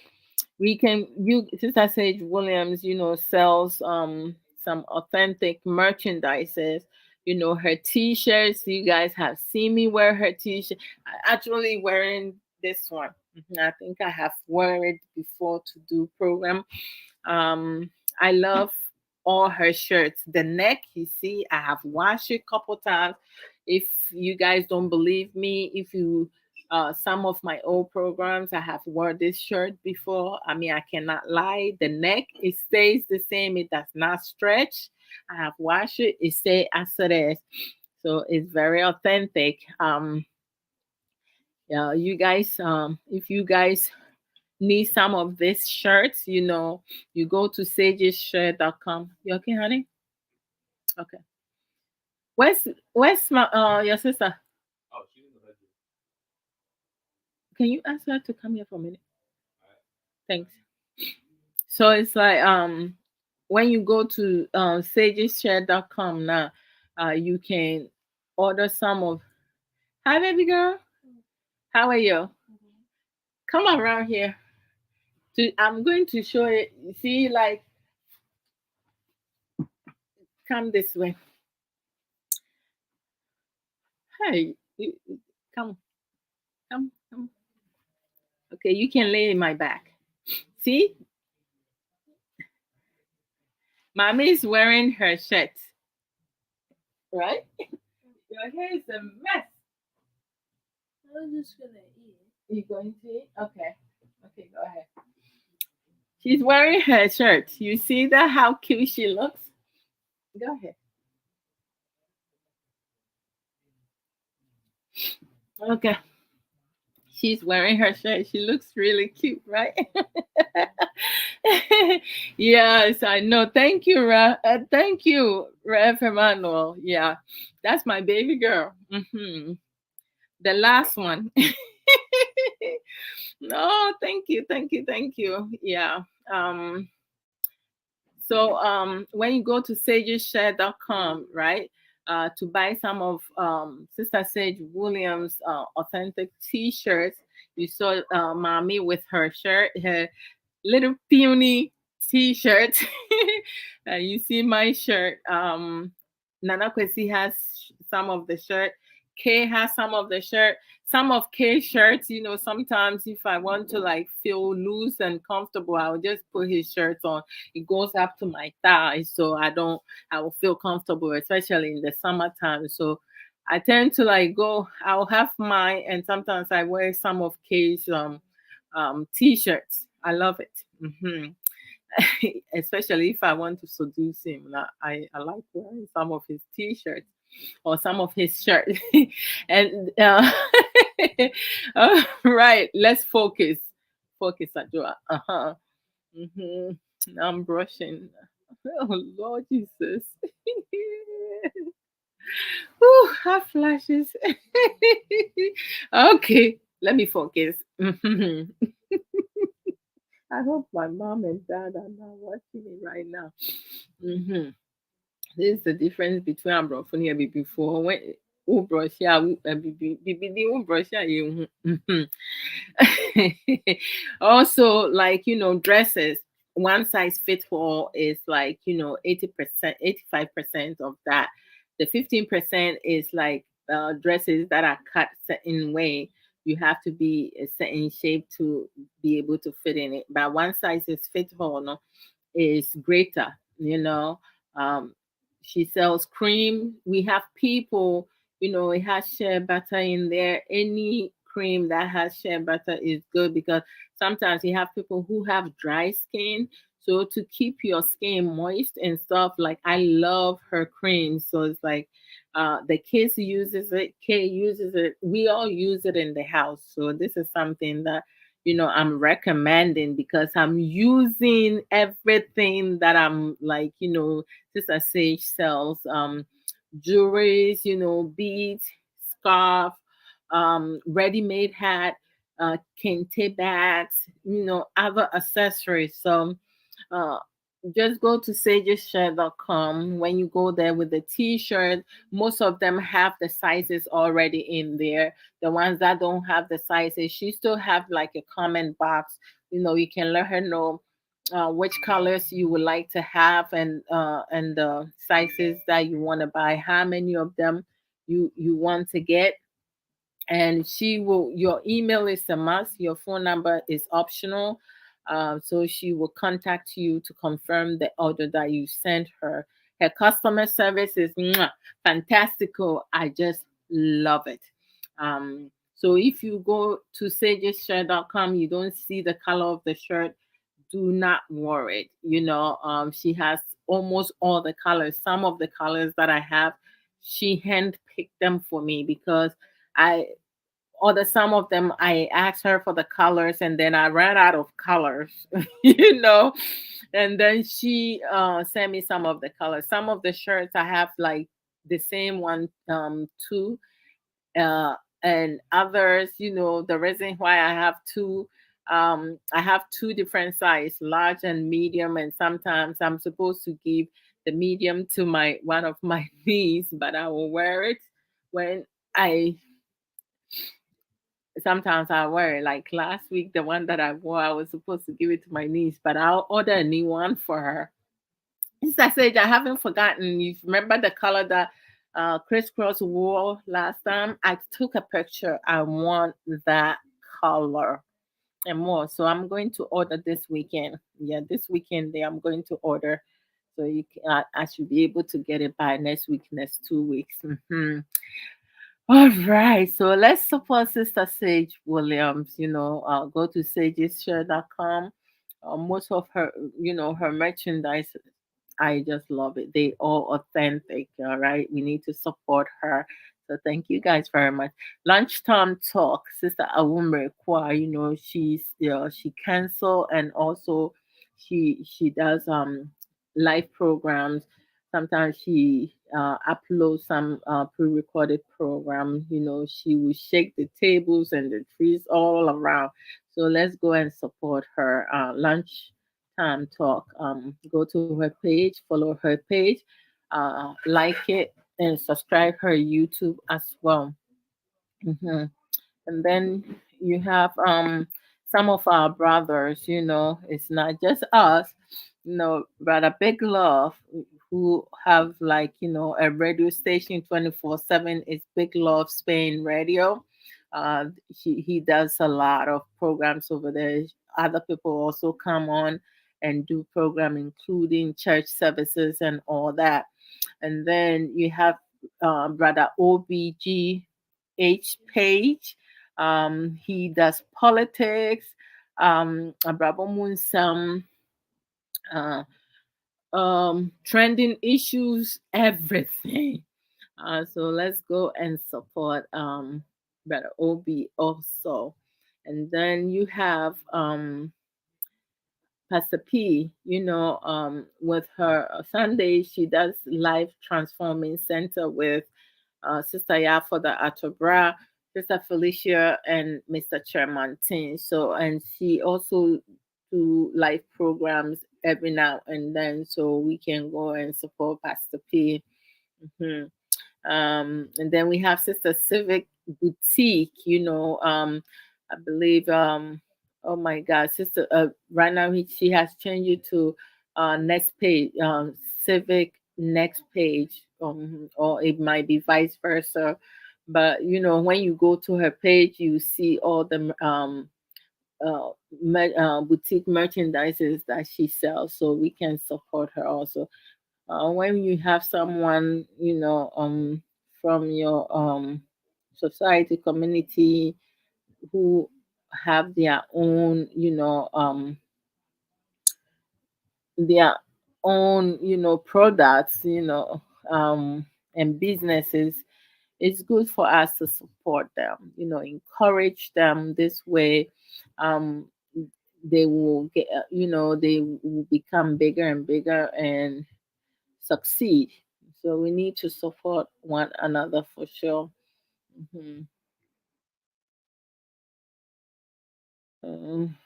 We can you Sister Sage Williams, sells some authentic merchandises. Her t-shirts. You guys have seen me wear her t-shirt. I actually wearing this one. I think I have worn it before to do program. um, I love all her shirts. The neck, you see, I have washed it a couple times. If you guys don't believe me, if you some of my old programs, I have worn this shirt before. I mean, I cannot lie. The neck, it stays the same. It does not stretch. I have washed it. It stays as it is. So it's very authentic. Yeah, you guys, if you guys need some of these shirts, you go to sageshirt.com. You okay, honey? Okay. Where's my your sister? Can you ask her to come here for a minute? Thanks. So it's like when you go to sageshirt.com now, you can order some of. Hi, baby girl. How are you? Come around here. I'm going to show you. See, like, come this way. Hey, come, come. Okay, you can lay in my back. See, mommy is wearing her shirt, right? Your hair is a mess. I'm just gonna eat. You going to eat? Okay. Okay, go ahead. She's wearing her shirt. You see that how cute she looks? Go ahead. Okay. She's wearing her shirt. She looks really cute, right? Yes, I know. Thank you, thank you, Rev Emmanuel. Yeah, that's my baby girl. The last one. No, thank you, thank you, thank you. Yeah. Um, so when you go to sageshare.com, right, to buy some of Sister Sage Williams' authentic T-shirts, you saw Mommy with her shirt, her little peony T-shirt. You see my shirt. Nana Kwesi has some of the shirt. Kay has some of the shirt. Some of Kay's shirts, sometimes if I want to like feel loose and comfortable, I'll just put his shirts on. It goes up to my thighs, so I will feel comfortable, especially in the summertime. So I tend to like go. I'll have mine, and sometimes I wear some of Kay's t-shirts. I love it. Especially if I want to seduce him. I like wearing some of his t-shirts or some of his shirts. And right, let's focus. Focus, Adjoa. Hmm. I'm brushing. Oh Lord Jesus. Whew, hot flashes. Okay, let me focus. I hope my mom and dad are not watching me right now. Hmm. This is the difference between Abrofoni and before when brush you. Also, like dresses. One size fit all is like 80%, 85% of that. The 15% is like dresses that are cut certain way. You have to be a certain shape to be able to fit in it. But one size is fit all, no, is greater. Um, she sells cream. We have people, it has shea butter in there. Any cream that has shea butter is good because sometimes you have people who have dry skin. So to keep your skin moist and stuff, like I love her cream. So it's like the kids uses it, Kay uses it, we all use it in the house. So this is something that I'm recommending because I'm using everything that I'm like, Sister Sage sells, jewelries, beads, scarf, ready-made hat, kente bags, other accessories. So uh, just go to sageshare.com. When you go there with the t-shirt, most of them have the sizes already in there. The ones that don't have the sizes, she still have like a comment box. You can let her know which colors you would like to have, and the sizes that you want to buy, how many of them you want to get. And she will, your email is a must, your phone number is optional. So she will contact you to confirm the order that you sent her. Her customer service is fantastical. I just love it. So if you go to sageshare.com, you don't see the color of the shirt, do not worry. She has almost all the colors. Some of the colors that I have, she handpicked them for me because I some of them I asked her for the colors and then I ran out of colors, you know. And then she sent me some of the colors. Some of the shirts I have like the same one too. Uh and others, the reason why I have two, I have two different size, large and medium, and sometimes I'm supposed to give the medium to my one of my niece, but I will wear it when I sometimes I wear it. Like last week, the one that I wore, I was supposed to give it to my niece, but I'll order a new one for her. Since I said I haven't forgotten, you remember the color that Crisscross wore last time? I took a picture. I want that color and more. So I'm going to order this weekend. Yeah, this weekend I'm going to order. So I should be able to get it by next week, next 2 weeks. All right, so let's support Sister Sage Williams. Go to sageshare.com. Most of her, her merchandise, I just love it. They all authentic. All right, we need to support her. So thank you guys very much. Lunchtime talk, Sister Awumre Kwa, she cancel, and also she does live programs. Sometimes she uploads some pre-recorded program. She will shake the tables and the trees all around. So let's go and support her. Lunchtime talk. Go to her page, follow her page, like it, and subscribe her YouTube as well. Mhm. And then you have some of our brothers, it's not just us, Brother Big Love, who have, like, a radio station 24/7. It's Big Love Spain Radio. He does a lot of programs over there. Other people also come on and do program, including church services and all that. And then you have Brother OBGH Page. He does politics, Abrabo Nsem, uh, trending issues, everything. So let's go and support Brother OB also. And then you have Pastor P, with her Sundays, she does live transforming center with Sister Yafoda Atobra, Sister Felicia, and Mr. Chairmantin. So, and she also do live programs every now and then, so we can go and support Pastor P. Mhm. And then we have Sister Civic Boutique, I believe, oh my God, Sister, right now she has changed it to next page, Civic next page, or it might be vice versa. But, when you go to her page, you see all the boutique merchandises that she sells, so we can support her also. When you have someone, from your society community, who have their own products, and businesses, it's good for us to support them, encourage them this way. um they will get, they will become bigger and bigger and succeed. So we need to support one another for sure. Mhm. Um,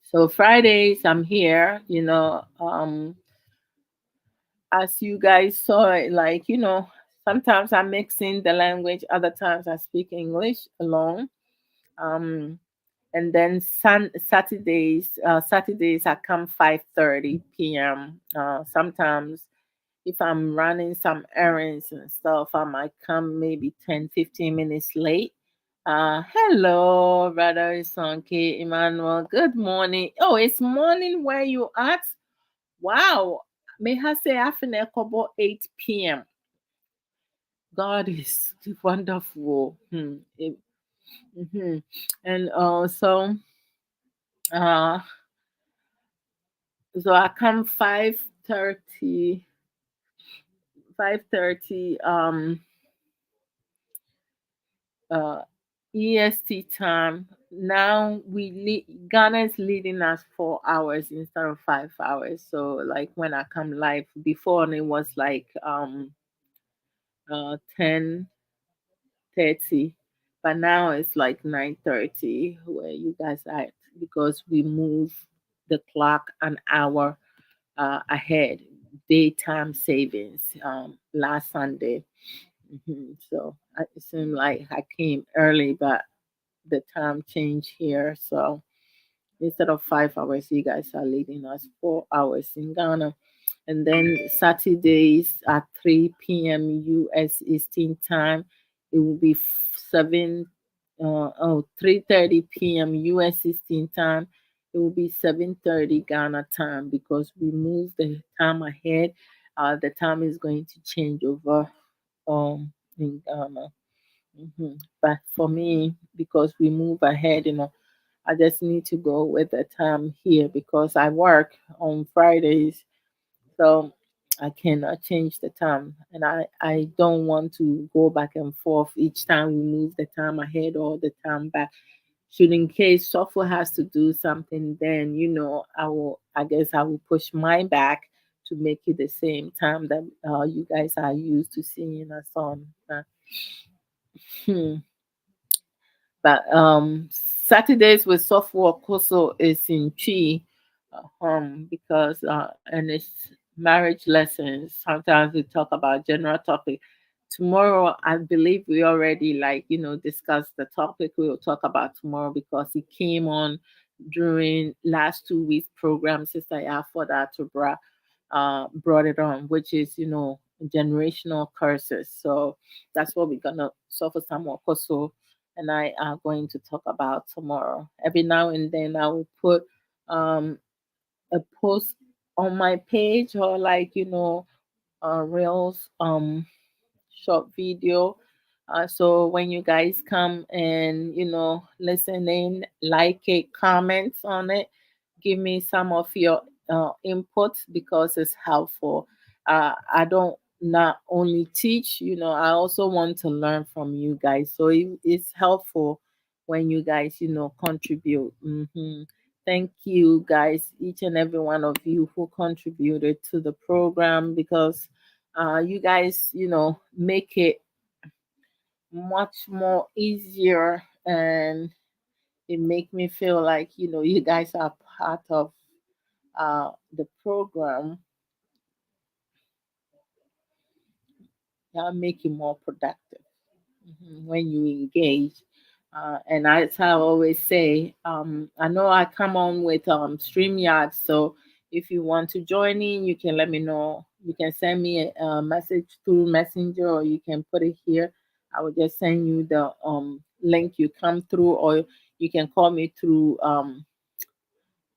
so Fridays I'm here, as you guys saw it, like, sometimes I'm mixing the language, other times I speak English alone. Um, and then Saturdays I come 5:30 p.m. Sometimes if I'm running some errands and stuff, I might come maybe 10, 15 minutes late. Hello, brother Sonke Emmanuel. Good morning. Oh, it's morning where you at? Wow. May I say after 8 p.m. God is wonderful. Mhm. And uh so I come 5:30 uh EST time. Now Ghana is leading us 4 hours instead of 5 hours. So like when I come live before, it was like 10:30, but now it's like 9:30 where you guys are at, because we move the clock an hour ahead, daytime savings, last Sunday. So it seemed like I came early, but the time changed here. So instead of 5 hours, you guys are leading us 4 hours in Ghana. And then Saturdays at 3 p.m. US Eastern Time, it will be 3:30 p.m. US Eastern Time. It will be 7:30 Ghana time, because we move the time ahead. The time is going to change over in Ghana. But for me, because we move ahead, I just need to go with the time here because I work on Fridays. So I cannot change the time, and I don't want to go back and forth each time we move the time ahead or the time back. Should in case software has to do something, then I guess I will push mine back to make it the same time that you guys are used to seeing us on. Hmm. But Saturdays with software also is in Chi, because and it's marriage lessons. Sometimes we talk about general topic. Tomorrow, I believe we already discussed the topic we will talk about tomorrow because it came on during last 2 weeks program. Sister Yafoda Tubra brought it on, which is generational curses. So that's what we're gonna suffer some more. So and I are going to talk about tomorrow. Every now and then I will put um, a post on my page or reels, short video. So when you guys come and listen in, like it, comments on it, give me some of your input because it's helpful. I don't not only teach, I also want to learn from you guys. So it's helpful when you guys, contribute. Thank you guys, each and every one of you who contributed to the program because you guys, make it much more easier and it make me feel like, you guys are part of the program. That make you more productive when you engage. And as I always say, I know I come on with StreamYard, so if you want to join in, you can let me know. You can send me a message through Messenger, or you can put it here. I will just send you the link. You come through, or you can call me through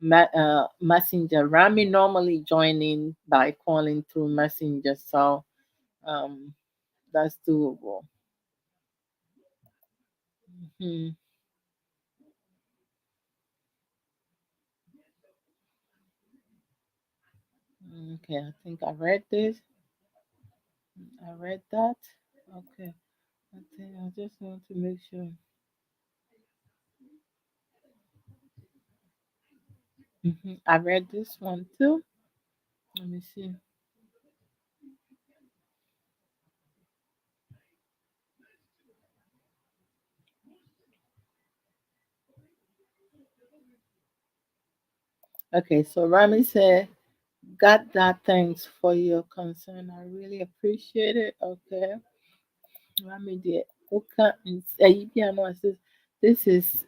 Messenger. Rami normally join in by calling through Messenger, so um, that's doable. Mhm. Okay, I think I read this. I read that. Okay, I think I just want to make sure. I read this one too. Let me see. Okay, so Rami said, "Got that. Thanks for your concern. I really appreciate it." Okay, Rami did. Okay, and Piano says, "This is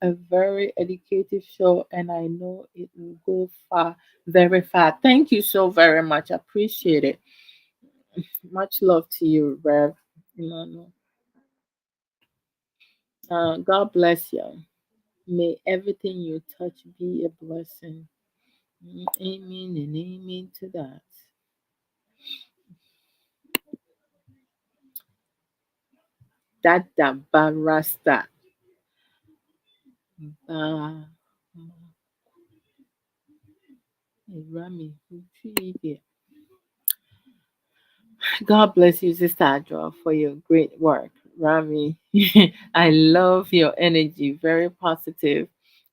a very educative show, and I know it will go far, very far." Thank you so very much. Appreciate it. Much love to you, Rev. Emmanuel. God bless you. May everything you touch be a blessing. Amen and amen to that. Dada barasta. Ba- Rami, God bless you, Sister Adra, for your great work. Rami, I love your energy, very positive.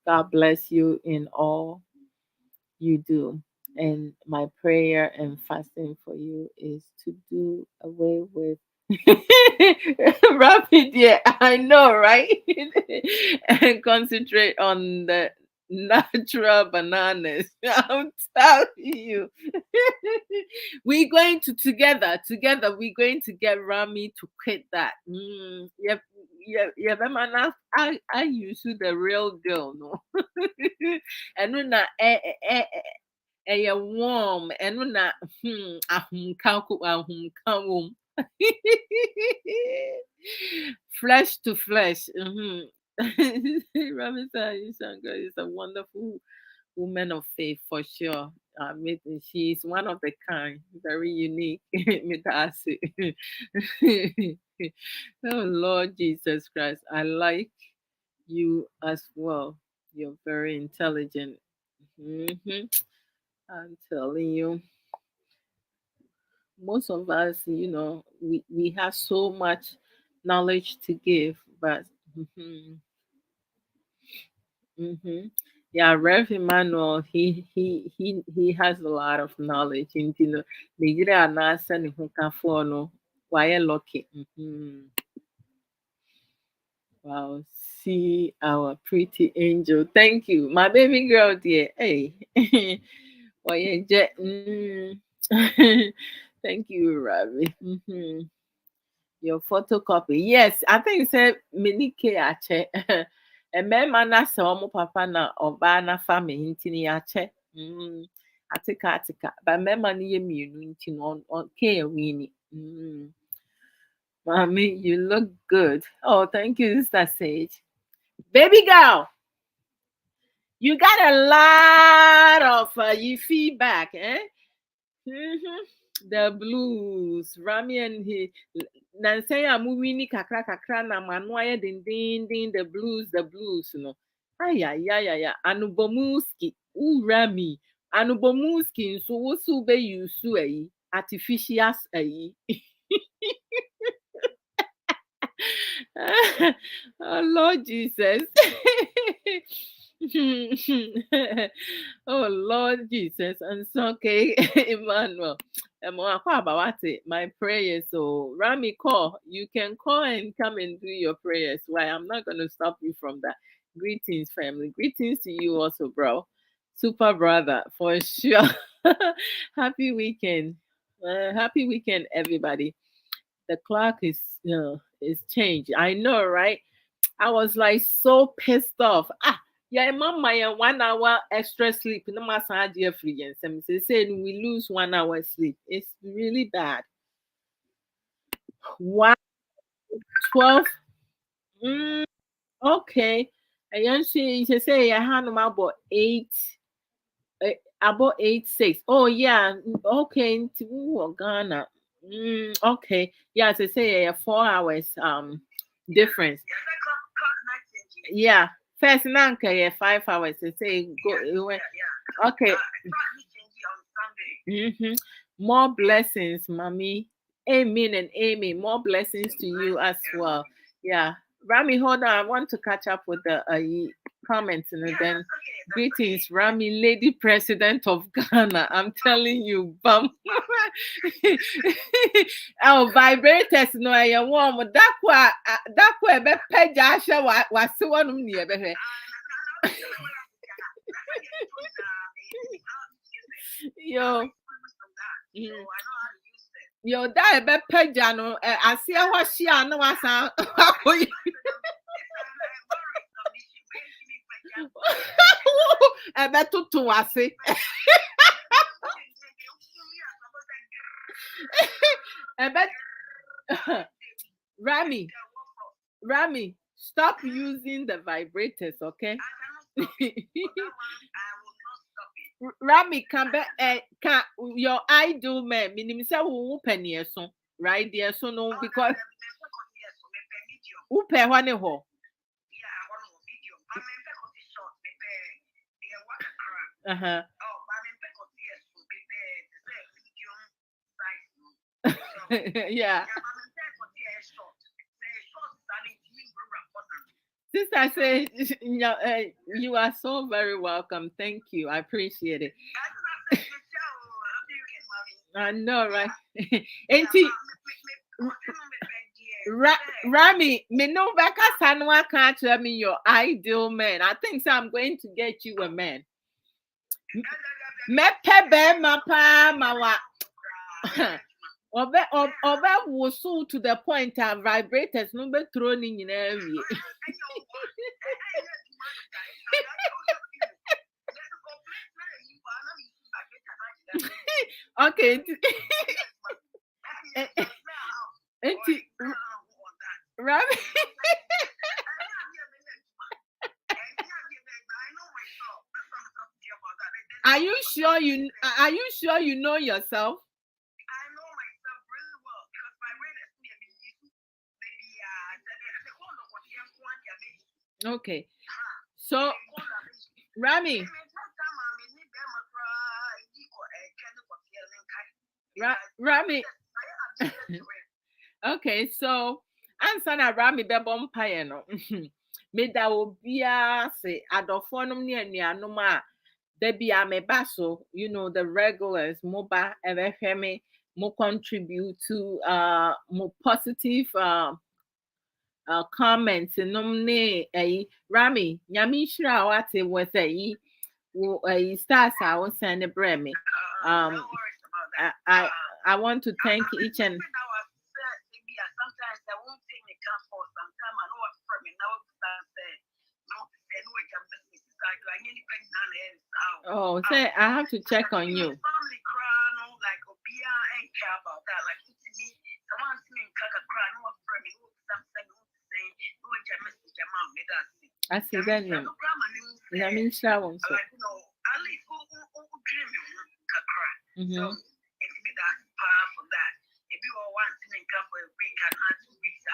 God bless you in all you do. And my prayer and fasting for you is to do away with rapid, yeah, I know, right? And concentrate on the natural bananas. I'm telling you. We're going to together, we're going to get Rami to quit that. Yep, yeah, yeah, man, I use the real deal, no. And when ɛyɛ warm ɛno na ahomka ahomka wom. Flesh to flesh. Ramisa Yushanga is a wonderful woman of faith for sure. She's one of the kind, very unique. Midasi. Oh Lord Jesus Christ, I like you as well. You're very intelligent. hmm I'm telling you. most of us, we have so much knowledge to give, but mhm, mhm. Yeah, Rev Emmanuel, he has a lot of knowledge. Nigeria nasa ni hunkafo no, why lucky. Mhm. Wow, see our pretty angel. Thank you, my baby girl, dear. Hey, why Thank you, Ravi. Mhm. Your photocopy. Yes, I think it's a mini ache. And mema na se omo papa na oba na family ntini ache. Atika. But mema ni ye mienu ntini on ke wini. Mommy, you look good. Oh, thank you, Sister Sage. Baby girl, you got a lot of you feedback, eh? Hmm. The blues, Rami and he Nansaya movie ni kakra na manwaya ding the blues no. Ay. Anubomuski, Rami. Anubomuski so wosu be yusu ayi artificial ayi. Oh Lord Jesus. Oh Lord Jesus. And so okay, Emmanuel. My prayers. So Rami, call. You can call and come and do your prayers. Why? I'm not gonna stop you from that. Greetings, family. Greetings to you also, bro. Super brother, for sure. Happy weekend. Happy weekend, everybody. The clock is changed. I know, right? I was like so pissed off. Yeah, mom, my 1 hour extra sleep. No matter dear free and some saying we lose 1 hour sleep. It's really bad. One 12. Mm, okay. And she say I had about 8. About 8 6. Oh yeah. Okay. Ghana. Okay. Yeah, to say 4 hours difference. Yeah. First nanka yeah 5 hours. They say go it went okay. Hmm. More blessings, mommy. Amen and amen. More blessings to you as well. Yeah. Rami, hold on. I want to catch up with the comments and then greetings, Rami, Lady President of Ghana. I'm telling you, bum. Oh, vibrators no I warm. That be pejasha was one near. Yo. Mm. Yo, that be pejano. I see what she I know I sound. Ebe tutu wase. Ebe Rami, stop using the vibrators, okay? Rami, can your idol man, meaning say who penny so right there, so no because who pay one ho. Uh-huh. Yeah. Sister say you are so very welcome. Thank you. I appreciate it. I know, right? And Rami, me no baka sanwa can't tell me your ideal man. I think so I'm going to get you a man. Me pebe ma pa mawa. Obe wusu to the point that vibrators no be thrown in every. Okay. Rami. Are you sure you know yourself? I know myself really well because my brain is maybe Okay. So Rami. Rami. Okay, so answer na Rami bebo mpaye no. Me da obia say adofo nom ne anuanom a da bia me ba so, the regulars moba ebehwe me mo contribute to mo positive comments nom ne Rami nyame hira wate with wo stars I was send me. No Um worries about that. I want to thank each and Sometimes I won't take me car for some time. I know what from me now. No, oh, say I have to check on you. Family cry, no, like Obia ain't care about that. Like to me, someone see me kaka cry, no one from me, no something, no saying, no one just message your mom, me that's it. I see that name. I mean, shower. Like, at least who dream you cry. So, it's me that's powerful that. If you are wanting to come for a week and not 2 weeks,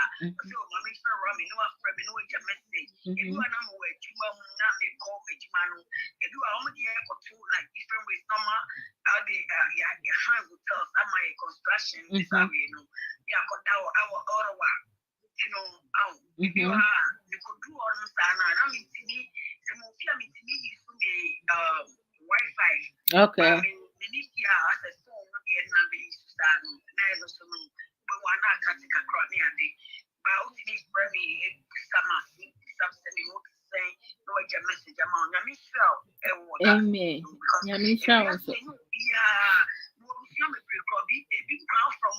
so mommy for Romy, no one from me, no your message. If you are not aware, you will not be called me, man. If you are only here for two, like different ways, normal, how they your hand will tell some my construction, this how yeah, got our other one. If you are, you could do all this, and I mean, to me, some of you, to me, you to me, Wi-Fi. Okay. I mean, the need as a phone, get number is never so no, but one not cutting across me and the about me for me, something you would say, no, your message among your Michelle. Amen. Yeah, Michelle. Yeah, a big crowd from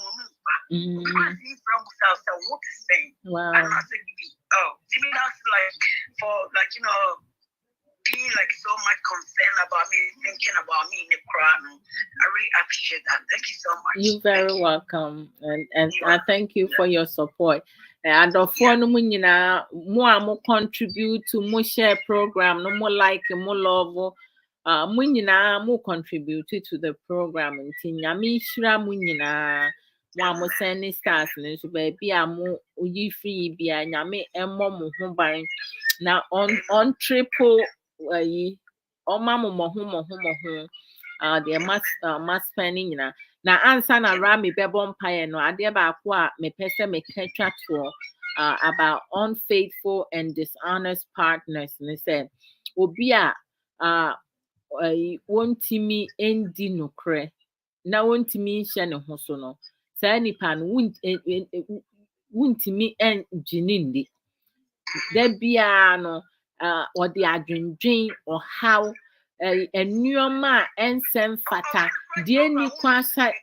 from South, so what to say? Wow. And I said, to me, that's like for being like so much concerned about me, thinking about me in the crowd. I really appreciate that. Thank you so much. You're very welcome, and I thank you for your support. And the phone no more contribute to more share program, no more like more love. Munyina more contribute to the program. Nti nyame shira munyina mo mo send stars nso baby amu uyi free bia nyame emmo mo ho ban na on triple ọma mo ho the must spending nyina na ansa na Rami bebo mpaye no ade ba ko a me pese me ka twa about unfaithful and dishonest partners ne say obi a wontimi endi nokre na wontimi hye ne ho so no saa nipa no wontimi enginindi da bia no ɔde adwendwen ɔhaw ennuoma ensem fata die ni kwasa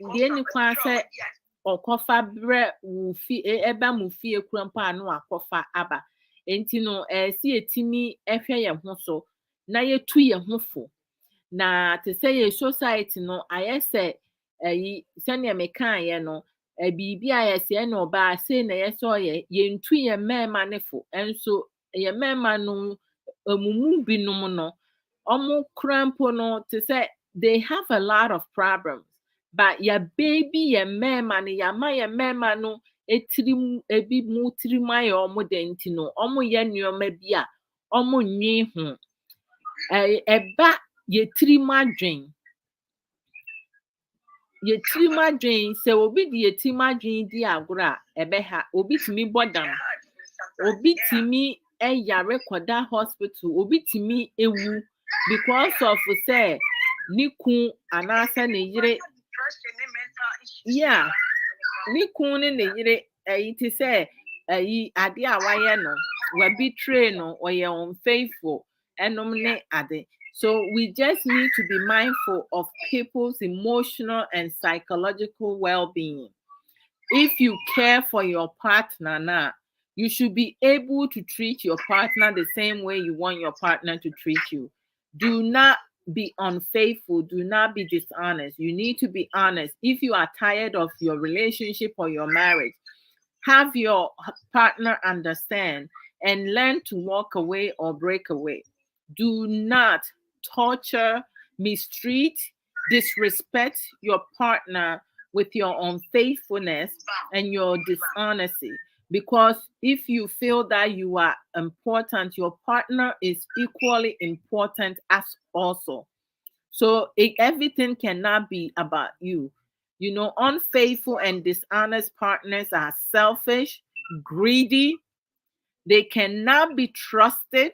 ɔkɔfa brɛ wo fi eba mu fie kurampa no akɔfa aba enti no si etimi ehwɛ ye ho so na yetu ye ho fo na te sɛ yɛ society no ayɛ sɛ sɛnea meka yɛ no biribi a yɛsɛ na ɔbaa sei na yɛsɛ ɔyɛ yɛntu yɛ mmarima ne fo nso yɛ mmarima no emumu binom no ɔmo krampo no te sɛ they have a lot of problems but yɛ baby yɛ mmarima no yɛama yɛ mmarima no etirim ebi mu tirim ayɛ ɔmo de nti no ɔmo yɛ nneɛma bi a ɔmo nwi ho ɛba yɛtirim adwen sɛ obi de yɛtirim adwen di agorɔ a ɛbɛha obi tumi bɔdam obi tumi yare kɔda hospital obi tumi ewu because of sɛ ne kun anaasɛ ne yere ne kun ne yere te sɛ ade a wayɛ no betray no ɔyɛ unfaithful ɛnom ne ade. So we just need to be mindful of people's emotional and psychological well-being. If you care for your partner now, you should be able to treat your partner the same way you want your partner to treat you. Do not be unfaithful. Do not be dishonest. You need to be honest. If you are tired of your relationship or your marriage, have your partner understand and learn to walk away or break away. Do not torture, mistreat, disrespect your partner with your unfaithfulness and your dishonesty. Because if you feel that you are important, your partner is equally important as also. So everything cannot be about you. Unfaithful and dishonest partners are selfish, greedy, they cannot be trusted,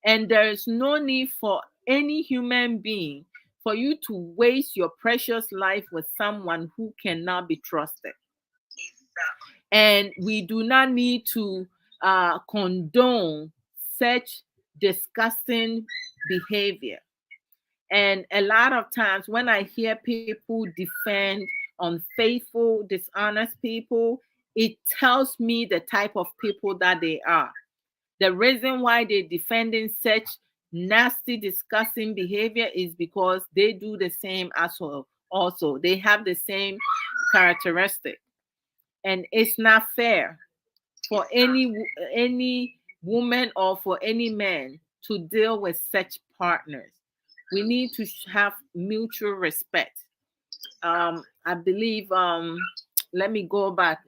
and there is no need for any human being for you to waste your precious life with someone who cannot be trusted. And we do not need to condone such disgusting behavior. And a lot of times when I hear people defend unfaithful, dishonest people, it tells me the type of people that they are. The reason why they're defending such nasty, disgusting behavior is because they do the same as well. Also, they have the same characteristic, and it's not fair for any woman or for any man to deal with such partners. We need to have mutual respect. I believe. Let me go back.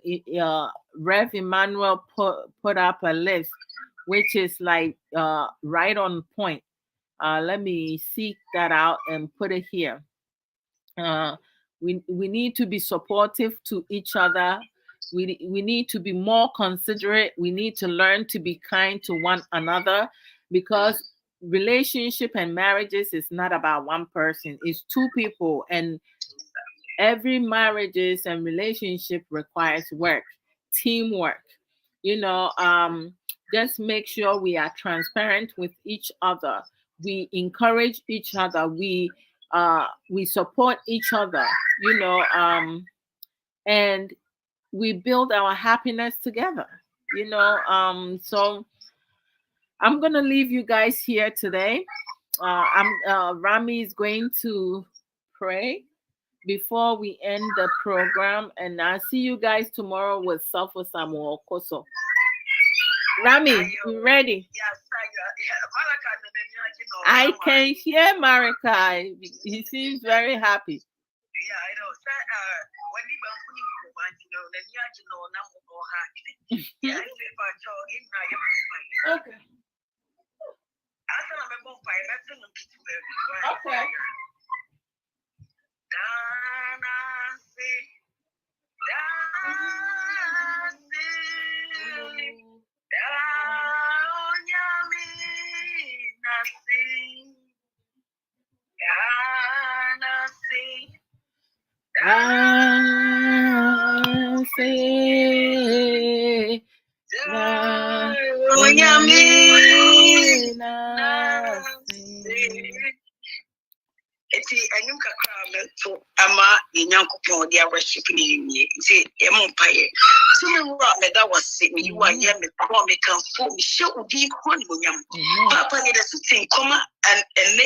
Rev Emmanuel put up a list, which is like right on point. Let me seek that out and put it here. We need to be supportive to each other. We need to be more considerate. We need to learn to be kind to one another, because relationship and marriages is not about one person. It's two people, and every marriages and relationship requires work, teamwork. Just make sure we are transparent with each other. We encourage each other. We support each other. And we build our happiness together. So I'm gonna leave you guys here today. Rami is going to pray before we end the program, and I'll see you guys tomorrow with Suffer Samuel Koso. Rami, you ready? Yes, I can hear Marikai. He seems very happy. Yeah, I know. When you Okay. Okay. Enyum kakra meto ama yenyankopon dia worship ni ni nti empire so me wura me da wase me you aye me ko me kan fo me hye odi ko ni onyam papa ye da sitin koma and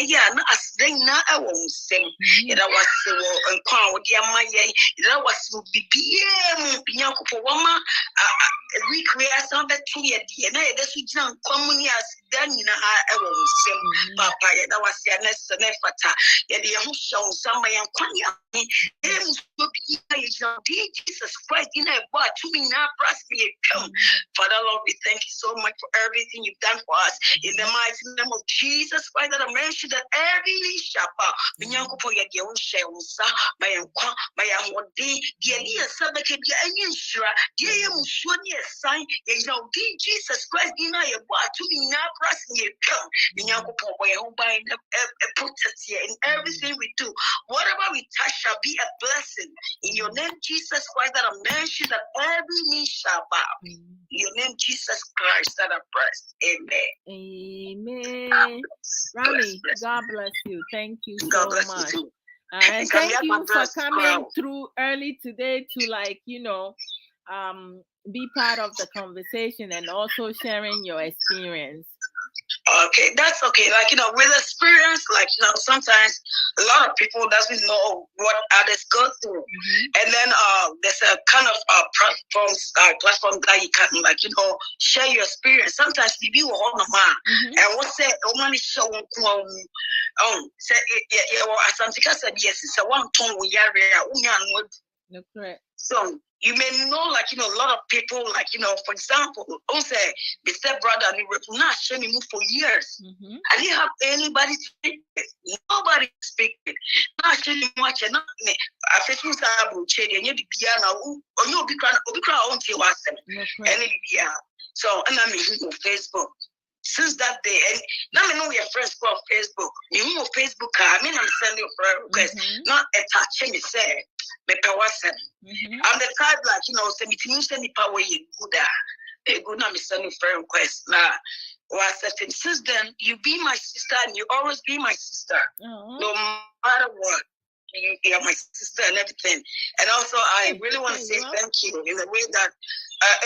ya na asden na ewo nsem ye da wase wo nkwa odi ama ye ye da wase bibie mu yenyankopon wama recreation betu ye die na ye da su gina nkwa mu ni asdan ni na ewo nsem papa ye da wase na se ne fata ye de ho show some yan kwanya Jesus Christ in a bar to me now prosper come. Father Lord, we thank you so much for everything you've done for us in the mighty name of Jesus Christ. That I mentioned that every knee shall bow. Minyanko ya dia share unsa mayankwa mayamode dia dia sabeke dia anyinshira dia yemusho ne sign ye know Jesus Christ in a bar to me now prosper come. Minyanko boy who bind protect here in everything we do. Whatever we touch shall be a blessing. In your name, Jesus Christ, that I mentioned that every knee shall bow. In your name, Jesus Christ, that I bless. Amen. Amen. Rami, God bless you. Thank you so much. And thank you for coming through early today to be part of the conversation and also sharing your experience. Okay, that's okay. With experience, sometimes a lot of people doesn't know what others go through, and then there's a kind of platform that you can share your experience. Sometimes people will hold man, and what say woman is so say yeah, said yes, it's a one tone we are correct. So you may know, a lot of people, for example, say the stepbrother, and he was not sharing me for years. I didn't have anybody to speak with. Nobody speak with. Not sharing much, and afetu sa abroche de nye bibia na onye obi kra on tie wasem ene bibia so na me use Facebook since that day and now me know we are friends on Facebook me use Facebook I mean I'm sending a friend request not attaching me say me pe wasem I'm the type like say me timi send me power you good good na me sending friend request na since then you be my sister and you always be my sister no matter what. You are my sister and everything. And also, I really want to say thank you in the way that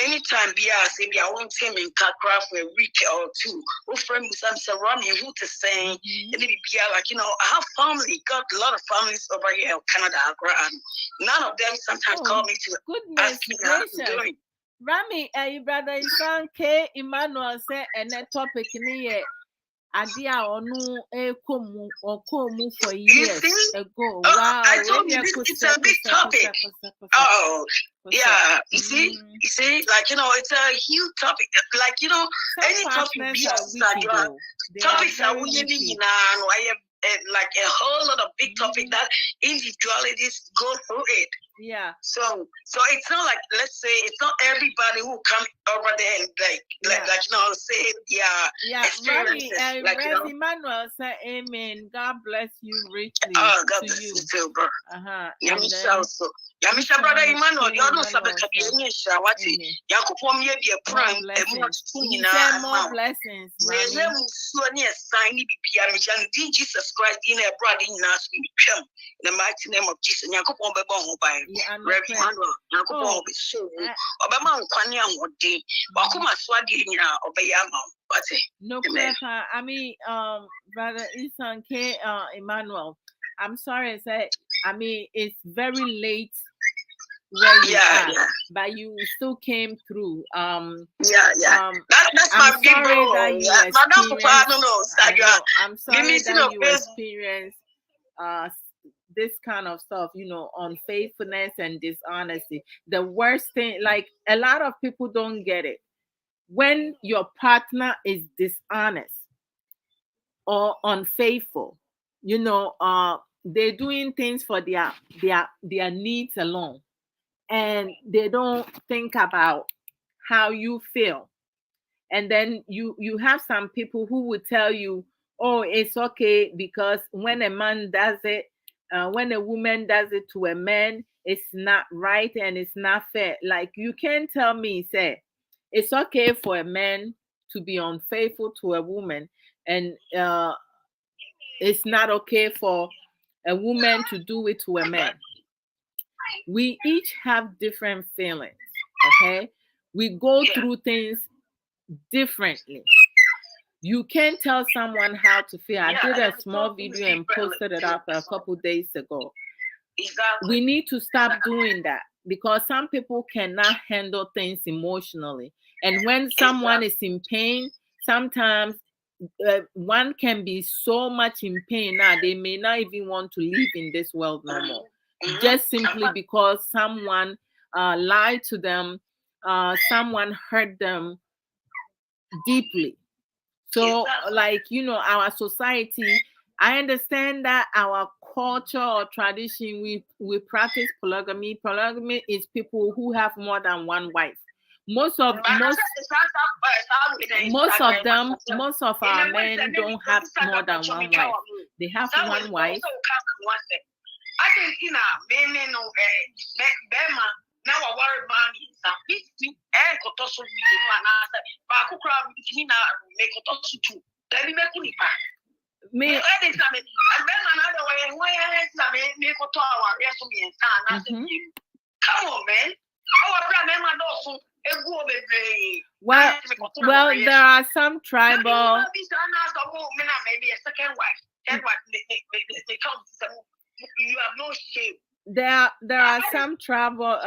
anytime I won't see him in Kakra for a week or two. Who friend with some Sarami who to say, like, I have family, got a lot of families over here in Canada. None of them sometimes call me to ask me how I'm doing. Rami, brother Isan K. Emmanuel said, and that topic in Adia onu ekomu okomu for years ago. Wow, I told you it's a big topic. Oh, yeah. You see, like it's a huge topic. Like any topic topics are really like a whole lot of big topic that individualities go through it. Yeah. So it's not like, let's say it's not everybody who come over there and say experiences. Reverend Emmanuel said, "Amen. God bless you richly." Oh, God bless you too, bro. Yamisha brother Emmanuel, you don't sabe kabiye sha wati. Yakopom ye bi epran emu tunyina more blessings. We let so near sign ni bibia me jan din Jesus Christ in a brother in us we twam. In the mighty name of Jesus, Yakopom be bon ho bai. Reverend Emmanuel, Yakopom be so. Obama nkwane anwode. Wakoma so ade nyina obeya ma. No, I mean, brother Isan K. Emmanuel, I'm sorry, it's very late where you are, but you still came through. That's my big bro. I'm sorry that you experienced this kind of stuff, unfaithfulness and dishonesty. The worst thing, like a lot of people don't get it. When your partner is dishonest or unfaithful, they're doing things for their needs alone, and they don't think about how you feel. And then you have some people who will tell you, oh, it's okay because when a man does it, when a woman does it to a man, it's not right and it's not fair. Like, you can't tell me, say, it's okay for a man to be unfaithful to a woman, and it's not okay for a woman to do it to a man. We each have different feelings, okay? We go through things differently. You can't tell someone how to feel. I did a small video and posted it up a couple days ago. We need to stop doing that because some people cannot handle things emotionally. And when someone is in pain, sometimes one can be so much in pain now they may not even want to live in this world no more. Just simply because someone lied to them, someone hurt them deeply. So, our society, I understand that our culture or tradition, we practice polygamy. Polygamy is people who have more than one wife. Most of our men don't have more than one wife. They have one wife. I think now I worry mommy. And Kotosu, and I said, Bakukra, make Kotosu too. Let me make Unipa. Me, and then another way, why I make Koto, yes, and I said, come on, man. Well, there are some tribal. Maybe a second wife. They come. You have no shame. There are some tribal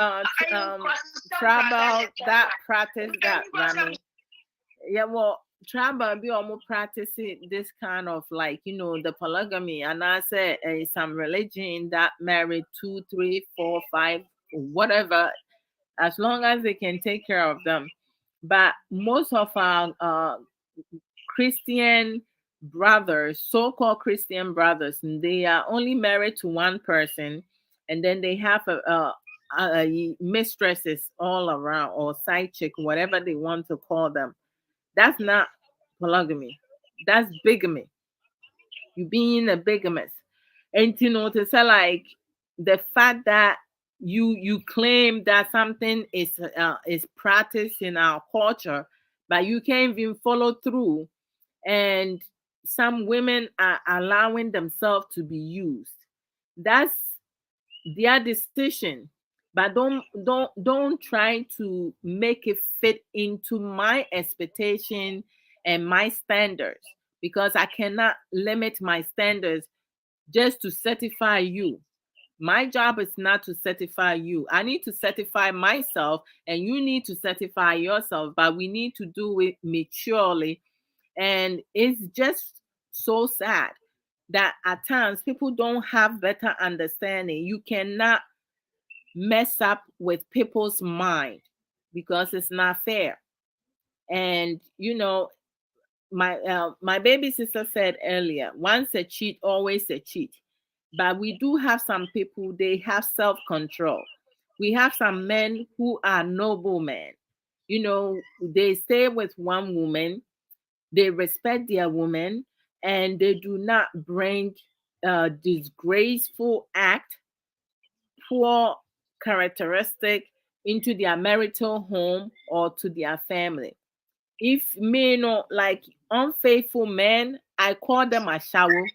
that practice that, Rami. Yeah, well, tribal be almost practicing this kind of the polygamy, and I say some religion that marry 2, 3, 4, 5, whatever, as long as they can take care of them. But most of our Christian brothers, so-called Christian brothers, they are only married to one person, and then they have a mistresses all around, or side chick, whatever they want to call them. That's not polygamy. That's bigamy. You being a bigamist. And to say like the fact that you claim that something is practiced in our culture, but you can't even follow through, and some women are allowing themselves to be used. That's their decision, but don't try to make it fit into my expectation and my standards, because I cannot limit my standards just to satisfy you. My job is not to satisfy you. I need to satisfy myself, and you need to satisfy yourself, but we need to do it maturely. And it's just so sad that at times people don't have better understanding. You cannot mess up with people's mind, because it's not fair. And my baby sister said earlier, once a cheat, always a cheat. But we do have some people, they have self-control. We have some men who are noble men. They stay with one woman, they respect their woman, and they do not bring disgraceful act, poor characteristic into their marital home or to their family. If me no like unfaithful men, I call them a shower.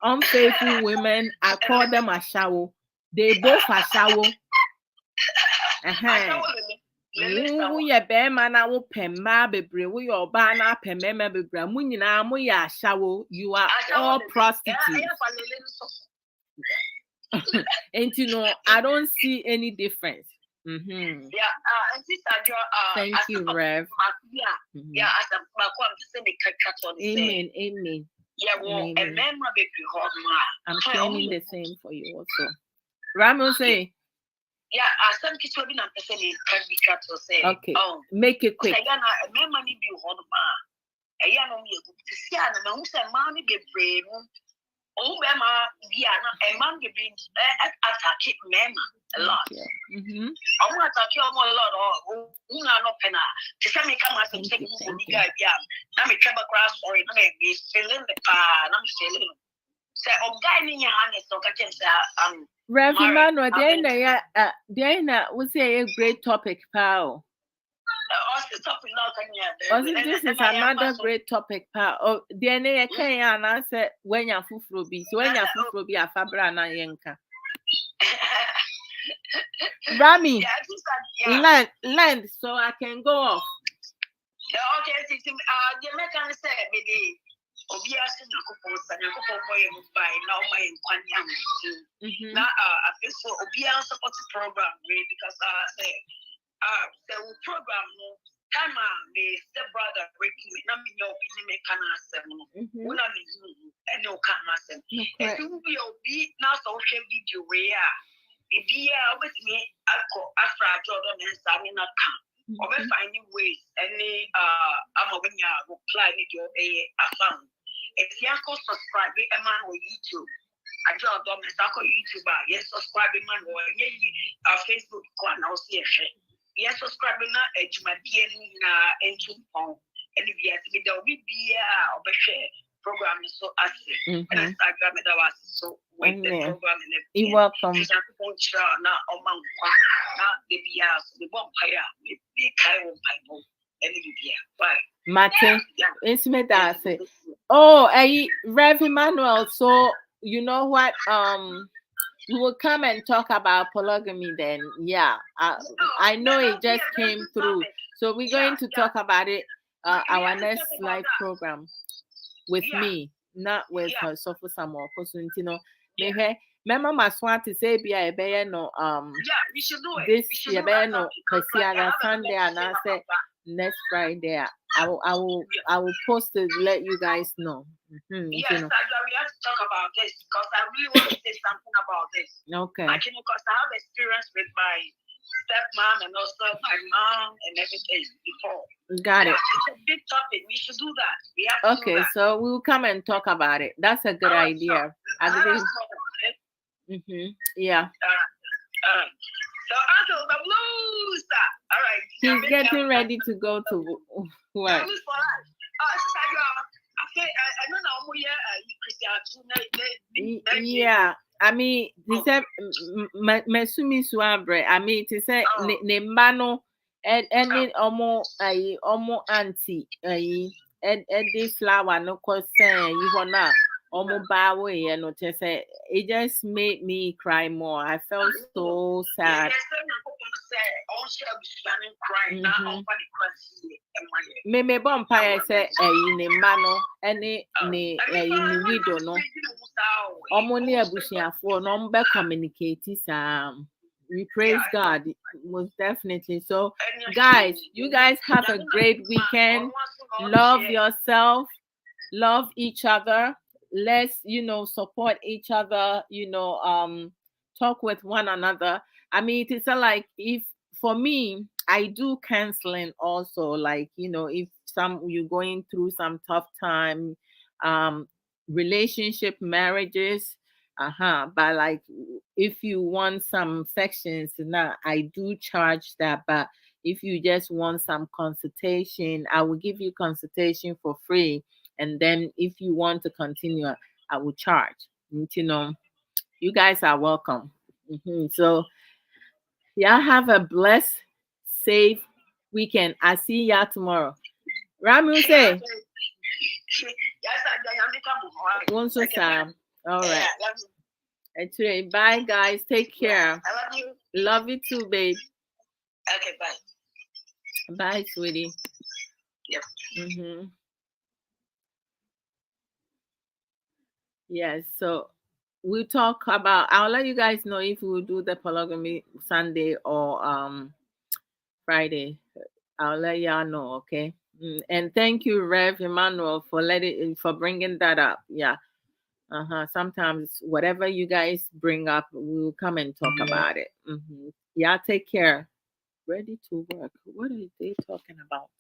Unfaithful women, I call them a shower. They both a shower. Woyɛ bɛrima na wopɛ mmaa bebree, woyɛ ɔbaa na apɛ mmarima bebree, mo nyinaa moyɛ ashawo. You are all prostitutes. And I don't see any difference. And Thank you, Rev. Yeah, as a amen. Amen. Yeah, well, a man might be I'm claiming the same for you also. Ramo say. Yeah, some kids will be not saying can be cut to say. Okay. Make it quick. A man money be hold ma. A young woman to see and who's a money be brave. Oh, Mama, a man be attack it, Mama, a lot. I want to attack you a lot, or who are not penna. To some me come and take you. I'm a trouble grass or it may be filling the car, and I'm still. Say, oh, guy in your hand is so I can say, Reverend Manuel, Diana, we say a great topic, pal. This is another great topic, pal. Oh, Diana, can answer when you're full be. So when you're full be a fabra na yenka. Rami, land, so I can go off. Okay, the American said, maybe. Obviously, by now my now I feel so obvious support program because the program time my step brother breaking me na me no be me can asem no una me any o can asem e you be obi na so share video we e bia obetimi akọ afra jodo me nsa me na kan obe finding ways any amawanya reply ni your account. If you are subscribe a man on YouTube, I draw them as I call YouTuber. Yes, subscribe man or Facebook can now see a share. Yes, subscribing now edge my DNA into phone. And if you have to be there, we be a share program so as and Instagram that was so with the program and you're welcome. Now on my now the BS, the vampire, the kind of Bible. Mate, it's me that say. Oh, Rev Emmanuel. So you know what? We will come and talk about polygamy then. Yeah, I know it just came through. So we're going to talk about it. Our next live program with me, not with Sofu Samuel. Because Mama must want to say be a no we should do it. This no Sunday and I say next Friday. I will post it, let you guys know. Yes, we have to talk about this because I really want to say something about this. Okay. Because I have experience with my stepmom and also my mom and everything before. Got it. It's a big topic. We should do that. We have to do that. So we'll come and talk about it. That's a good idea. I believe. Yeah. So Uncle the blues. All right. He's getting ready to go to work. Blues for life. I don't know who you Yeah. I mean, they said Mesumi Swabre. I mean, they said ne mano and then almost auntie and the flower no concern you wanna almost bow away and not say it just made me cry more. I felt so sad. Me vampire say ne mano any ne widow no omoni abusiafo no mbe communicate we praise God most definitely. So guys, you guys have a great weekend. Love yourself, love each other. Let's support each other, talk with one another. I mean, it's like if for me I do counseling also, like if you're going through some tough time, relationship, marriages, but like if you want some sections now I do charge that, but if you just want some consultation I will give you consultation for free, and then if you want to continue I will charge. You guys are welcome. So y'all have a blessed, safe weekend. I see y'all tomorrow. Ramu say so Sam. All right. Actually, bye guys. Take care. I love you. Love you too, babe. Okay, bye. Bye, sweetie. Yep. Yes. So we'll talk about. I'll let you guys know if we'll do the polygamy Sunday or Friday. I'll let y'all know. Okay. And thank you, Rev Emmanuel, for bringing that up. Yeah. Sometimes whatever you guys bring up, we'll come and talk about it. Yeah. Take care. Ready to work. What are they talking about?